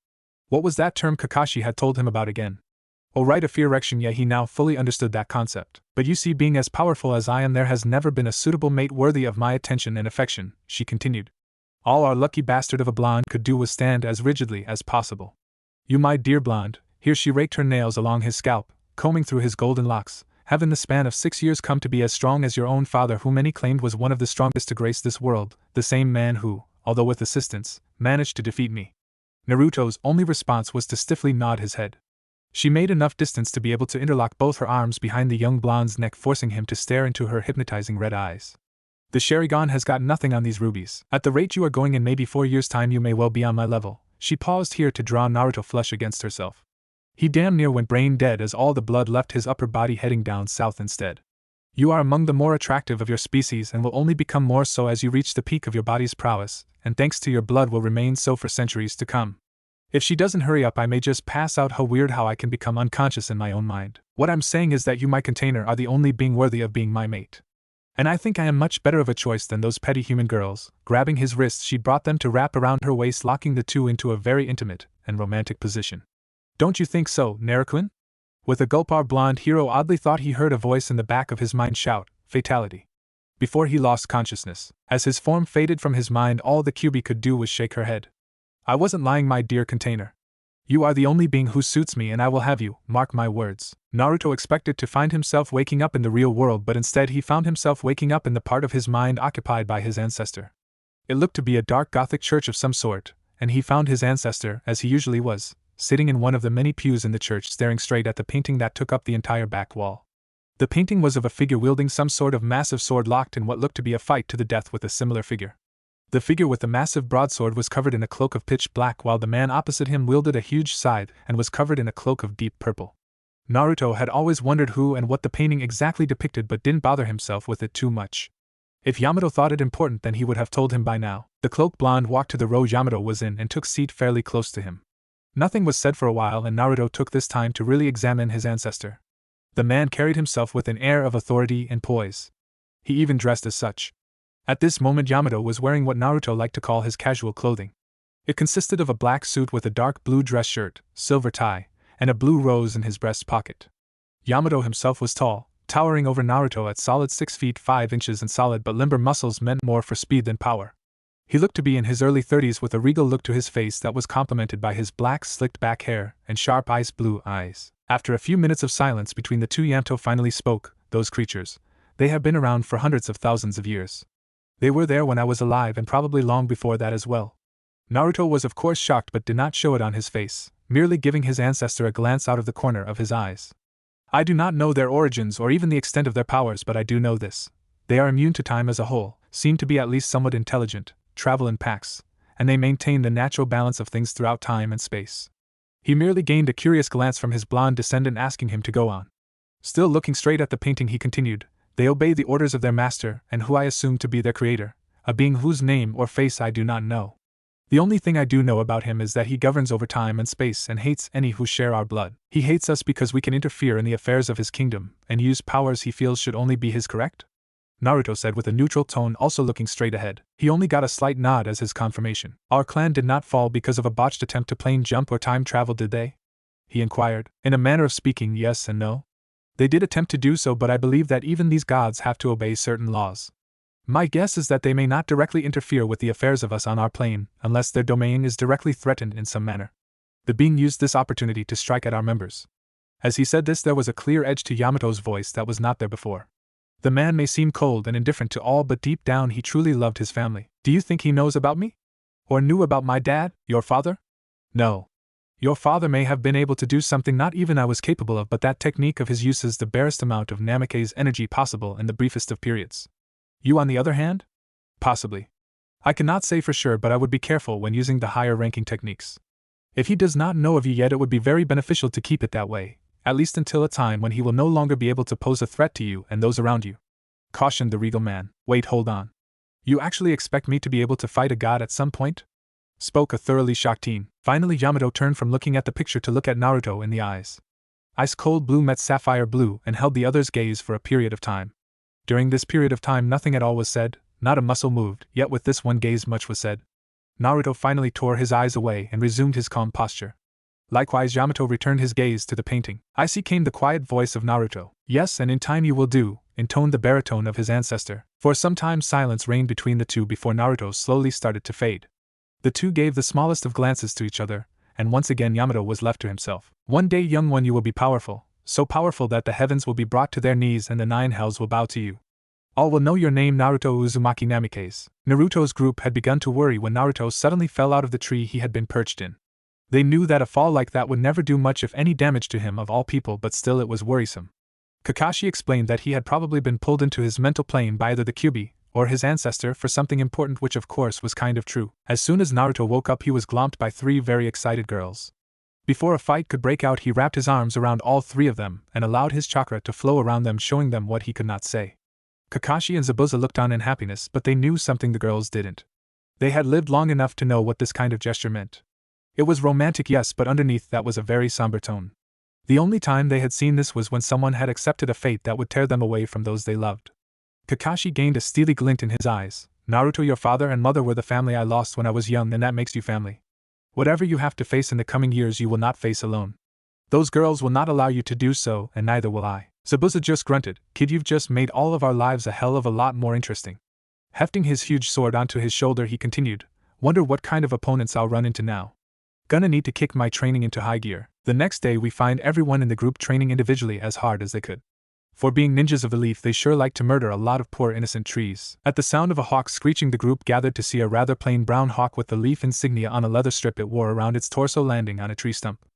What was that term Kakashi had told him about again? Oh right, a fear erection. Yeah, he now fully understood that concept. But you see, being as powerful as I am, there has never been a suitable mate worthy of my attention and affection, she continued. All our lucky bastard of a blonde could do was stand as rigidly as possible. You my dear blonde, here she raked her nails along his scalp, combing through his golden locks, have in the span of 6 years come to be as strong as your own father, who many claimed was one of the strongest to grace this world, the same man who, although with assistance, managed to defeat me. Naruto's only response was to stiffly nod his head. She made enough distance to be able to interlock both her arms behind the young blonde's neck, forcing him to stare into her hypnotizing red eyes. The Sharingan has got nothing on these rubies. At the rate you are going, in maybe 4 years' time you may well be on my level. She paused here to draw Naruto flush against herself. He damn near went brain dead as all the blood left his upper body, heading down south instead. You are among the more attractive of your species and will only become more so as you reach the peak of your body's prowess, and thanks to your blood will remain so for centuries to come. If she doesn't hurry up, I may just pass out. How weird how I can become unconscious in my own mind. What I'm saying is that you, my container, are the only being worthy of being my mate. And I think I am much better of a choice than those petty human girls. Grabbing his wrists, she brought them to wrap around her waist, locking the two into a very intimate and romantic position. Don't you think so, Naruto-kun? With a gulp, our blonde hero oddly thought he heard a voice in the back of his mind shout, "Fatality," before he lost consciousness. As his form faded from his mind, all the Kyubi could do was shake her head. I wasn't lying, my dear container. You are the only being who suits me, and I will have you, mark my words. Naruto expected to find himself waking up in the real world, but instead he found himself waking up in the part of his mind occupied by his ancestor. It looked to be a dark Gothic church of some sort, and he found his ancestor, as he usually was, sitting in one of the many pews in the church, staring straight at the painting that took up the entire back wall. The painting was of a figure wielding some sort of massive sword, locked in what looked to be a fight to the death with a similar figure. The figure with the massive broadsword was covered in a cloak of pitch black, while the man opposite him wielded a huge scythe and was covered in a cloak of deep purple. Naruto had always wondered who and what the painting exactly depicted, but didn't bother himself with it too much. If Yamato thought it important, then he would have told him by now. The cloaked blonde walked to the row Yamato was in and took seat fairly close to him. Nothing was said for a while, and Naruto took this time to really examine his ancestor. The man carried himself with an air of authority and poise. He even dressed as such. At this moment, Yamato was wearing what Naruto liked to call his casual clothing. It consisted of a black suit with a dark blue dress shirt, silver tie, and a blue rose in his breast pocket. Yamato himself was tall, towering over Naruto at solid 6 feet 5 inches, and solid but limber muscles meant more for speed than power. He looked to be in his early 30s, with a regal look to his face that was complemented by his black slicked back hair and sharp ice blue eyes. After a few minutes of silence between the two, Yamato finally spoke. Those creatures, they have been around for hundreds of thousands of years. They were there when I was alive, and probably long before that as well. Naruto was of course shocked, but did not show it on his face, merely giving his ancestor a glance out of the corner of his eyes. I do not know their origins or even the extent of their powers, but I do know this. They are immune to time as a whole, seem to be at least somewhat intelligent, travel in packs, and they maintain the natural balance of things throughout time and space. He merely gained a curious glance from his blonde descendant asking him to go on. Still looking straight at the painting, he continued, "They obey the orders of their master, and who I assume to be their creator, a being whose name or face I do not know. The only thing I do know about him is that he governs over time and space and hates any who share our blood. He hates us because we can interfere in the affairs of his kingdom and use powers he feels should only be his, correct?" Naruto said with a neutral tone, also looking straight ahead. He only got a slight nod as his confirmation. "Our clan did not fall because of a botched attempt to plane jump or time travel, did they?" he inquired. In a manner of speaking, yes and no. They did attempt to do so, but I believe that even these gods have to obey certain laws. My guess is that they may not directly interfere with the affairs of us on our plane, unless their domain is directly threatened in some manner. The being used this opportunity to strike at our members. As he said this, there was a clear edge to Yamato's voice that was not there before. The man may seem cold and indifferent to all, but deep down he truly loved his family. "Do you think he knows about me? Or knew about my dad, your father?" "No. Your father may have been able to do something not even I was capable of, but that technique of his uses the barest amount of Namikaze's energy possible in the briefest of periods. You, on the other hand? Possibly. I cannot say for sure, but I would be careful when using the higher ranking techniques. If he does not know of you yet, it would be very beneficial to keep it that way, at least until a time when he will no longer be able to pose a threat to you and those around you," cautioned the regal man. "Wait, hold on. You actually expect me to be able to fight a god at some point?" spoke a thoroughly shocked teen. Finally Yamato turned from looking at the picture to look at Naruto in the eyes. Ice-cold blue met sapphire blue and held the other's gaze for a period of time. During this period of time nothing at all was said, not a muscle moved, yet with this one gaze much was said. Naruto finally tore his eyes away and resumed his calm posture. Likewise Yamato returned his gaze to the painting. "I see," came the quiet voice of Naruto. "Yes, and in time you will do," intoned the baritone of his ancestor. For some time silence reigned between the two before Naruto slowly started to fade. The two gave the smallest of glances to each other, and once again Yamato was left to himself. "One day, young one, you will be powerful, so powerful that the heavens will be brought to their knees and the 9 hells will bow to you. All will know your name, Naruto Uzumaki Namikaze." Naruto's group had begun to worry when Naruto suddenly fell out of the tree he had been perched in. They knew that a fall like that would never do much if any damage to him of all people, but still it was worrisome. Kakashi explained that he had probably been pulled into his mental plane by either the Kyuubi or his ancestor for something important, which of course was kind of true. As soon as Naruto woke up he was glomped by 3 very excited girls. Before a fight could break out he wrapped his arms around all 3 of them and allowed his chakra to flow around them, showing them what he could not say. Kakashi and Zabuza looked on in happiness, but they knew something the girls didn't. They had lived long enough to know what this kind of gesture meant. It was romantic, yes, but underneath that was a very somber tone. The only time they had seen this was when someone had accepted a fate that would tear them away from those they loved. Kakashi gained a steely glint in his eyes. "Naruto, your father and mother were the family I lost when I was young, and that makes you family. Whatever you have to face in the coming years you will not face alone. Those girls will not allow you to do so, and neither will I." Zabuza just grunted. "Kid, you've just made all of our lives a hell of a lot more interesting." Hefting his huge sword onto his shoulder he continued, "Wonder what kind of opponents I'll run into now. Gonna need to kick my training into high gear." The next day we find everyone in the group training individually as hard as they could. For being ninjas of the leaf they sure like to murder a lot of poor innocent trees. At the sound of a hawk screeching the group gathered to see a rather plain brown hawk with the leaf insignia on a leather strip it wore around its torso landing on a tree stump.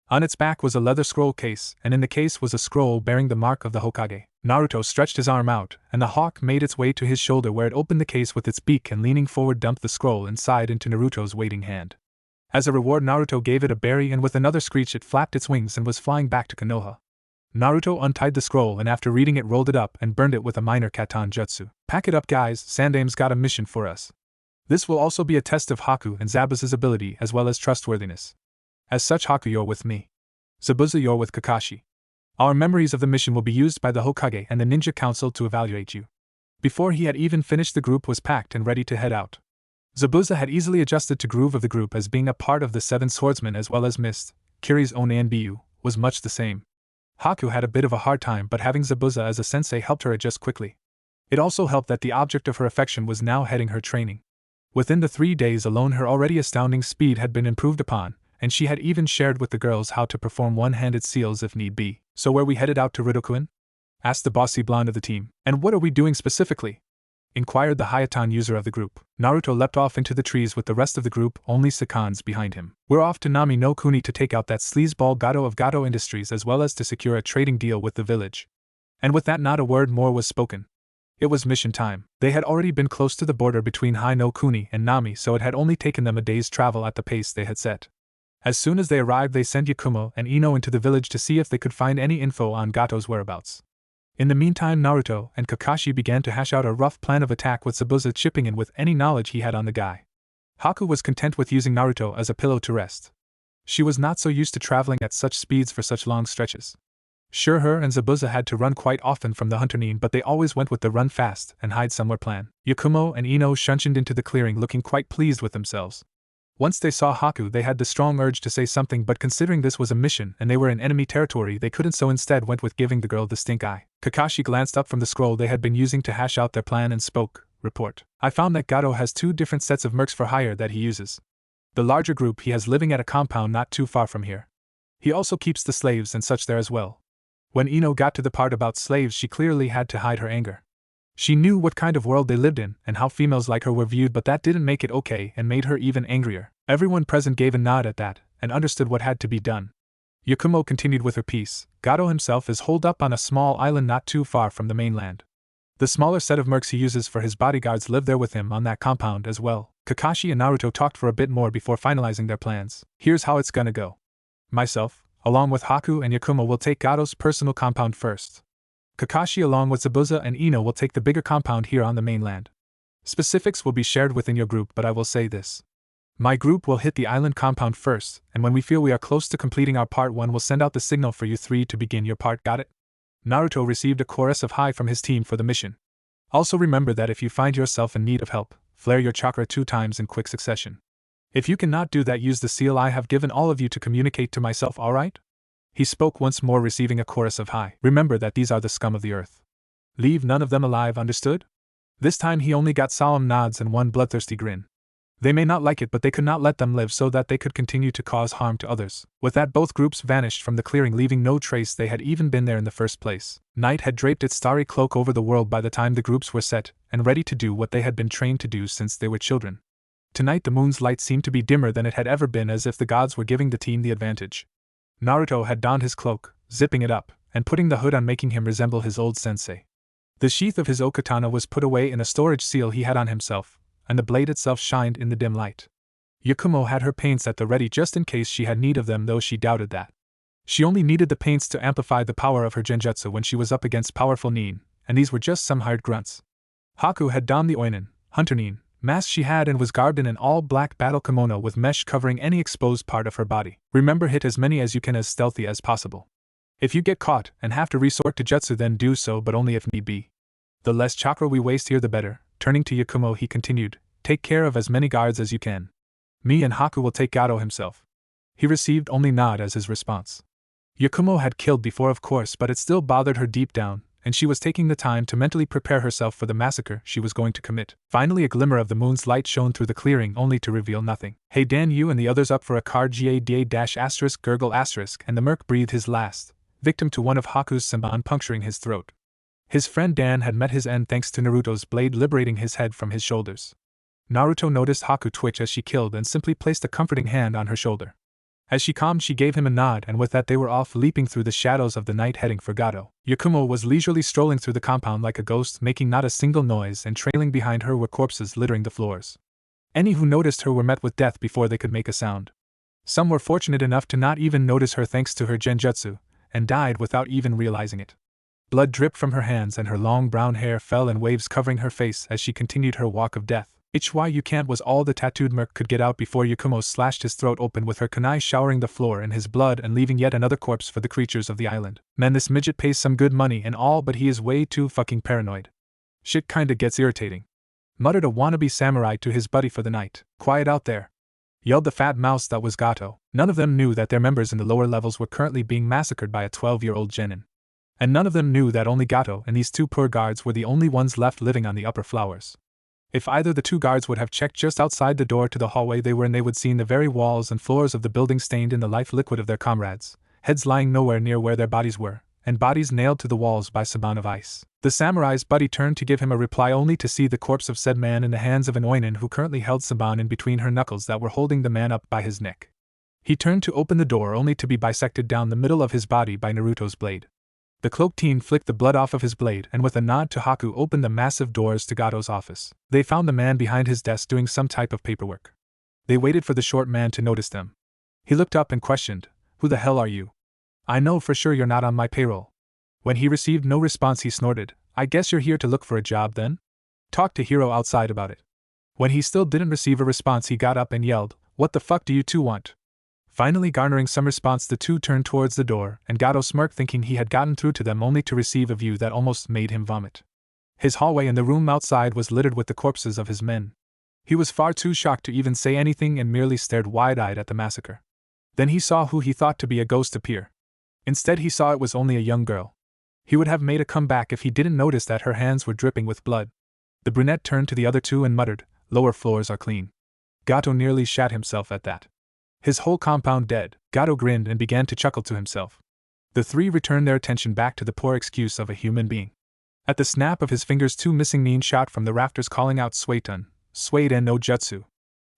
On its back was a leather scroll case, and in the case was a scroll bearing the mark of the Hokage. Naruto stretched his arm out, and the hawk made its way to his shoulder, where it opened the case with its beak and leaning forward dumped the scroll inside into Naruto's waiting hand. As a reward Naruto gave it a berry, and with another screech it flapped its wings and was flying back to Konoha. Naruto untied the scroll and after reading it rolled it up and burned it with a minor katan jutsu. "Pack it up, guys, Sandame's got a mission for us. This will also be a test of Haku and Zabuza's ability as well as trustworthiness. As such, Haku, you're with me. Zabuza, you're with Kakashi. Our memories of the mission will be used by the Hokage and the Ninja Council to evaluate you." Before he had even finished the group was packed and ready to head out. Zabuza had easily adjusted to groove of the group as being a part of the 7 swordsmen as well as Mist, Kiri's own Anbu, was much the same. Haku had a bit of a hard time, but having Zabuza as a sensei helped her adjust quickly. It also helped that the object of her affection was now heading her training. Within the 3 days alone her already astounding speed had been improved upon, and she had even shared with the girls how to perform one-handed seals if need be. "So were we headed out to Ridokuin?" asked the bossy blonde of the team. "And what are we doing specifically?" inquired the Hayatan user of the group. Naruto leapt off into the trees with the rest of the group, only seconds behind him. "We're off to Nami no Kuni to take out that sleazeball Gato of Gato Industries as well as to secure a trading deal with the village." And with that not a word more was spoken. It was mission time. They had already been close to the border between Hai no Kuni and Nami, so it had only taken them a day's travel at the pace they had set. As soon as they arrived, they sent Yakumo and Ino into the village to see if they could find any info on Gato's whereabouts. In the meantime, Naruto and Kakashi began to hash out a rough plan of attack, with Zabuza chipping in with any knowledge he had on the guy. Haku was content with using Naruto as a pillow to rest. She was not so used to traveling at such speeds for such long stretches. Sure, her and Zabuza had to run quite often from the Hunterine, but they always went with the run fast and hide somewhere plan. Yakumo and Ino shunched into the clearing looking quite pleased with themselves. Once they saw Haku, they had the strong urge to say something, but considering this was a mission and they were in enemy territory, they couldn't, so instead went with giving the girl the stink eye. Kakashi glanced up from the scroll they had been using to hash out their plan and spoke. Report. I found that Gato has 2 different sets of mercs for hire that he uses. The larger group he has living at a compound not too far from here. He also keeps the slaves and such there as well. When Ino got to the part about slaves, she clearly had to hide her anger. She knew what kind of world they lived in and how females like her were viewed, but that didn't make it okay and made her even angrier. Everyone present gave a nod at that and understood what had to be done. Yakumo continued with her piece. Gato himself is holed up on a small island not too far from the mainland. The smaller set of mercs he uses for his bodyguards live there with him on that compound as well. Kakashi and Naruto talked for a bit more before finalizing their plans. Here's how it's gonna go. Myself, along with Haku and Yakumo, will take Gato's personal compound first. Kakashi along with Zabuza and Ino will take the bigger compound here on the mainland. Specifics will be shared within your group, but I will say this. My group will hit the island compound first, and when we feel we are close to completing our part 1, we'll send out the signal for you 3 to begin your part, got it? Naruto received a chorus of hi from his team for the mission. Also remember that if you find yourself in need of help, flare your chakra 2 times in quick succession. If you cannot do that, use the seal I have given all of you to communicate to myself, alright? He spoke once more, receiving a chorus of hi. Remember that these are the scum of the earth. Leave none of them alive, understood? This time he only got solemn nods and one bloodthirsty grin. They may not like it, but they could not let them live so that they could continue to cause harm to others. With that, both groups vanished from the clearing, leaving no trace they had even been there in the first place. Night had draped its starry cloak over the world by the time the groups were set and ready to do what they had been trained to do since they were children. Tonight the moon's light seemed to be dimmer than it had ever been, as if the gods were giving the team the advantage. Naruto had donned his cloak, zipping it up, and putting the hood on, making him resemble his old sensei. The sheath of his okatana was put away in a storage seal he had on himself, and the blade itself shined in the dim light. Yakumo had her paints at the ready just in case she had need of them, though she doubted that. She only needed the paints to amplify the power of her genjutsu when she was up against powerful nin, and these were just some hired grunts. Haku had donned the oinen, hunter nin, mask she had and was garbed in an all-black battle kimono with mesh covering any exposed part of her body. Remember, hit as many as you can as stealthy as possible. If you get caught and have to resort to jutsu, then do so, but only if need be. The less chakra we waste here the better. Turning to Yakumo, he continued, take care of as many guards as you can. Me and Haku will take Gato himself. He received only nod as his response. Yakumo had killed before, of course, but it still bothered her deep down, and she was taking the time to mentally prepare herself for the massacre she was going to commit. Finally, a glimmer of the moon's light shone through the clearing, only to reveal nothing. Hey Dan, you and the others up for a card? GADA gurgle asterisk, and the merc breathed his last, victim to one of Haku's senbon puncturing his throat. His friend Dan had met his end thanks to Naruto's blade liberating his head from his shoulders. Naruto noticed Haku twitch as she killed and simply placed a comforting hand on her shoulder. As she calmed, she gave him a nod, and with that they were off, leaping through the shadows of the night heading for Gato. Yakumo was leisurely strolling through the compound like a ghost, making not a single noise, and trailing behind her were corpses littering the floors. Any who noticed her were met with death before they could make a sound. Some were fortunate enough to not even notice her thanks to her genjutsu, and died without even realizing it. Blood dripped from her hands and her long brown hair fell in waves covering her face as she continued her walk of death. HY you can't was all the tattooed merc could get out before Yakumo slashed his throat open with her kunai, showering the floor in his blood and leaving yet another corpse for the creatures of the island. Man, this midget pays some good money and all, but he is way too fucking paranoid. Shit kinda gets irritating. Muttered a wannabe samurai to his buddy for the night. Quiet out there, yelled the fat mouse that was Gato. None of them knew that their members in the lower levels were currently being massacred by a 12-year-old genin. And none of them knew that only Gato and these 2 poor guards were the only ones left living on the upper flowers. If either the 2 guards would have checked just outside the door to the hallway they were in, they would seen the very walls and floors of the building stained in the life liquid of their comrades, heads lying nowhere near where their bodies were, and bodies nailed to the walls by sabon of ice. The samurai's buddy turned to give him a reply only to see the corpse of said man in the hands of an oinen who currently held sabon in between her knuckles that were holding the man up by his neck. He turned to open the door only to be bisected down the middle of his body by Naruto's blade. The cloaked teen flicked the blood off of his blade and with a nod to Haku opened the massive doors to Gato's office. They found the man behind his desk doing some type of paperwork. They waited for the short man to notice them. He looked up and questioned, "Who the hell are you? I know for sure you're not on my payroll." When he received no response he snorted, "I guess you're here to look for a job then? Talk to Hiro outside about it." When he still didn't receive a response he got up and yelled, "What the fuck do you two want?" Finally garnering some response the two turned towards the door, and Gato smirked thinking he had gotten through to them only to receive a view that almost made him vomit. His hallway and the room outside was littered with the corpses of his men. He was far too shocked to even say anything and merely stared wide-eyed at the massacre. Then he saw who he thought to be a ghost appear. Instead he saw it was only a young girl. He would have made a comeback if he didn't notice that her hands were dripping with blood. The brunette turned to the other two and muttered, "Lower floors are clean." Gato nearly shat himself at that. His whole compound dead, Gato grinned and began to chuckle to himself. The three returned their attention back to the poor excuse of a human being. At the snap of his fingers two missing nin shot from the rafters calling out Sueten, Sueden no Jutsu.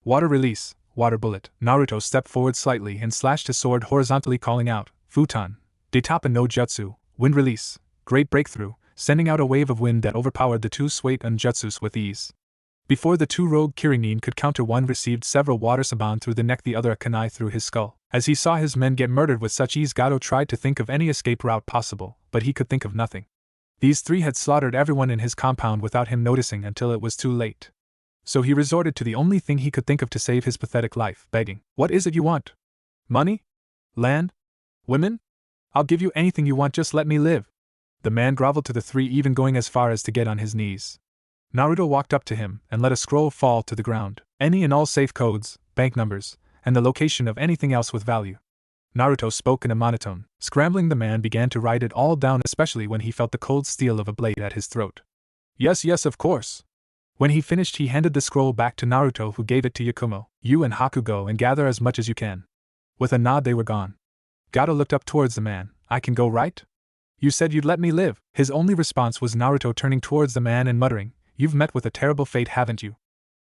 Water release, water bullet. Naruto stepped forward slightly and slashed his sword horizontally calling out, Futon, Detapa no Jutsu, wind release, great breakthrough, sending out a wave of wind that overpowered the two Sueten Jutsus with ease. Before the two rogue Kirinin could counter one received several water saban through the neck the other a kunai through his skull. As he saw his men get murdered with such ease Gato tried to think of any escape route possible, but he could think of nothing. These three had slaughtered everyone in his compound without him noticing until it was too late. So he resorted to the only thing he could think of to save his pathetic life, begging, "What is it you want? Money? Land? Women? I'll give you anything you want, just let me live." The man groveled to the three, even going as far as to get on his knees. Naruto walked up to him and let a scroll fall to the ground. Any and all safe codes, bank numbers, and the location of anything else with value. Naruto spoke in a monotone. Scrambling, the man began to write it all down, especially when he felt the cold steel of a blade at his throat. Yes, of course." When he finished he handed the scroll back to Naruto, who gave it to Yakumo. "You and Haku go and gather as much as you can." With a nod they were gone. Gato looked up towards the man. "I can go, right? You said you'd let me live." His only response was Naruto turning towards the man and muttering, "You've met with a terrible fate, haven't you?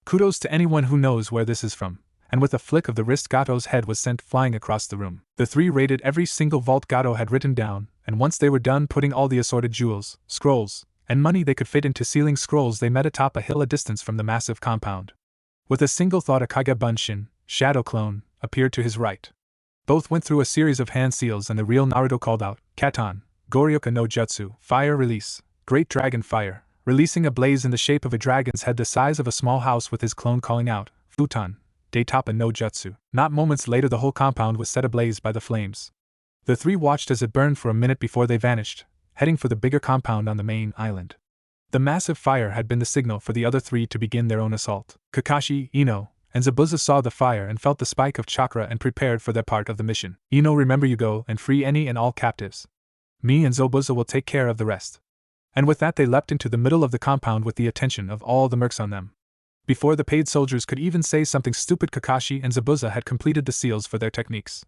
Kudos to anyone who knows where this is from." And with a flick of the wrist Gato's head was sent flying across the room. The three raided every single vault Gato had written down, and once they were done putting all the assorted jewels, scrolls, and money they could fit into sealing scrolls they met atop a hill a distance from the massive compound. With a single thought a Kage Bunshin, shadow clone, appeared to his right. Both went through a series of hand seals and the real Naruto called out, "Katon, Goryoka no Jutsu, fire release, great dragon fire," releasing a blaze in the shape of a dragon's head the size of a small house with his clone calling out, "Futon, Detapa no Jutsu." Not moments later the whole compound was set ablaze by the flames. The three watched as it burned for a minute before they vanished, heading for the bigger compound on the main island. The massive fire had been the signal for the other three to begin their own assault. Kakashi, Ino, and Zabuza saw the fire and felt the spike of chakra and prepared for their part of the mission. "Ino, remember you go and free any and all captives. Me and Zabuza will take care of the rest." And with that they leapt into the middle of the compound with the attention of all the mercs on them. Before the paid soldiers could even say something stupid Kakashi and Zabuza had completed the seals for their techniques.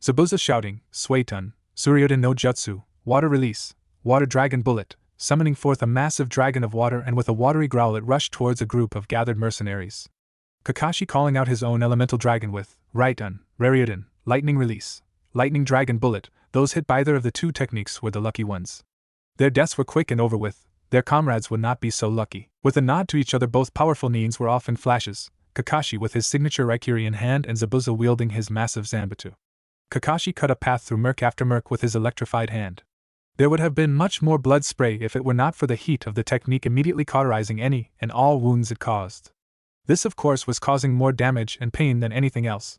Zabuza shouting, "Sueten, Suryoden no Jutsu, water release, water dragon bullet," summoning forth a massive dragon of water, and with a watery growl it rushed towards a group of gathered mercenaries. Kakashi calling out his own elemental dragon with, "Raiden, Raryuden, lightning release, lightning dragon bullet." Those hit by either of the two techniques were the lucky ones. Their deaths were quick and over with, their comrades would not be so lucky. With a nod to each other both powerful nins were off in flashes, Kakashi with his signature Raikiri in hand and Zabuza wielding his massive Zanbatsu. Kakashi cut a path through merc after merc with his electrified hand. There would have been much more blood spray if it were not for the heat of the technique immediately cauterizing any and all wounds it caused. This of course was causing more damage and pain than anything else.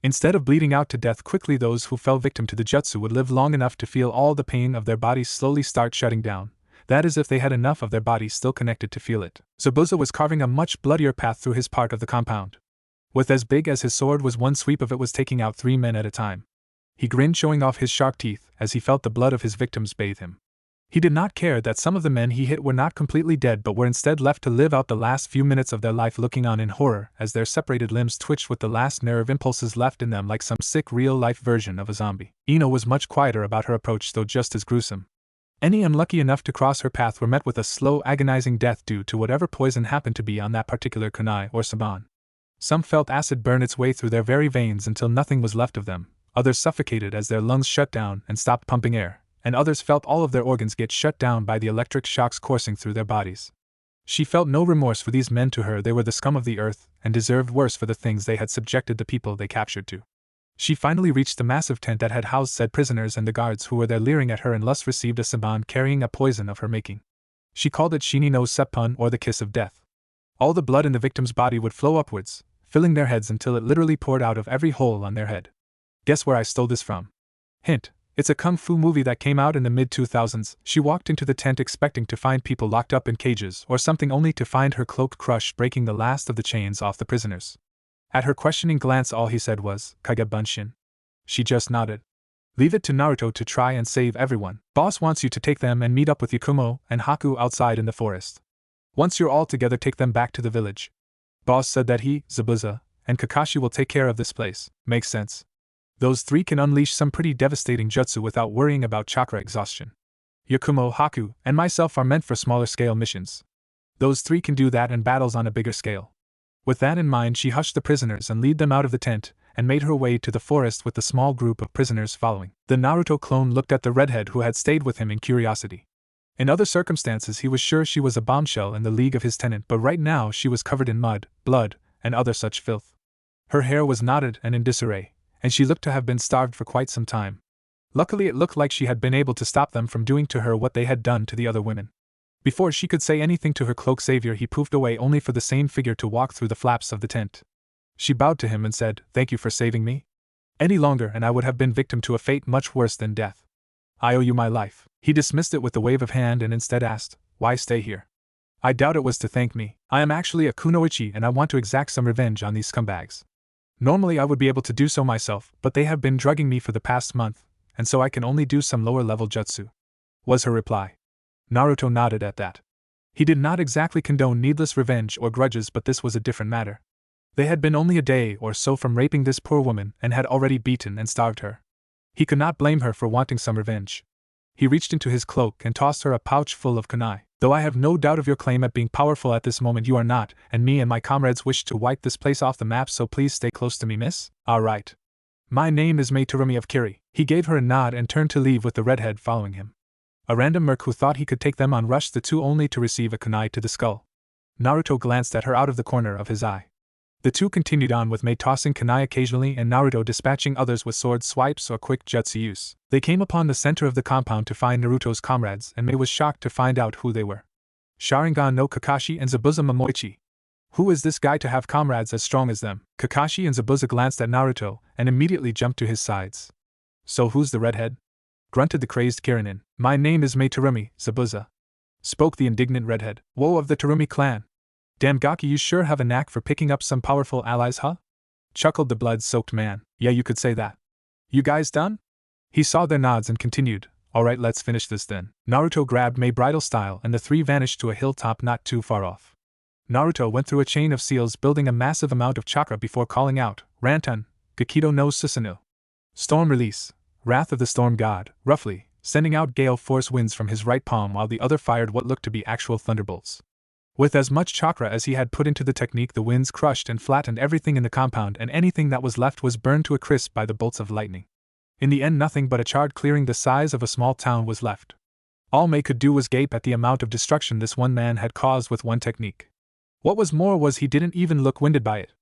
Instead of bleeding out to death quickly, those who fell victim to the jutsu would live long enough to feel all the pain of their bodies slowly start shutting down, that is if they had enough of their bodies still connected to feel it. Zabuza was carving a much bloodier path through his part of the compound. With as big as his sword was one sweep of it was taking out 3 men at a time. He grinned, showing off his sharp teeth as he felt the blood of his victims bathe him. He did not care that some of the men he hit were not completely dead but were instead left to live out the last few minutes of their life looking on in horror as their separated limbs twitched with the last nerve impulses left in them like some sick real-life version of a zombie. Ino was much quieter about her approach, though just as gruesome. Any unlucky enough to cross her path were met with a slow, agonizing death due to whatever poison happened to be on that particular kunai or saban. Some felt acid burn its way through their very veins until nothing was left of them, others suffocated as their lungs shut down and stopped pumping air, and others felt all of their organs get shut down by the electric shocks coursing through their bodies. She felt no remorse for these men. To her they were the scum of the earth, and deserved worse for the things they had subjected the people they captured to. She finally reached the massive tent that had housed said prisoners, and the guards who were there leering at her and lust received a saban carrying a poison of her making. She called it Shini no Seppun, or the kiss of death. All the blood in the victim's body would flow upwards, filling their heads until it literally poured out of every hole on their head. Guess where I stole this from? Hint. It's a kung fu movie that came out in the mid-2000s. She walked into the tent expecting to find people locked up in cages or something, only to find her cloak crushed, breaking the last of the chains off the prisoners. At her questioning glance, all he said was, "Kage bunshin." She just nodded. "Leave it to Naruto to try and save everyone. Boss wants you to take them and meet up with Yakumo and Haku outside in the forest. Once you're all together, take them back to the village. Boss said that he, Zabuza, and Kakashi will take care of this place." Makes sense. Those three can unleash some pretty devastating jutsu without worrying about chakra exhaustion. Yakumo, Haku, and myself are meant for smaller scale missions. Those three can do that and battles on a bigger scale. With that in mind, she hushed the prisoners and led them out of the tent, and made her way to the forest with the small group of prisoners following. The Naruto clone looked at the redhead who had stayed with him in curiosity. In other circumstances he was sure she was a bombshell in the league of his tenant, but right now she was covered in mud, blood, and other such filth. Her hair was knotted and in disarray, and she looked to have been starved for quite some time. Luckily it looked like she had been able to stop them from doing to her what they had done to the other women. Before she could say anything to her cloak savior, he poofed away, only for the same figure to walk through the flaps of the tent. She bowed to him and said, "Thank you for saving me. Any longer and I would have been victim to a fate much worse than death. I owe you my life." He dismissed it with a wave of hand and instead asked, "Why stay here?" "I doubt it was to thank me. I am actually a kunoichi and I want to exact some revenge on these scumbags. Normally I would be able to do so myself, but they have been drugging me for the past month, and so I can only do some lower level jutsu," was her reply. Naruto nodded at that. He did not exactly condone needless revenge or grudges, but this was a different matter. They had been only a day or so from raping this poor woman and had already beaten and starved her. He could not blame her for wanting some revenge. He reached into his cloak and tossed her a pouch full of kunai. "Though I have no doubt of your claim at being powerful, at this moment you are not, and me and my comrades wish to wipe this place off the map, so please stay close to me, miss." "All right. My name is Meitorumi of Kiri." He gave her a nod and turned to leave with the redhead following him. A random merc who thought he could take them on rushed the two, only to receive a kunai to the skull. Naruto glanced at her out of the corner of his eye. The two continued on, with Mei tossing kunai occasionally and Naruto dispatching others with sword swipes or quick jutsu use. They came upon the center of the compound to find Naruto's comrades, and Mei was shocked to find out who they were. Sharingan no Kakashi and Zabuza Momoichi. Who is this guy to have comrades as strong as them? Kakashi and Zabuza glanced at Naruto and immediately jumped to his sides. "So who's the redhead?" grunted the crazed Kiranin. "My name is Meitorumi, Zabuza," spoke the indignant redhead. "Woe of the Terumi clan. Damn Gaki, you sure have a knack for picking up some powerful allies, huh?" chuckled the blood-soaked man. "Yeah, you could say that. You guys done?" He saw their nods and continued, "Alright, let's finish this then." Naruto grabbed Mei bridal style and the three vanished to a hilltop not too far off. Naruto went through a chain of seals, building a massive amount of chakra before calling out, "Rantan, Gakido no Susanoo." Storm release, Wrath of the Storm God, roughly, sending out gale force winds from his right palm while the other fired what looked to be actual thunderbolts. With as much chakra as he had put into the technique, the winds crushed and flattened everything in the compound, and anything that was left was burned to a crisp by the bolts of lightning. In the end, nothing but a charred clearing the size of a small town was left. All Mei could do was gape at the amount of destruction this one man had caused with one technique. What was more was he didn't even look winded by it.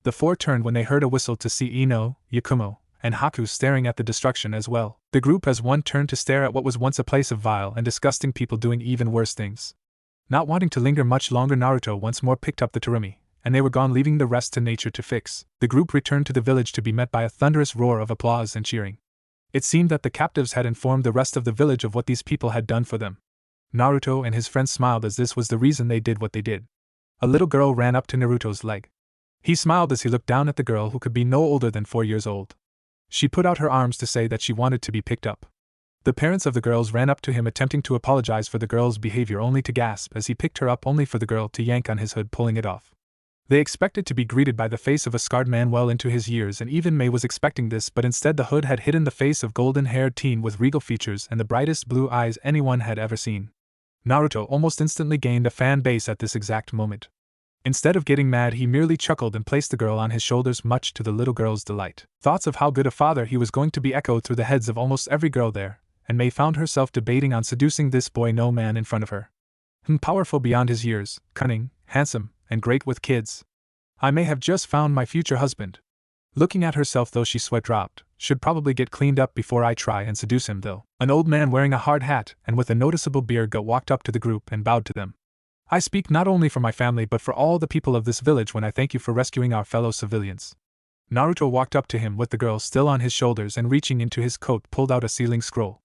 The four turned when they heard a whistle to see Ino, Yakumo, and Haku staring at the destruction as well. The group as one turned to stare at what was once a place of vile and disgusting people doing even worse things. Not wanting to linger much longer, Naruto once more picked up the Terumi, and they were gone, leaving the rest to nature to fix. The group returned to the village to be met by a thunderous roar of applause and cheering. It seemed that the captives had informed the rest of the village of what these people had done for them. Naruto and his friends smiled, as this was the reason they did what they did. A little girl ran up to Naruto's leg. He smiled as he looked down at the girl, who could be no older than 4 years old. She put out her arms to say that she wanted to be picked up. The parents of the girls ran up to him, attempting to apologize for the girl's behavior, only to gasp as he picked her up, only for the girl to yank on his hood, pulling it off. They expected to be greeted by the face of a scarred man well into his years, and even Mei was expecting this, but instead the hood had hidden the face of golden-haired teen with regal features and the brightest blue eyes anyone had ever seen. Naruto almost instantly gained a fan base at this exact moment. Instead of getting mad, he merely chuckled and placed the girl on his shoulders, much to the little girl's delight. Thoughts of how good a father he was going to be echoed through the heads of almost every girl there, and May found herself debating on seducing this boy no man in front of her. Powerful beyond his years, cunning, handsome, and great with kids. I may have just found my future husband. Looking at herself though, she sweat dropped. Should probably get cleaned up before I try and seduce him though. An old man wearing a hard hat and with a noticeable beard walked up to the group and bowed to them. I speak not only for my family but for all the people of this village when I thank you for rescuing our fellow civilians. Naruto walked up to him with the girl still on his shoulders and reaching into his coat pulled out a sealing scroll.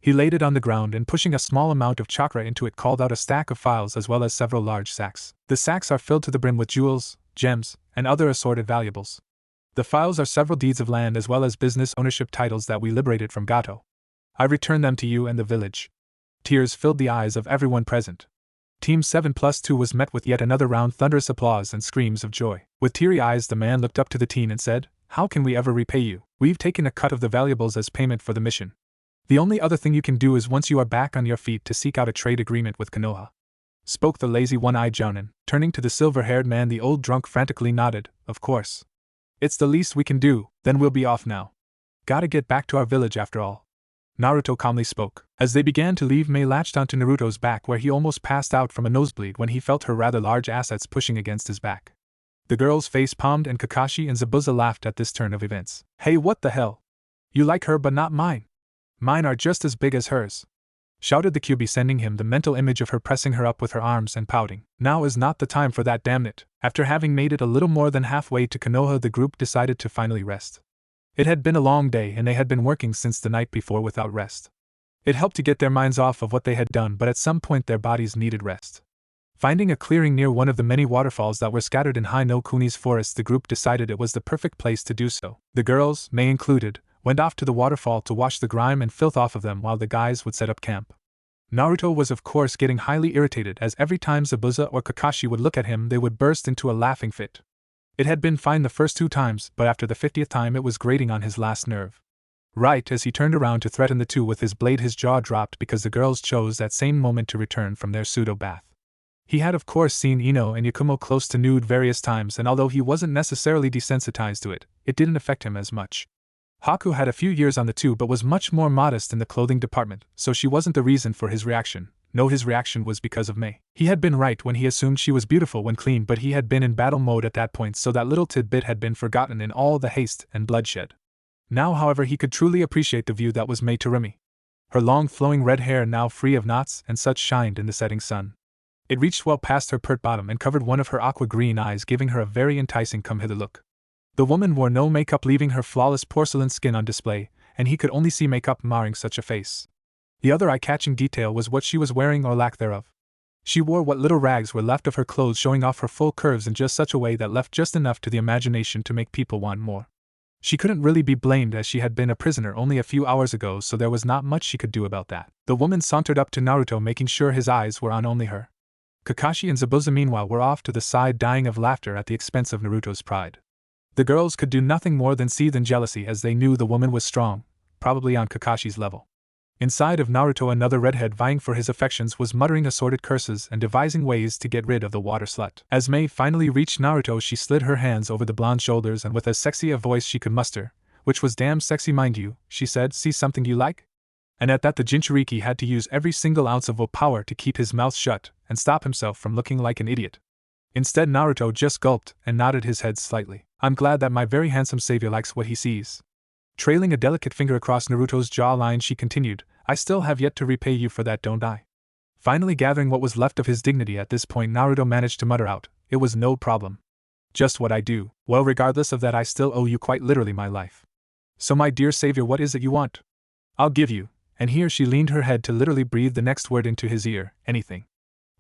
He laid it on the ground and pushing a small amount of chakra into it called out a stack of files as well as several large sacks. The sacks are filled to the brim with jewels, gems, and other assorted valuables. The files are several deeds of land as well as business ownership titles that we liberated from Gato. I return them to you and the village. Tears filled the eyes of everyone present. Team 7+2 was met with yet another round thunderous applause and screams of joy. With teary eyes the man looked up to the teen and said, "How can we ever repay you? We've taken a cut of the valuables as payment for the mission. The only other thing you can do is once you are back on your feet to seek out a trade agreement with Konoha," spoke the lazy one-eyed jounin. Turning to the silver-haired man, the old drunk frantically nodded. "Of course. It's the least we can do, then we'll be off now. Gotta get back to our village after all." Naruto calmly spoke. As they began to leave, May latched onto Naruto's back where he almost passed out from a nosebleed when he felt her rather large assets pushing against his back. The girls face-palmed and Kakashi and Zabuza laughed at this turn of events. "Hey, what the hell? You like her but not mine. Mine are just as big as hers," shouted the Kyuubi, sending him the mental image of her pressing her up with her arms and pouting. Now is not the time for that, damn it. After having made it a little more than halfway to Konoha, the group decided to finally rest. It had been a long day and they had been working since the night before without rest. It helped to get their minds off of what they had done, but at some point their bodies needed rest. Finding a clearing near one of the many waterfalls that were scattered in High no Kuni's forest, the group decided it was the perfect place to do so. The girls, May included, went off to the waterfall to wash the grime and filth off of them while the guys would set up camp. Naruto was of course getting highly irritated as every time Zabuza or Kakashi would look at him they would burst into a laughing fit. It had been fine the first 2 times, but after the 50th time it was grating on his last nerve. Right as he turned around to threaten the two with his blade, his jaw dropped because the girls chose that same moment to return from their pseudo-bath. He had of course seen Ino and Yakumo close to nude various times, and although he wasn't necessarily desensitized to it, it didn't affect him as much. Haku had a few years on the two but was much more modest in the clothing department, so she wasn't the reason for his reaction. No, his reaction was because of May. He had been right when he assumed she was beautiful when clean, but he had been in battle mode at that point, so that little tidbit had been forgotten in all the haste and bloodshed. Now, however, he could truly appreciate the view that was May Terumi. Her long flowing red hair, now free of knots and such, shined in the setting sun. It reached well past her pert bottom and covered one of her aqua green eyes, giving her a very enticing come-hither look. The woman wore no makeup, leaving her flawless porcelain skin on display, and he could only see makeup marring such a face. The other eye-catching detail was what she was wearing or lack thereof. She wore what little rags were left of her clothes, showing off her full curves in just such a way that left just enough to the imagination to make people want more. She couldn't really be blamed as she had been a prisoner only a few hours ago, so there was not much she could do about that. The woman sauntered up to Naruto, making sure his eyes were on only her. Kakashi and Zabuza meanwhile were off to the side, dying of laughter at the expense of Naruto's pride. The girls could do nothing more than seethe in jealousy as they knew the woman was strong, probably on Kakashi's level. Inside of Naruto, another redhead vying for his affections was muttering assorted curses and devising ways to get rid of the water slut. As May finally reached Naruto, she slid her hands over the blonde shoulders and with as sexy a voice she could muster, which was damn sexy mind you, she said, "See something you like?" And at that the Jinchuriki had to use every single ounce of willpower to keep his mouth shut and stop himself from looking like an idiot. Instead, Naruto just gulped and nodded his head slightly. "I'm glad that my very handsome savior likes what he sees." Trailing a delicate finger across Naruto's jawline, she continued, "I still have yet to repay you for that, don't I?" Finally gathering what was left of his dignity at this point, Naruto managed to mutter out, "It was no problem. Just what I do. Well, regardless of that, I still owe you quite literally my life. So my dear savior, what is it you want? I'll give you," and here she leaned her head to literally breathe the next word into his ear, "anything."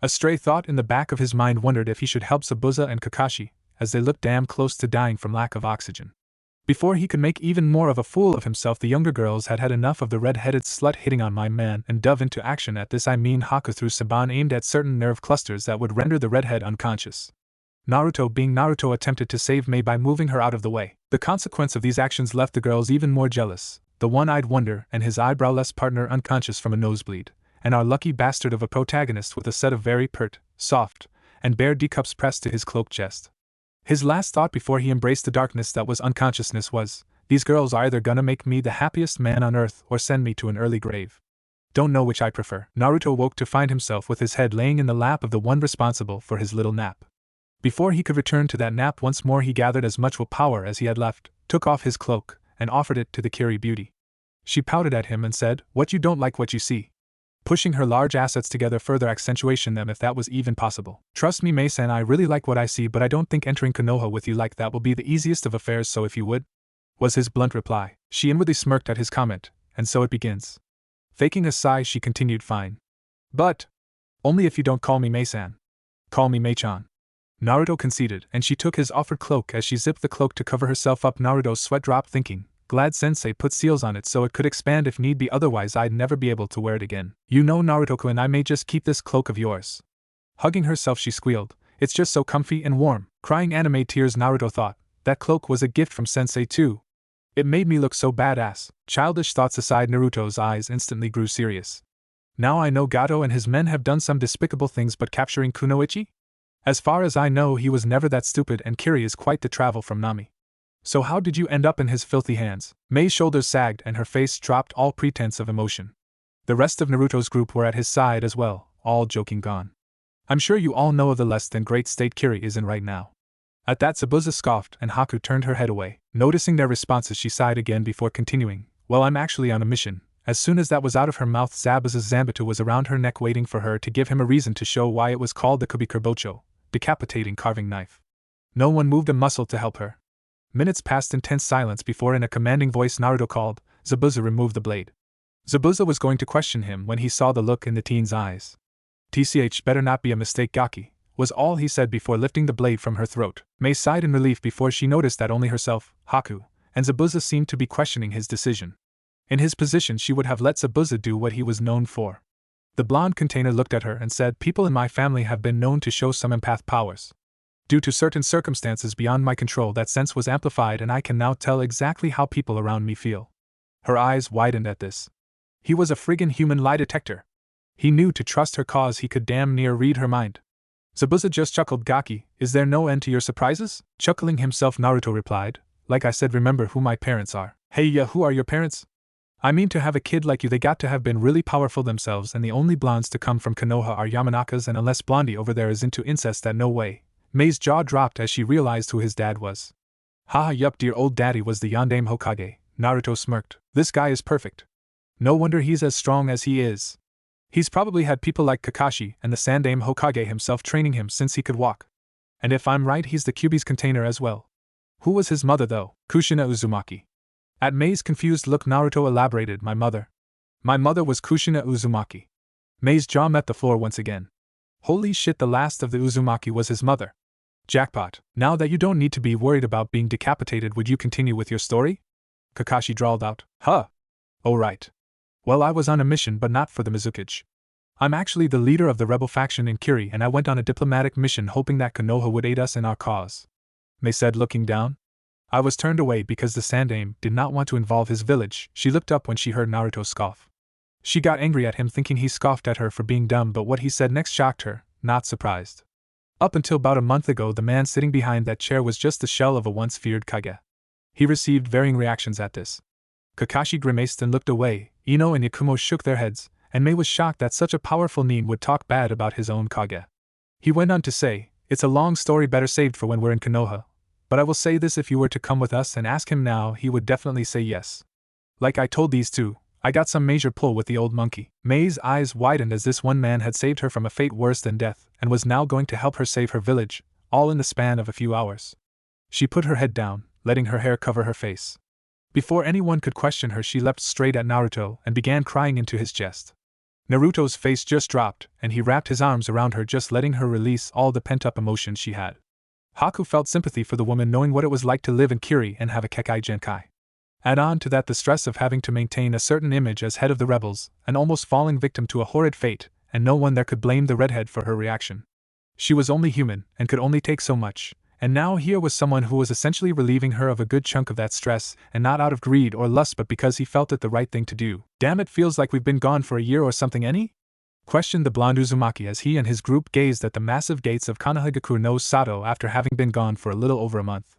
A stray thought in the back of his mind wondered if he should help Zabuza and Kakashi, as they looked damn close to dying from lack of oxygen. Before he could make even more of a fool of himself, the younger girls had had enough of the red-headed slut hitting on my man and dove into action. At this I mean Haku threw Saban aimed at certain nerve clusters that would render the redhead unconscious. Naruto, being Naruto, attempted to save May by moving her out of the way. The consequence of these actions left the girls even more jealous, the one-eyed wonder and his eyebrowless partner unconscious from a nosebleed, and our lucky bastard of a protagonist with a set of very pert, soft, and bare D-cups pressed to his cloak chest. His last thought before he embraced the darkness that was unconsciousness was, "These girls are either gonna make me the happiest man on earth or send me to an early grave." Don't know which I prefer. Naruto woke to find himself with his head laying in the lap of the one responsible for his little nap. Before he could return to that nap once more, he gathered as much willpower as he had left, took off his cloak, and offered it to the Kiri beauty. She pouted at him and said, "What, you don't like what you see?" Pushing her large assets together further accentuation them if that was even possible. "Trust me, Mei-san, I really like what I see, but I don't think entering Konoha with you like that will be the easiest of affairs, so if you would," was his blunt reply. She inwardly smirked at his comment, and so it begins. Faking a sigh, she continued, "Fine. But only if you don't call me Mei-san. Call me Mei-chan." Naruto conceded, and she took his offered cloak as she zipped the cloak to cover herself up. Naruto's sweat dropped, thinking, "Glad sensei put seals on it so it could expand if need be, otherwise I'd never be able to wear it again. You know, Naruto-kun, I may just keep this cloak of yours." Hugging herself, she squealed, "It's just so comfy and warm." Crying anime tears, Naruto thought, that cloak was a gift from sensei too. It made me look so badass. Childish thoughts aside, Naruto's eyes instantly grew serious. Now I know Gato and his men have done some despicable things, but capturing Kunoichi? As far as I know, he was never that stupid, and Kiri is quite the travel from Nami. So how did you end up in his filthy hands? Mei's shoulders sagged and her face dropped all pretense of emotion. The rest of Naruto's group were at his side as well, all joking gone. "I'm sure you all know of the less than great state Kiri is in right now." At that, Zabuza scoffed and Haku turned her head away. Noticing their responses, she sighed again before continuing, "Well, I'm actually on a mission." As soon as that was out of her mouth, Zabuza's Zanbatsu was around her neck waiting for her to give him a reason to show why it was called the Kubikurbocho, decapitating carving knife. No one moved a muscle to help her. Minutes passed in tense silence before, in a commanding voice, Naruto called, "Zabuza, remove the blade." Zabuza was going to question him when he saw the look in the teen's eyes. "TCH, better not be a mistake, Gaki," was all he said before lifting the blade from her throat. Mei sighed in relief before she noticed that only herself, Haku, and Zabuza seemed to be questioning his decision. In his position, she would have let Zabuza do what he was known for. The blonde container looked at her and said, "People in my family have been known to show some empath powers. Due to certain circumstances beyond my control, that sense was amplified, and I can now tell exactly how people around me feel." Her eyes widened at this. He was a friggin' human lie detector. He knew to trust her cause he could damn near read her mind. Zabuza just chuckled. "Gaki, is there no end to your surprises?" Chuckling himself, Naruto replied, "Like I said, remember who my parents are." "Hey, yeah, who are your parents?" "I mean, to have a kid like you, they got to have been really powerful themselves, and the only blondes to come from Konoha are Yamanakas, and unless Blondie over there is into incest, that no way." Mei's jaw dropped as she realized who his dad was. "Haha, yup, dear old daddy was the Yandame Hokage," Naruto smirked. "This guy is perfect. No wonder he's as strong as he is. He's probably had people like Kakashi and the Sandame Hokage himself training him since he could walk. And if I'm right, he's the Kyuubi's container as well." "Who was his mother, though?" "Kushina Uzumaki." At Mei's confused look, Naruto elaborated, "My mother was Kushina Uzumaki." Mei's jaw met the floor once again. Holy shit, the last of the Uzumaki was his mother. Jackpot. "Now that you don't need to be worried about being decapitated, would you continue with your story?" Kakashi drawled out. "Huh. Oh right. Well, I was on a mission, but not for the Mizuki. I'm actually the leader of the rebel faction in Kiri, and I went on a diplomatic mission hoping that Konoha would aid us in our cause," Mei said, looking down. "I was turned away because the Sandame did not want to involve his village." She looked up when she heard Naruto scoff. She got angry at him, thinking he scoffed at her for being dumb, but what he said next shocked her, not surprised. Up until about a month ago, the man sitting behind that chair was just the shell of a once feared Kage. He received varying reactions at this. Kakashi grimaced and looked away, Ino and Yakumo shook their heads, and Mei was shocked that such a powerful nin would talk bad about his own Kage. He went on to say, "It's a long story, better saved for when we're in Konoha, but I will say this, if you were to come with us and ask him now, he would definitely say yes. Like I told these two, I got some major pull with the old monkey." Mei's eyes widened as this one man had saved her from a fate worse than death, and was now going to help her save her village, all in the span of a few hours. She put her head down, letting her hair cover her face. Before anyone could question her, she leapt straight at Naruto and began crying into his chest. Naruto's face just dropped, and he wrapped his arms around her, just letting her release all the pent-up emotion she had. Haku felt sympathy for the woman, knowing what it was like to live in Kiri and have a Kekai Genkai. Add on to that the stress of having to maintain a certain image as head of the rebels, and almost falling victim to a horrid fate, and no one there could blame the redhead for her reaction. She was only human, and could only take so much. And now here was someone who was essentially relieving her of a good chunk of that stress, and not out of greed or lust, but because he felt it the right thing to do. "Damn, it feels like we've been gone for a year or something, any?" questioned the blonde Uzumaki as he and his group gazed at the massive gates of Konohagakure no Sato after having been gone for a little over a month.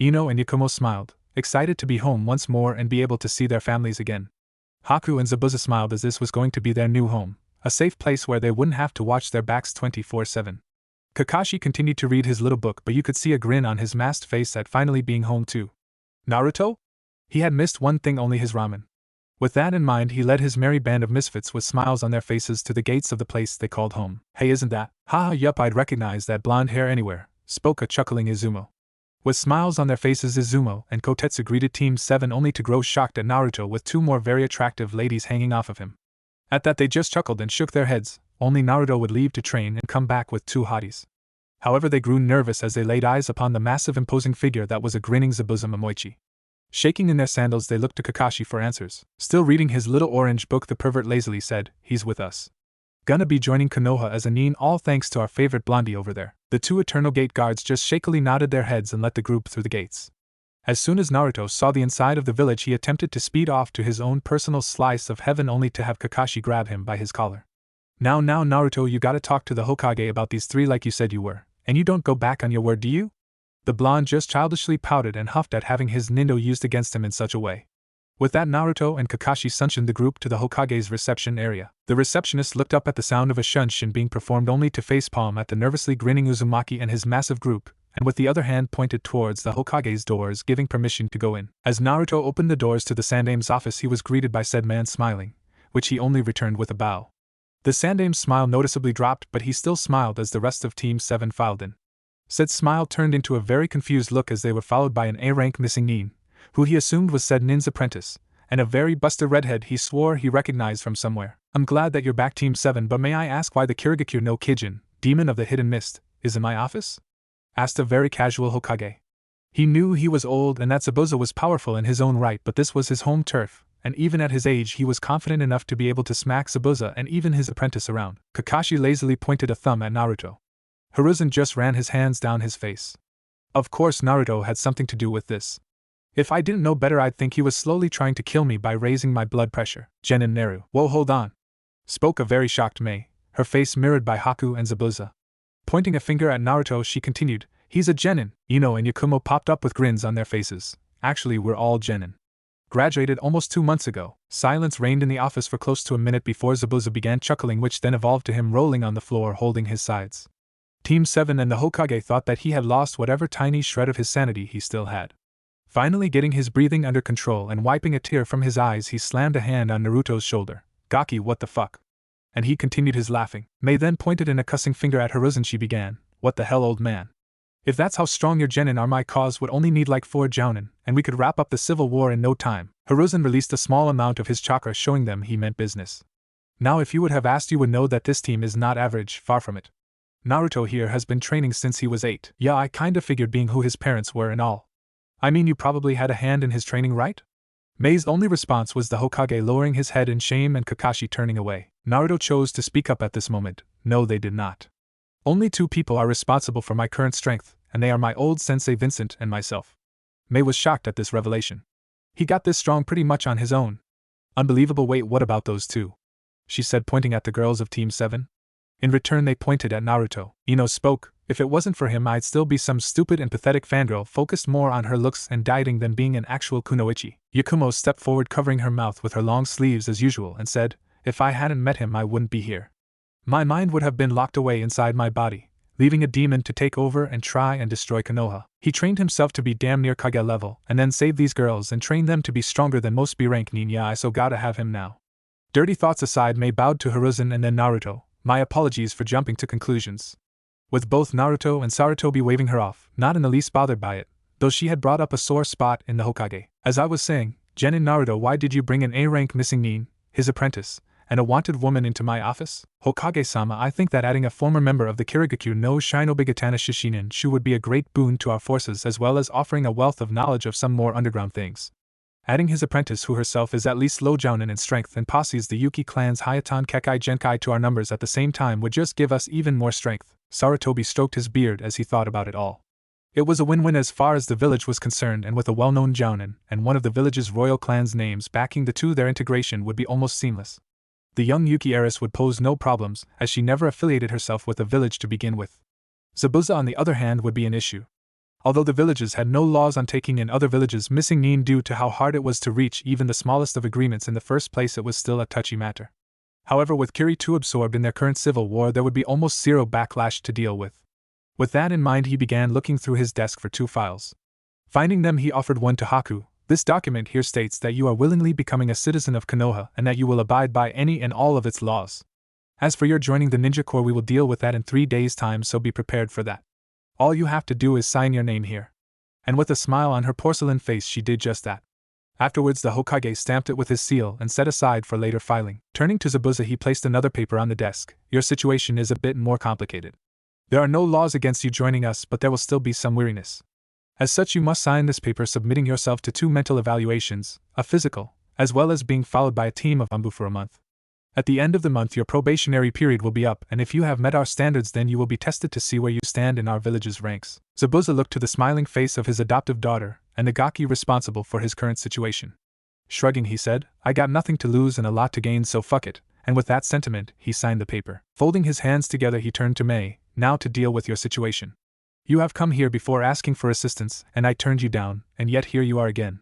Ino and Yakumo smiled, excited to be home once more and be able to see their families again. Haku and Zabuza smiled as this was going to be their new home, a safe place where they wouldn't have to watch their backs 24/7. Kakashi continued to read his little book, but you could see a grin on his masked face at finally being home too. Naruto? He had missed one thing only, his ramen. With that in mind, he led his merry band of misfits with smiles on their faces to the gates of the place they called home. Hey, isn't that? Haha, yup, I'd recognize that blonde hair anywhere, spoke a chuckling Izumo. With smiles on their faces, Izumo and Kotetsu greeted Team 7 only to grow shocked at Naruto with two more very attractive ladies hanging off of him. At that they just chuckled and shook their heads, only Naruto would leave to train and come back with two hotties. However, they grew nervous as they laid eyes upon the massive imposing figure that was a grinning Zabuza Momoichi. Shaking in their sandals, they looked to Kakashi for answers. Still reading his little orange book, the pervert lazily said, "He's with us. Gonna be joining Konoha as a Nin, all thanks to our favorite blondie over there." The two eternal gate guards just shakily nodded their heads and let the group through the gates. As soon as Naruto saw the inside of the village, he attempted to speed off to his own personal slice of heaven, only to have Kakashi grab him by his collar. Now Naruto, you gotta talk to the Hokage about these three like you said you were, and you don't go back on your word, do you? The blonde just childishly pouted and huffed at having his Nindo used against him in such a way. With that, Naruto and Kakashi sunshined the group to the Hokage's reception area. The receptionist looked up at the sound of a shunshin being performed, only to facepalm at the nervously grinning Uzumaki and his massive group, and with the other hand pointed towards the Hokage's doors, giving permission to go in. As Naruto opened the doors to the Sandame's office, he was greeted by said man smiling, which he only returned with a bow. The Sandame's smile noticeably dropped, but he still smiled as the rest of Team 7 filed in. Said smile turned into a very confused look as they were followed by an A-rank missing Nin, who he assumed was said Nin's apprentice, and a very buster redhead he swore he recognized from somewhere. "I'm glad that you're back, Team 7, but may I ask why the Kirigakure no Kijin, demon of the hidden mist, is in my office?" asked a very casual Hokage. He knew he was old and that Zabuza was powerful in his own right, but this was his home turf, and even at his age he was confident enough to be able to smack Zabuza and even his apprentice around. Kakashi lazily pointed a thumb at Naruto. Hiruzen just ran his hands down his face. Of course Naruto had something to do with this. "If I didn't know better, I'd think he was slowly trying to kill me by raising my blood pressure." Genin Neru. "Whoa, hold on," spoke a very shocked Mei, her face mirrored by Haku and Zabuza. Pointing a finger at Naruto, she continued, "He's a Genin." Ino and Yakumo popped up with grins on their faces. Actually, we're all Genin. Graduated almost 2 months ago. Silence reigned in the office for close to a minute before Zabuza began chuckling, which then evolved to him rolling on the floor holding his sides. Team 7 and the Hokage thought that he had lost whatever tiny shred of his sanity he still had. Finally getting his breathing under control and wiping a tear from his eyes, he slammed a hand on Naruto's shoulder. "Gaki, what the fuck?" And he continued his laughing. Mei then pointed in a cussing finger at Hiruzen. She began, "What the hell, old man? If that's how strong your genin are, my cause would only need like 4 jounin, and we could wrap up the civil war in no time." Hiruzen released a small amount of his chakra, showing them he meant business. "Now if you would have asked, you would know that this team is not average, far from it. Naruto here has been training since he was 8. Yeah, I kinda figured being who his parents were and all. I mean, you probably had a hand in his training, right?" Mei's only response was the Hokage lowering his head in shame and Kakashi turning away. Naruto chose to speak up at this moment. "No, they did not. Only 2 people are responsible for my current strength, and they are my old sensei Vincent and myself." Mei was shocked at this revelation. "He got this strong pretty much on his own." "Unbelievable. Wait, what about those 2? She said, pointing at the girls of Team 7. In return they pointed at Naruto. Ino spoke, "If it wasn't for him, I'd still be some stupid and pathetic fangirl focused more on her looks and dieting than being an actual kunoichi." Yakumo stepped forward, covering her mouth with her long sleeves as usual, and said, "If I hadn't met him, I wouldn't be here. My mind would have been locked away inside my body, leaving a demon to take over and try and destroy Konoha. He trained himself to be damn near Kage level, and then saved these girls and trained them to be stronger than most B-rank ninja. I so gotta have him now." Dirty thoughts aside, Mei bowed to Hiruzen and then Naruto. "My apologies for jumping to conclusions." With both Naruto and Sarutobi waving her off, not in the least bothered by it, though she had brought up a sore spot in the Hokage. "As I was saying, Genin Naruto, why did you bring an A-rank missing Nin, his apprentice, and a wanted woman into my office?" "Hokage-sama, I think that adding a former member of the Kirigakure no Shinobigatana Shishinin Shu would be a great boon to our forces, as well as offering a wealth of knowledge of some more underground things. Adding his apprentice, who herself is at least low jounin in strength and posses the Yuki clan's Hayatan Kekai Genkai to our numbers at the same time would just give us even more strength." Sarutobi stroked his beard as he thought about it all. It was a win-win as far as the village was concerned, and with a well-known jounin and one of the village's royal clan's names backing the two, their integration would be almost seamless. The young Yuki heiress would pose no problems, as she never affiliated herself with a village to begin with. Zabuza, on the other hand, would be an issue. Although the villages had no laws on taking in other villages missing Nin due to how hard it was to reach even the smallest of agreements in the first place, it was still a touchy matter. However, with Kiri too absorbed in their current civil war, there would be almost zero backlash to deal with. With that in mind, he began looking through his desk for 2 files. Finding them, he offered one to Haku. This document here states that you are willingly becoming a citizen of Konoha and that you will abide by any and all of its laws. As for your joining the ninja corps, we will deal with that in 3 days' time, so be prepared for that. All you have to do is sign your name here. And with a smile on her porcelain face, she did just that. Afterwards, the Hokage stamped it with his seal and set aside for later filing. Turning to Zabuza, he placed another paper on the desk. Your situation is a bit more complicated. There are no laws against you joining us, but there will still be some weariness. As such, you must sign this paper submitting yourself to 2 mental evaluations, a physical, as well as being followed by a team of Ambu for a month. At the end of the month, your probationary period will be up, and if you have met our standards, then you will be tested to see where you stand in our village's ranks. Zabuza looked to the smiling face of his adoptive daughter, and the gaki responsible for his current situation. Shrugging, he said, I got nothing to lose and a lot to gain, so fuck it, and with that sentiment, he signed the paper. Folding his hands together, he turned to Mei, now to deal with your situation. You have come here before asking for assistance, and I turned you down, and yet here you are again.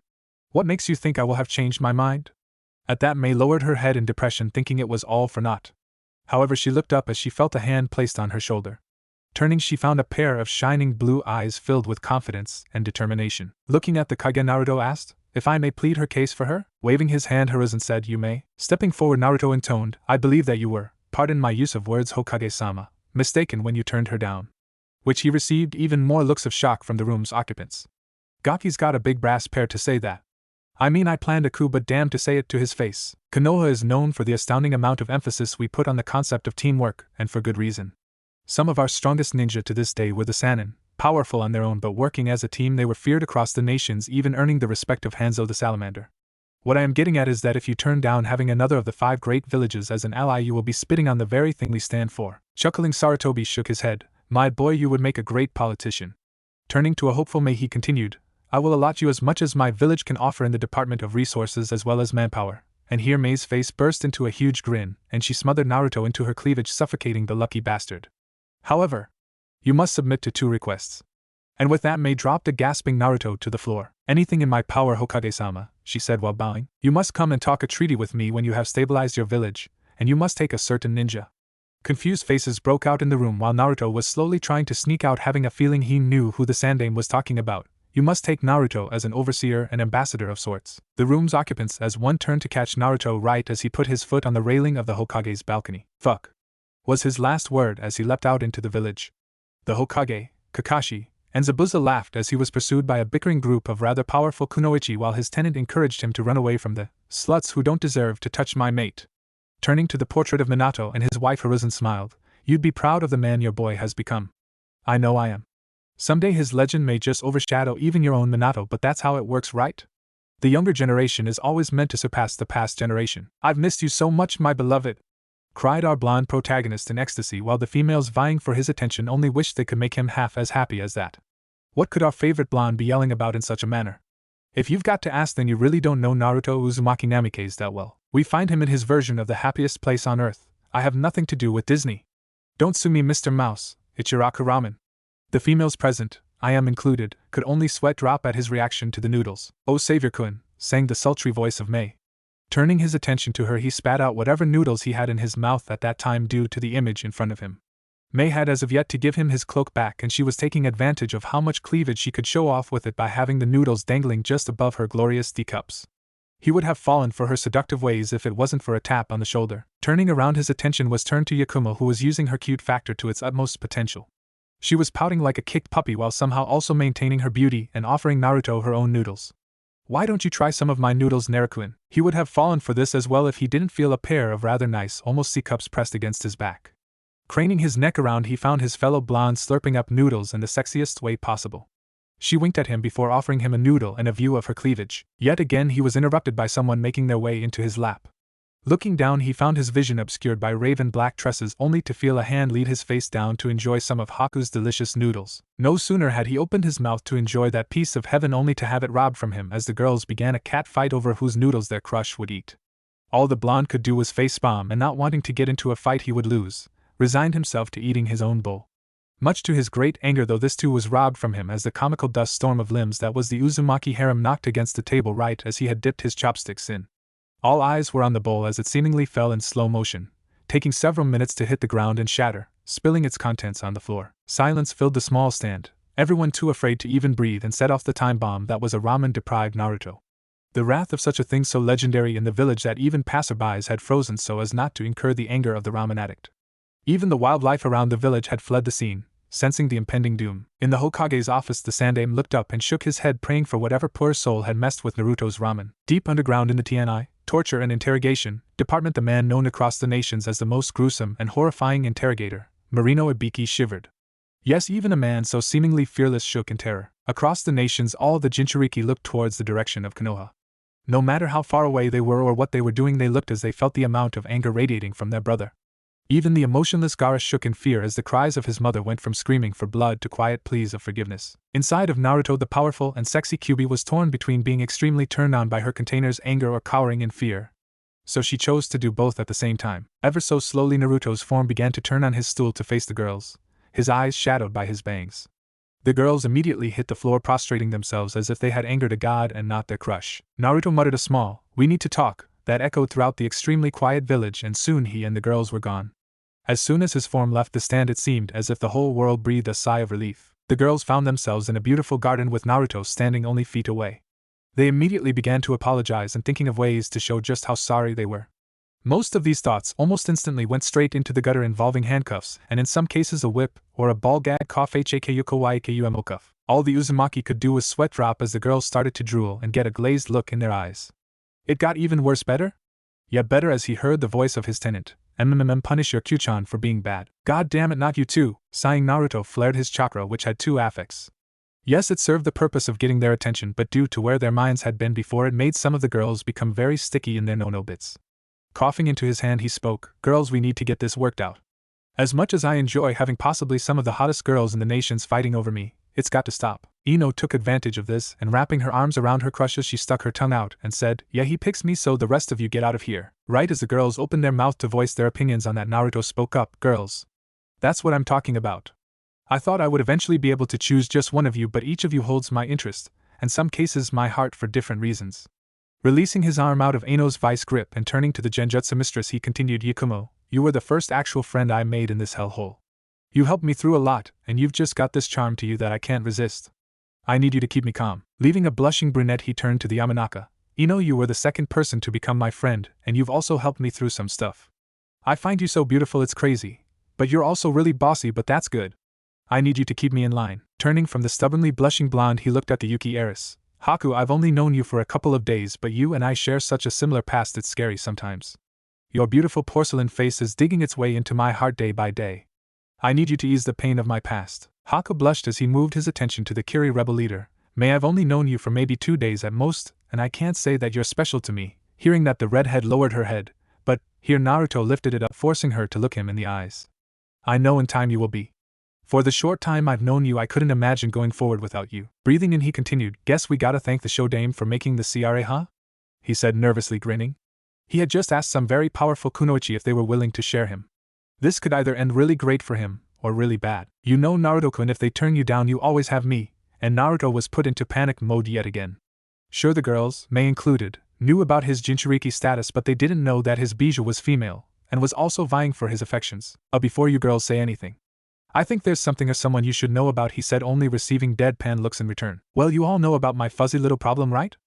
What makes you think I will have changed my mind? At that, Mei lowered her head in depression, thinking it was all for naught. However, she looked up as she felt a hand placed on her shoulder. Turning, she found a pair of shining blue eyes filled with confidence and determination. Looking at the Kage, Naruto asked, if I may plead her case for her? Waving his hand, Hiruzen said, you may. Stepping forward, Naruto intoned, I believe that you were, pardon my use of words Hokage-sama, mistaken when you turned her down. Which he received even more looks of shock from the room's occupants. Gaki's got a big brass pair to say that. I mean, I planned a coup, but damn to say it to his face. Konoha is known for the astounding amount of emphasis we put on the concept of teamwork, and for good reason. Some of our strongest ninja to this day were the Sannin, powerful on their own, but working as a team they were feared across the nations, even earning the respect of Hanzo the Salamander. What I am getting at is that if you turn down having another of the 5 great villages as an ally, you will be spitting on the very thing we stand for. Chuckling, Sarutobi shook his head. My boy, you would make a great politician. Turning to a hopeful Mei, he continued, I will allot you as much as my village can offer in the department of resources as well as manpower. And here Mei's face burst into a huge grin, and she smothered Naruto into her cleavage, suffocating the lucky bastard. However, you must submit to 2 requests. And with that, Mei dropped a gasping Naruto to the floor. Anything in my power, Hokage-sama, she said while bowing. You must come and talk a treaty with me when you have stabilized your village, and you must take a certain ninja. Confused faces broke out in the room while Naruto was slowly trying to sneak out, having a feeling he knew who the Sandame was talking about. You must take Naruto as an overseer and ambassador of sorts. The room's occupants as one turned to catch Naruto right as he put his foot on the railing of the Hokage's balcony. Fuck, was his last word as he leapt out into the village. The Hokage, Kakashi, and Zabuza laughed as he was pursued by a bickering group of rather powerful kunoichi while his tenant encouraged him to run away from the sluts who don't deserve to touch my mate. Turning to the portrait of Minato and his wife, Hiruzen smiled. You'd be proud of the man your boy has become. I know I am. Someday his legend may just overshadow even your own Minato, but that's how it works, right? The younger generation is always meant to surpass the past generation. I've missed you so much, my beloved, cried our blonde protagonist in ecstasy, while the females vying for his attention only wished they could make him half as happy as that. What could our favorite blonde be yelling about in such a manner? If you've got to ask, then you really don't know Naruto Uzumaki Namikaze that well. We find him in his version of the happiest place on earth. I have nothing to do with Disney. Don't sue me, Mr. Mouse, Ichiraku Ramen. The females present, I am included, could only sweat drop at his reaction to the noodles. Oh Savior-kun, sang the sultry voice of Mei. Turning his attention to her, he spat out whatever noodles he had in his mouth at that time due to the image in front of him. Mei had as of yet to give him his cloak back, and she was taking advantage of how much cleavage she could show off with it by having the noodles dangling just above her glorious teacups. He would have fallen for her seductive ways if it wasn't for a tap on the shoulder. Turning around, his attention was turned to Yakumo, who was using her cute factor to its utmost potential. She was pouting like a kicked puppy while somehow also maintaining her beauty and offering Naruto her own noodles. Why don't you try some of my noodles, Naruto? He would have fallen for this as well if he didn't feel a pair of rather nice, almost C-cups pressed against his back. Craning his neck around, he found his fellow blonde slurping up noodles in the sexiest way possible. She winked at him before offering him a noodle and a view of her cleavage. Yet again he was interrupted by someone making their way into his lap. Looking down, he found his vision obscured by raven black tresses, only to feel a hand lead his face down to enjoy some of Haku's delicious noodles. No sooner had he opened his mouth to enjoy that piece of heaven only to have it robbed from him as the girls began a cat fight over whose noodles their crush would eat. All the blonde could do was face palm, and not wanting to get into a fight he would lose, resigned himself to eating his own bowl. Much to his great anger, though, this too was robbed from him as the comical dust storm of limbs that was the Uzumaki harem knocked against the table right as he had dipped his chopsticks in. All eyes were on the bowl as it seemingly fell in slow motion, taking several minutes to hit the ground and shatter, spilling its contents on the floor. Silence filled the small stand, everyone too afraid to even breathe, and set off the time bomb that was a ramen-deprived Naruto. The wrath of such a thing so legendary in the village that even passerbys had frozen so as not to incur the anger of the ramen addict. Even the wildlife around the village had fled the scene, sensing the impending doom. In the Hokage's office, the Sandaime looked up and shook his head, praying for whatever poor soul had messed with Naruto's ramen. Deep underground in the TNI, Torture and Interrogation Department, the man known across the nations as the most gruesome and horrifying interrogator, Marino Ibiki, shivered. Yes, even a man so seemingly fearless shook in terror. Across the nations, all the Jinchuriki looked towards the direction of Konoha. No matter how far away they were or what they were doing, they looked as they felt the amount of anger radiating from their brother. Even the emotionless Gaara shook in fear as the cries of his mother went from screaming for blood to quiet pleas of forgiveness. Inside of Naruto, the powerful and sexy Kyuubi was torn between being extremely turned on by her container's anger or cowering in fear. So she chose to do both at the same time. Ever so slowly, Naruto's form began to turn on his stool to face the girls, his eyes shadowed by his bangs. The girls immediately hit the floor, prostrating themselves as if they had angered a god and not their crush. Naruto muttered a small, "We need to talk," that echoed throughout the extremely quiet village, and soon he and the girls were gone. As soon as his form left the stand, it seemed as if the whole world breathed a sigh of relief. The girls found themselves in a beautiful garden with Naruto standing only feet away. They immediately began to apologize and thinking of ways to show just how sorry they were. Most of these thoughts almost instantly went straight into the gutter, involving handcuffs, and in some cases a whip, or a ball gag cuff HAKUKOYAKUMO cuff. All the Uzumaki could do was sweat drop as the girls started to drool and get a glazed look in their eyes. It got even worse, better? Yeah, better, as he heard the voice of his tenant. Punish your Q-chan for being bad. God damn it, not you too. Sighing, Naruto flared his chakra, which had two affects. Yes, it served the purpose of getting their attention, but due to where their minds had been before, it made some of the girls become very sticky in their no-no bits. Coughing into his hand, he spoke, "Girls, we need to get this worked out. As much as I enjoy having possibly some of the hottest girls in the nations fighting over me, it's got to stop." Ino took advantage of this, and wrapping her arms around her crushes, she stuck her tongue out and said, "Yeah, he picks me, so the rest of you get out of here." Right as the girls opened their mouth to voice their opinions on that, Naruto spoke up, "Girls. That's what I'm talking about. I thought I would eventually be able to choose just one of you, but each of you holds my interest, and some cases my heart, for different reasons." Releasing his arm out of Ino's vice grip and turning to the Genjutsu mistress, he continued, "Yakumo, you were the first actual friend I made in this hellhole. You helped me through a lot, and you've just got this charm to you that I can't resist. I need you to keep me calm." Leaving a blushing brunette, he turned to the Yamanaka. "Ino, you were the second person to become my friend, and you've also helped me through some stuff. I find you so beautiful it's crazy. But you're also really bossy, but that's good. I need you to keep me in line." Turning from the stubbornly blushing blonde, he looked at the Yuki heiress. "Haku, I've only known you for a couple of days, but you and I share such a similar past, it's scary sometimes. Your beautiful porcelain face is digging its way into my heart day by day. I need you to ease the pain of my past." Haku blushed as he moved his attention to the Kiri rebel leader. "May I've only known you for maybe 2 days at most, and I can't say that you're special to me." Hearing that, the redhead lowered her head, but here Naruto lifted it up, forcing her to look him in the eyes. "I know in time you will be. For the short time I've known you, I couldn't imagine going forward without you." Breathing in, he continued, "Guess we gotta thank the Shodaime for making the CRA, huh?" he said, nervously grinning. He had just asked some very powerful kunoichi if they were willing to share him. This could either end really great for him, or really bad. "You know, Naruto-kun, if they turn you down, you always have me," and Naruto was put into panic mode yet again. Sure, the girls, Mei included, knew about his Jinchuriki status, but they didn't know that his bijou was female, and was also vying for his affections. Before you girls say anything, I think there's something or someone you should know about," he said, only receiving deadpan looks in return. "Well, you all know about my fuzzy little problem, right?"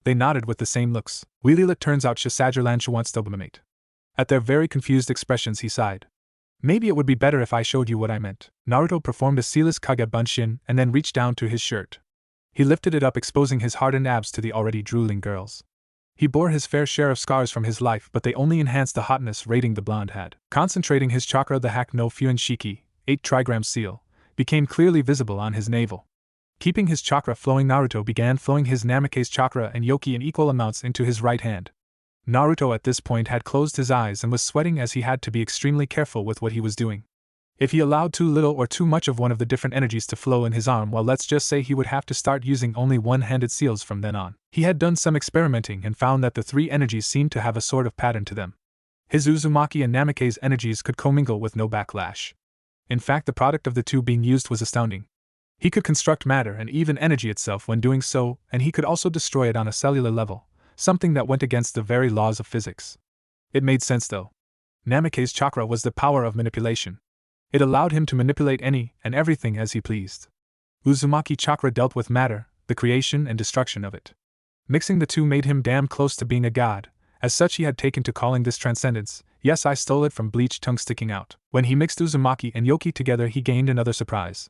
They nodded with the same looks. "Wheelie, it turns out Shisagerland wants to mate." At their very confused expressions, he sighed. "Maybe it would be better if I showed you what I meant." Naruto performed a sealess kage bunshin and then reached down to his shirt. He lifted it up, exposing his hardened abs to the already drooling girls. He bore his fair share of scars from his life, but they only enhanced the hotness rating the blonde had. Concentrating his chakra, the Hak no Fuin Shiki, 8 trigram seal, became clearly visible on his navel. Keeping his chakra flowing, Naruto began flowing his Namikaze chakra and Yoki in equal amounts into his right hand. Naruto at this point had closed his eyes and was sweating, as he had to be extremely careful with what he was doing. If he allowed too little or too much of one of the different energies to flow in his arm, well, let's just say he would have to start using only one-handed seals from then on. He had done some experimenting and found that the 3 energies seemed to have a sort of pattern to them. His Uzumaki and Namikaze energies could commingle with no backlash. In fact, the product of the two being used was astounding. He could construct matter and even energy itself when doing so, and he could also destroy it on a cellular level, something that went against the very laws of physics. It made sense though. Namikaze's chakra was the power of manipulation. It allowed him to manipulate any and everything as he pleased. Uzumaki chakra dealt with matter, the creation and destruction of it. Mixing the two made him damn close to being a god. As such, he had taken to calling this transcendence. Yes, I stole it from Bleach tongue sticking out. When he mixed Uzumaki and Yoki together, he gained another surprise.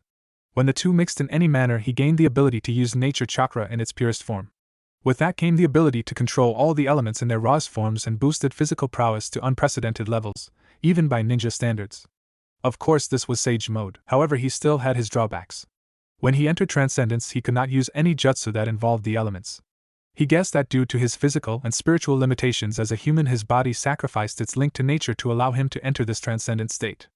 When the two mixed in any manner, he gained the ability to use nature chakra in its purest form. With that came the ability to control all the elements in their rawest forms and boosted physical prowess to unprecedented levels, even by ninja standards. Of course, this was Sage mode, however, he still had his drawbacks. When he entered Transcendence, he could not use any jutsu that involved the elements. He guessed that due to his physical and spiritual limitations as a human, his body sacrificed its link to nature to allow him to enter this transcendent state.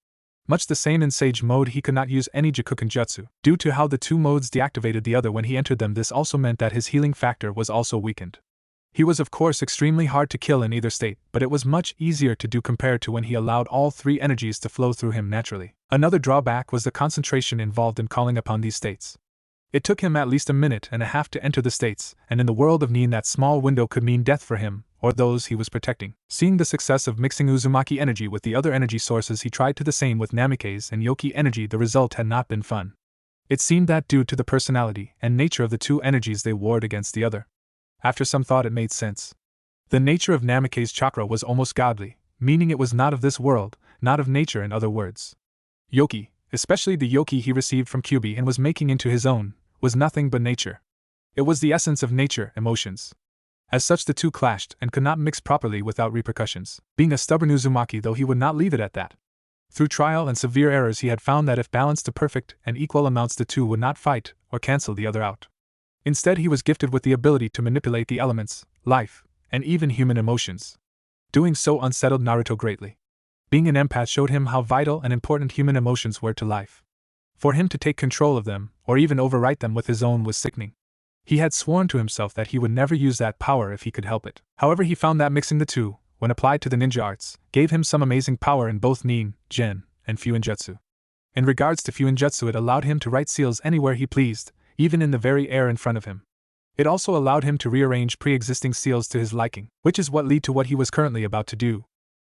Much the same in Sage mode, he could not use any Jakuken jutsu. Due to how the two modes deactivated the other when he entered them, this also meant that his healing factor was also weakened. He was of course extremely hard to kill in either state, but it was much easier to do compared to when he allowed all three energies to flow through him naturally. Another drawback was the concentration involved in calling upon these states. It took him at least a minute and a half to enter the states, and in the world of Nin that small window could mean death for him, or those he was protecting. Seeing the success of mixing Uzumaki energy with the other energy sources, he tried to the same with Namikaze and Yoki energy. The result had not been fun. It seemed that due to the personality and nature of the two energies, they warred against the other. After some thought, it made sense. The nature of Namikaze's chakra was almost godly, meaning it was not of this world, not of nature in other words. Yoki, especially the Yoki he received from Kyuubi and was making into his own, was nothing but nature. It was the essence of nature, emotions. As such, the two clashed and could not mix properly without repercussions. Being a stubborn Uzumaki, though, he would not leave it at that. Through trial and severe errors, he had found that if balanced to perfect and equal amounts, the two would not fight or cancel the other out. Instead, he was gifted with the ability to manipulate the elements, life, and even human emotions. Doing so unsettled Naruto greatly. Being an empath showed him how vital and important human emotions were to life. For him to take control of them, or even overwrite them with his own, was sickening. He had sworn to himself that he would never use that power if he could help it. However, he found that mixing the two, when applied to the ninja arts, gave him some amazing power in both Nin, Gen, and Fuinjutsu. In regards to Fuinjutsu, it allowed him to write seals anywhere he pleased, even in the very air in front of him. It also allowed him to rearrange pre-existing seals to his liking, which is what led to what he was currently about to do.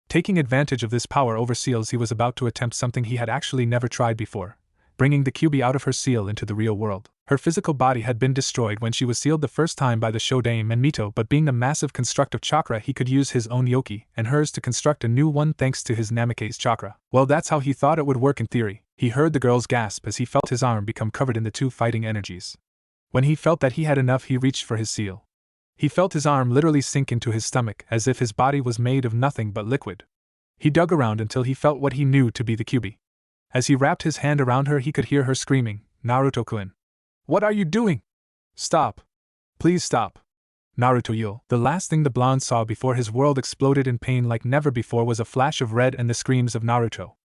Taking advantage of this power over seals, he was about to attempt something he had actually never tried before, bringing the Kyuubi out of her seal into the real world. Her physical body had been destroyed when she was sealed the first time by the Shodaime and Mito, but being a massive constructive chakra, he could use his own Yoki and hers to construct a new one thanks to his Namikaze chakra. Well, that's how he thought it would work in theory. He heard the girl's gasp as he felt his arm become covered in the two fighting energies. When he felt that he had enough, he reached for his seal. He felt his arm literally sink into his stomach as if his body was made of nothing but liquid. He dug around until he felt what he knew to be the Kyuubi. As he wrapped his hand around her, he could hear her screaming, "Naruto-kun! What are you doing? Stop! Please stop!" Naruto yelled. The last thing the blonde saw before his world exploded in pain like never before was a flash of red and the screams of Naruto.